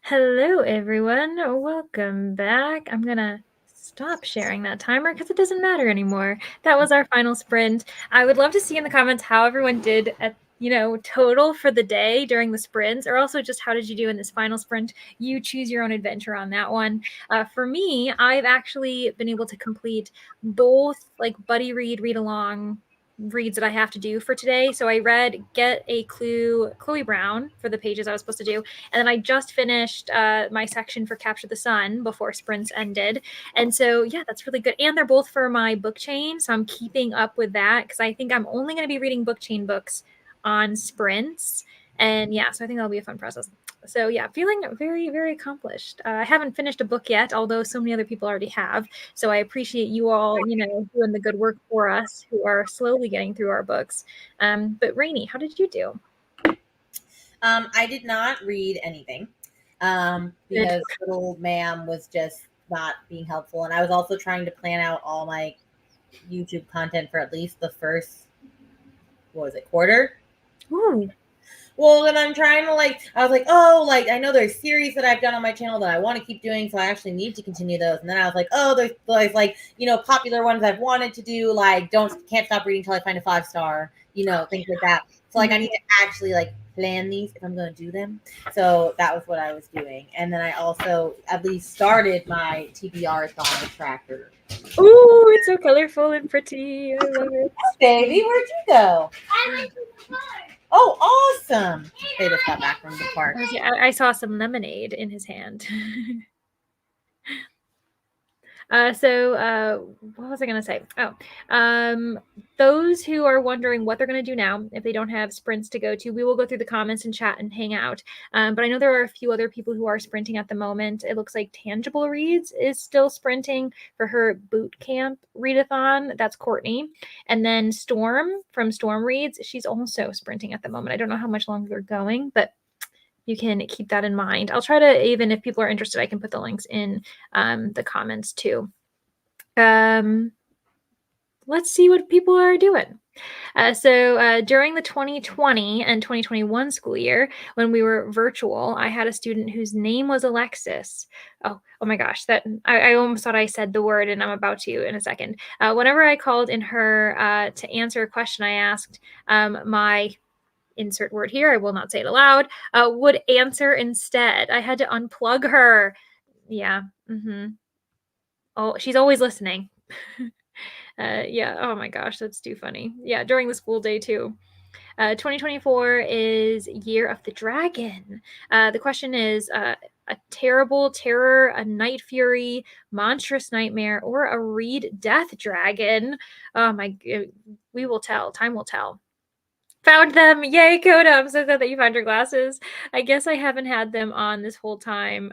Hello, everyone. Welcome back. I'm going to stop sharing that timer because it doesn't matter anymore. That was our final sprint. I would love to see in the comments how everyone did at total for the day during the sprints, or also just how did you do in this final sprint. You choose your own adventure on that one. For me, I've actually been able to complete both like buddy read along reads that I have to do for today. So I read Get a Clue, Chloe Brown, for the pages I was supposed to do. And then I just finished my section for Capture the Sun before sprints ended. And so, yeah, that's really good. And they're both for my book chain. So I'm keeping up with that because I think I'm only going to be reading book chain books on sprints. And yeah, so I think that'll be a fun process. So yeah, feeling very, very accomplished. I haven't finished a book yet, although so many other people already have. So I appreciate you all, doing the good work for us who are slowly getting through our books. But Rainey, how did you do? I did not read anything because little ma'am was just not being helpful. And I was also trying to plan out all my YouTube content for at least the first, quarter? Ooh. Well, and I'm trying to I was like, I know there's series that I've done on my channel that I want to keep doing, so I actually need to continue those. And then I was like, there's popular ones I've wanted to do, can't stop reading till I find a 5-star, things like that. So I need to actually plan these if I'm going to do them. So that was what I was doing. And then I also at least started my TBRathon tracker. Ooh, it's so colorful and pretty. I love it. Baby, where'd you go? I went to the park. Oh, awesome. They just got back from the park. I saw some lemonade in his hand. What was I going to say? Those who are wondering what they're going to do now, if they don't have sprints to go to, we will go through the comments and chat and hang out. But I know there are a few other people who are sprinting at the moment. It looks like Tangible Reads is still sprinting for her boot camp readathon. That's Courtney. And then Storm from Storm Reads, she's also sprinting at the moment. I don't know how much longer they're going, but you can keep that in mind. I'll try to, even if people are interested, I can put the links in the comments too. Let's see what people are doing. During the 2020 and 2021 school year, when we were virtual, I had a student whose name was Alexis. Oh my gosh, that I almost thought I said the word, and I'm about to in a second. Whenever I called in her to answer a question I asked, my insert word here, I will not say it aloud, would answer instead. I had to unplug her. Yeah. Oh, she's always listening. Yeah. Oh my gosh, that's too funny. Yeah, during the school day too. 2024 is Year of the Dragon. The question is a terrible terror, a night fury, monstrous nightmare, or a read death dragon. Oh my, we will tell. Time will tell. Found them. Yay, Coda. I'm so glad that you found your glasses. I guess I haven't had them on this whole time.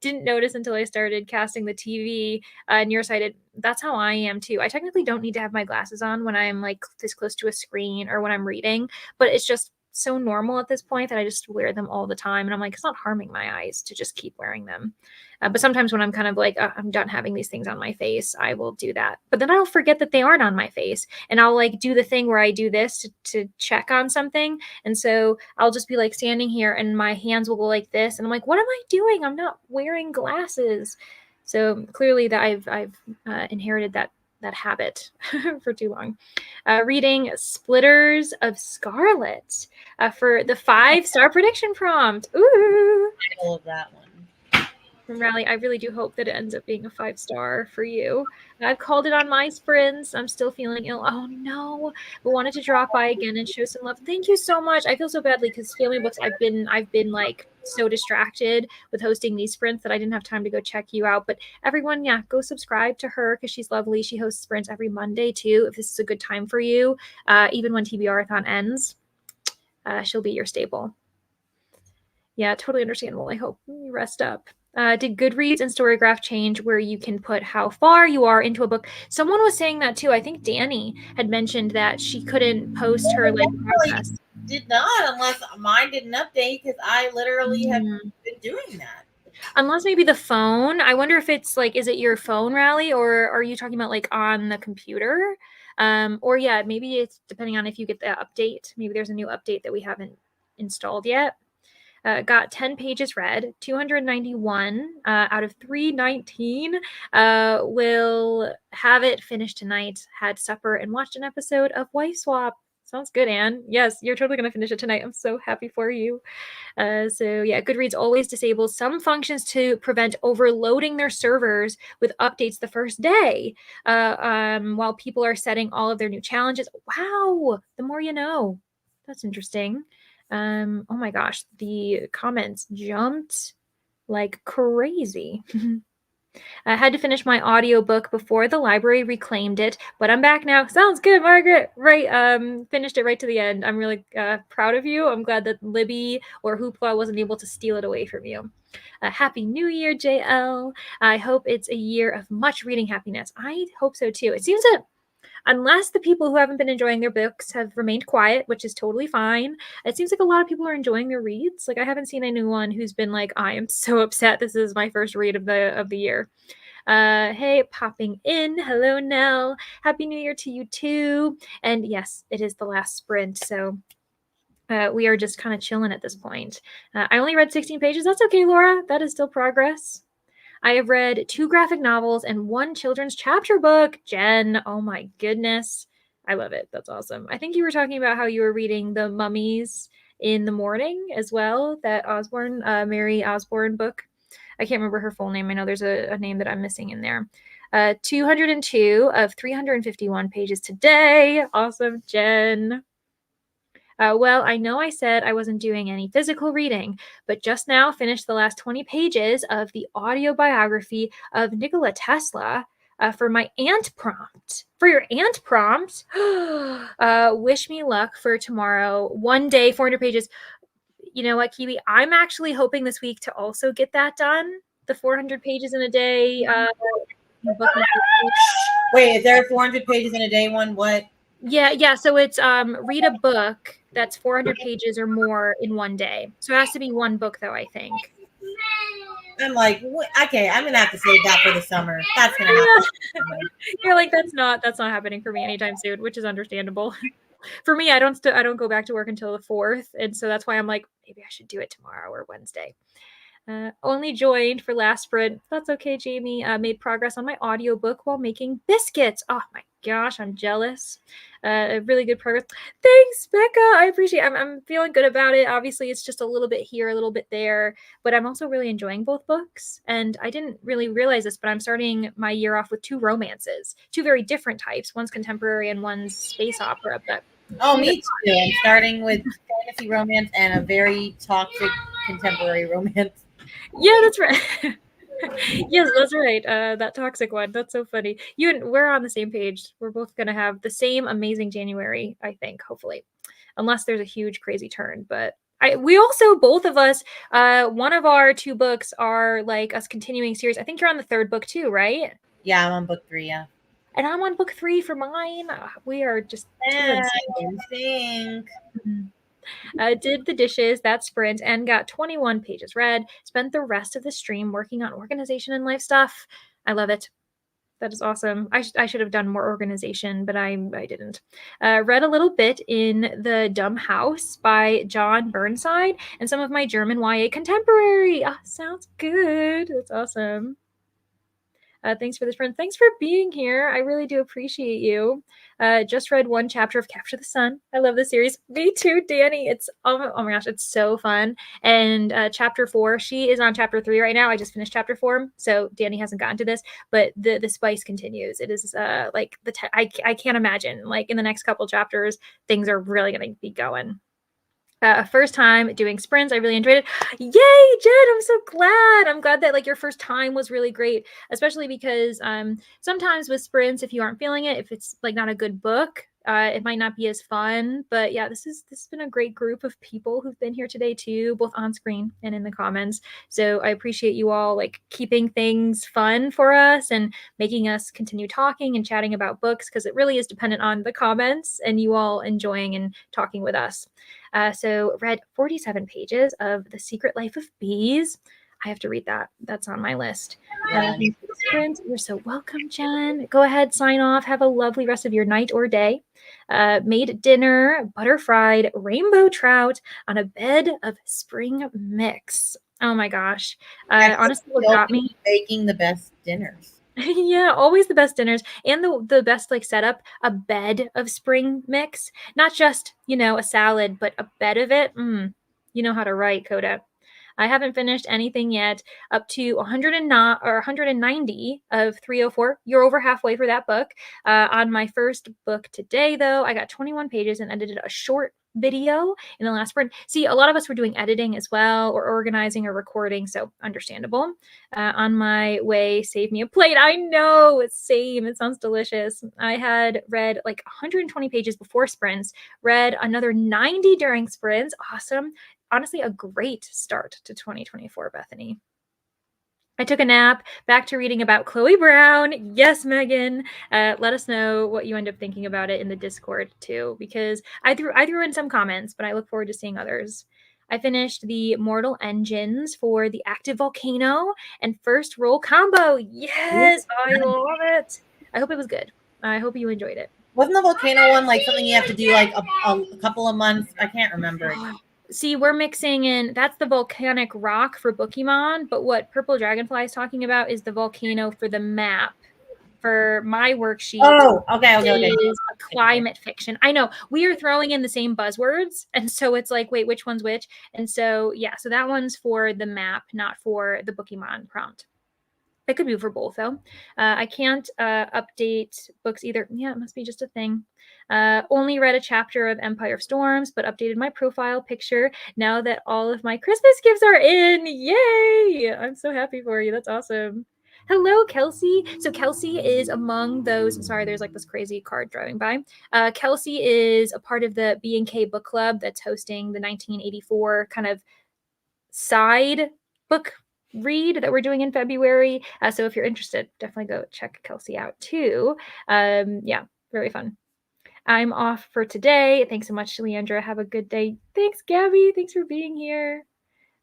Didn't notice until I started casting the TV nearsighted. That's how I am too. I technically don't need to have my glasses on when I'm this close to a screen or when I'm reading, but it's just so normal at this point that I just wear them all the time. And I'm like, it's not harming my eyes to just keep wearing them. But sometimes when I'm kind of I'm done having these things on my face, I will do that. But then I'll forget that they aren't on my face. And I'll do the thing where I do this to check on something. And so I'll just be standing here and my hands will go like this. And I'm like, what am I doing? I'm not wearing glasses. So clearly that I've inherited that habit for too long. Reading Splitters of Scarlet for the 5-star prediction prompt. Ooh. I love that one. From Rally, I really do hope that it ends up being a 5-star for you. I've called it on my sprints. I'm still feeling ill. Oh no, but wanted to drop by again and show some love. Thank you so much. I feel so badly because Family Books, I've been so distracted with hosting these sprints that I didn't have time to go check you out. But everyone, yeah, go subscribe to her because she's lovely. She hosts sprints every Monday too. If this is a good time for you, even when TBRathon ends, she'll be your staple. Yeah, totally understandable. I hope you rest up. Did Goodreads and Storygraph change where you can put how far you are into a book? Someone was saying that too. I think Danny had mentioned that she couldn't post her progress. Did not, unless mine didn't update, because I literally have been doing that. Unless maybe the phone. I wonder if it's is it your phone, Rally, or are you talking about on the computer? Or yeah, maybe it's depending on if you get the update. Maybe there's a new update that we haven't installed yet. Got 10 pages read, 291 out of 319. Will have it finished tonight. Had supper and watched an episode of Wife Swap. Sounds good, Anne. Yes, you're totally going to finish it tonight. I'm so happy for you. So yeah, Goodreads always disables some functions to prevent overloading their servers with updates the first day while people are setting all of their new challenges. Wow, the more you know. That's interesting. Oh my gosh, the comments jumped like crazy. I had to finish my audiobook before the library reclaimed it, but I'm back now. Sounds good, Margaret. Right, finished it right to the end. I'm really proud of you. I'm glad that Libby or Hoopla wasn't able to steal it away from you. Happy New Year, JL. I hope it's a year of much reading happiness. I hope so too. It seems that unless the people who haven't been enjoying their books have remained quiet, which is totally fine, it seems like a lot of people are enjoying their reads. Like I haven't seen anyone who's been like, I am so upset. This is my first read of the year. Hey, popping in. Hello, Nell. Happy New Year to you too. And yes, it is the last sprint, so we are just kind of chilling at this point. I only read 16 pages. That's okay, Laura. That is still progress. I have read 2 graphic novels and 1 children's chapter book. Jen, oh my goodness. I love it. That's awesome. I think you were talking about how you were reading The Mummies in the Morning as well, that Osborne, Mary Osborne book. I can't remember her full name. I know there's a name that I'm missing in there. 202 of 351 pages today. Awesome, Jen. Well, I know I said I wasn't doing any physical reading, but just now finished the last 20 pages of the audio biography of Nikola Tesla for my aunt prompt. For your aunt prompt? Wish me luck for tomorrow. 1 day, 400 pages. You know what, Kiwi? I'm actually hoping this week to also get that done. The 400 pages in a day. Wait, is there 400 pages in a day one? What? Yeah. So it's read a book that's 400 pages or more in 1 day. So it has to be 1 book, though, I think. I'm like, okay, I'm gonna have to save that for the summer. That's gonna happen. You're like, that's not happening for me anytime soon, which is understandable. For me, I don't go back to work until the 4th, and so that's why I'm like, maybe I should do it tomorrow or Wednesday. Only joined for last sprint. That's okay, Jamie. Made progress on my audiobook while making biscuits. Oh my gosh, I'm jealous. Really good progress. Thanks, Becca. I appreciate it. I'm feeling good about it. Obviously, it's just a little bit here, a little bit there, but I'm also really enjoying both books. And I didn't really realize this, but I'm starting my year off with 2 romances, 2 very different types. One's contemporary and one's space opera. But oh, me too. I'm starting with fantasy romance and a very toxic contemporary romance. Yeah, that's right. Yes, that's right. That toxic one. That's so funny. We're on the same page. We're both gonna have the same amazing January, I think, hopefully. Unless there's a huge crazy turn. But we also, both of us, one of our 2 books are like us continuing series. I think you're on the 3rd book too, right? Yeah, I'm on book 3, yeah. And I'm on book 3 for mine. We are just in sync. Did the dishes that sprint and got 21 pages read. Spent the rest of the stream working on organization and life stuff. I love it. That is awesome. I should have done more organization, but I didn't. Read a little bit in The Dumb House by John Burnside and some of my German YA contemporary. Sounds good. That's awesome. Thanks for this, friend. Thanks for being here. I really do appreciate you. Just read 1 chapter of Capture the Sun. I love this series. Me too, Danny. It's oh my gosh, it's so fun. And chapter 4, she is on chapter 3 right now. I just finished chapter 4, so Danny hasn't gotten to this, but the spice continues. It is like I can't imagine like in the next couple chapters things are really going to be going. First time doing sprints. I really enjoyed it. Yay, Jen! I'm so glad. I'm glad that like your first time was really great, especially because sometimes with sprints, if you aren't feeling it, if it's like not a good book, it might not be as fun. But yeah, this has been a great group of people who've been here today too, both on screen and in the comments. So I appreciate you all like keeping things fun for us and making us continue talking and chatting about books, because it really is dependent on the comments and you all enjoying and talking with us. So read 47 pages of The Secret Life of Bees. I have to read that. That's on my list. Yeah. Sprint, you're so welcome, Jen. Go ahead, sign off. Have a lovely rest of your night or day. Made dinner, butter fried rainbow trout on a bed of spring mix. Oh my gosh. Honestly, what got me making the best dinners. yeah, always the best dinners and the best like setup, a bed of spring mix, not just, a salad, but a bed of it. You know how to write, Coda. I haven't finished anything yet. Up to 109 or 190 of 304. You're over halfway for that book. On my first book today, though, I got 21 pages and edited a short video in the last sprint. See, a lot of us were doing editing as well, or organizing or recording, so understandable. On my way, save me a plate. I know, it's same. It sounds delicious. I had read like 120 pages before sprints, read another 90 during sprints. Awesome. Honestly, a great start to 2024, Bethany. I took a nap, back to reading about Chloe Brown. Yes, Megan. Let us know what you end up thinking about it in the Discord too, because I threw in some comments, but I look forward to seeing others. I finished the Mortal Engines for the Active Volcano and First Roll combo. Yes, I love it. I hope it was good. I hope you enjoyed it. Wasn't the volcano one like something you have to do like a couple of months? I can't remember. See, we're mixing in, that's the volcanic rock for Pokemon, but what Purple Dragonfly is talking about is the volcano for the map. For my worksheet, okay. Is a climate fiction. I know we are throwing in the same buzzwords, and so it's like, wait, which one's which? And so so that one's for the map, not for the Pokemon prompt. It could be for both though. I can't update books either. Yeah, it must be just a thing. Only read a chapter of Empire of Storms, but updated my profile picture now that all of my Christmas gifts are in. Yay! I'm so happy for you. That's awesome. Hello, Kelsey. So Kelsey is among those. Sorry, there's like this crazy card driving by. Kelsey is a part of the B&K book club that's hosting the 1984 kind of side book read that we're doing in February. So if you're interested, definitely go check Kelsey out too. Very fun. I'm off for today. Thanks so much, Leandra. Have a good day. Thanks, Gabby. Thanks for being here.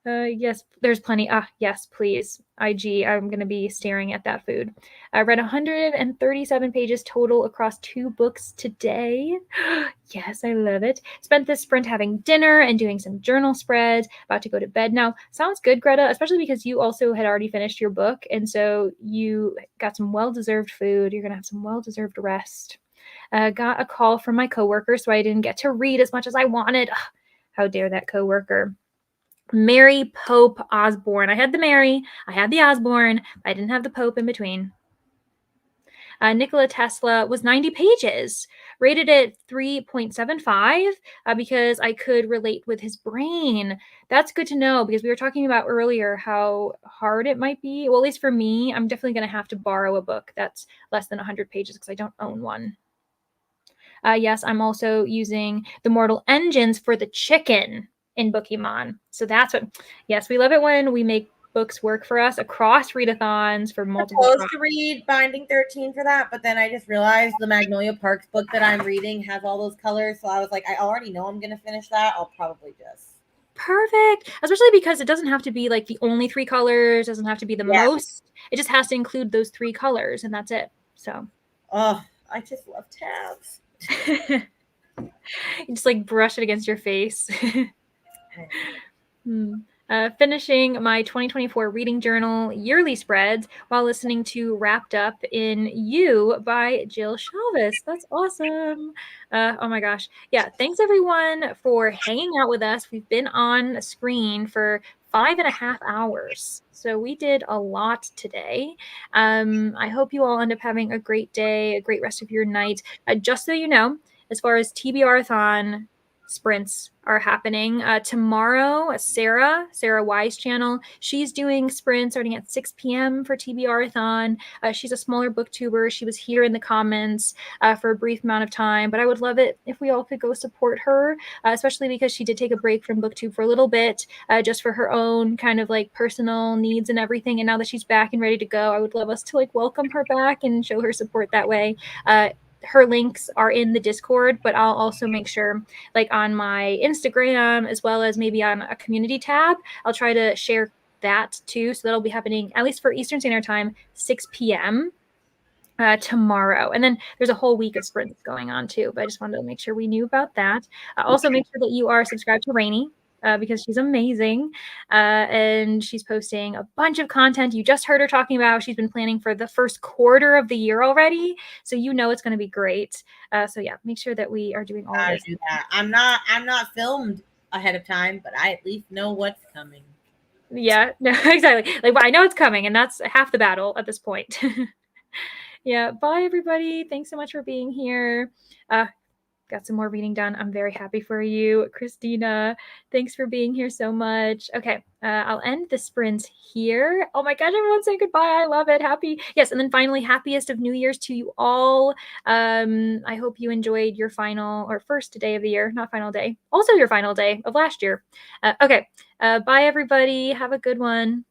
Yes, there's plenty. Yes, please. IG, I'm going to be staring at that food. I read 137 pages total across 2 books today. Yes, I love it. Spent this sprint having dinner and doing some journal spreads. About to go to bed now. Sounds good, Greta, especially because you also had already finished your book. And so you got some well-deserved food. You're going to have some well-deserved rest. Got a call from my coworker, so I didn't get to read as much as I wanted. How dare that coworker. Mary Pope Osborne. I had the Mary, I had the Osborne, I didn't have the Pope in between. Nikola Tesla was 90 pages, rated it 3.75 because I could relate with his brain. That's good to know because we were talking about earlier how hard it might be. Well, at least for me, I'm definitely going to have to borrow a book that's less than 100 pages because I don't own one. Yes, I'm also using the Mortal Engines for the chicken in Pokemon. So that's what, yes, we love it when we make books work for us across readathons for multiple. I'm supposed to read Binding 13 for that, but then I just realized the Magnolia Parks book that I'm reading has all those colors. So I was like, I already know I'm going to finish that. I'll probably just. Perfect. Especially because it doesn't have to be like the only 3 colors, doesn't have to be the most. It just has to include those 3 colors and that's it. So. Oh, I just love tabs. You just like brush it against your face. Finishing my 2024 reading journal yearly spreads while listening to Wrapped Up in You by Jill Shalvis. That's awesome. Oh my gosh. Yeah. Thanks everyone for hanging out with us. We've been on a screen for 5.5 hours. So we did a lot today. I hope you all end up having a great day, a great rest of your night. Just so you know, as far as TBRathon sprints are happening tomorrow. Sarah Wise channel, she's doing sprints starting at 6 p.m. for TBRathon. She's a smaller booktuber. She was here in the comments for a brief amount of time, but I would love it if we all could go support her, especially because she did take a break from booktube for a little bit just for her own kind of like personal needs and everything, and now that she's back and ready to go, I would love us to like welcome her back and show her support that way. Her links are in the Discord, but I'll also make sure like on my Instagram as well as maybe on a community tab, I'll try to share that too. So that'll be happening, at least for Eastern Standard Time, 6 p.m. Tomorrow. And then there's a whole week of sprints going on too, but I just wanted to make sure we knew about that. Also make sure that you are subscribed to Rainey. Because she's amazing, and she's posting a bunch of content. You just heard her talking about how she's been planning for the first quarter of the year already, so you know it's going to be great. So yeah, make sure that we are doing all of this. Do that. I'm not filmed ahead of time, but I at least know what's coming. Yeah, no, exactly. Like, well, I know it's coming, and that's half the battle at this point. Yeah, bye everybody. Thanks so much for being here. Got some more reading done. I'm very happy for you. Christina, thanks for being here so much. Okay, I'll end the sprints here. Oh my gosh, everyone saying goodbye. I love it. Happy. Yes, and then finally, happiest of New Year's to you all. I hope you enjoyed your final or first day of the year, not final day. Also your final day of last year. Okay, bye everybody. Have a good one.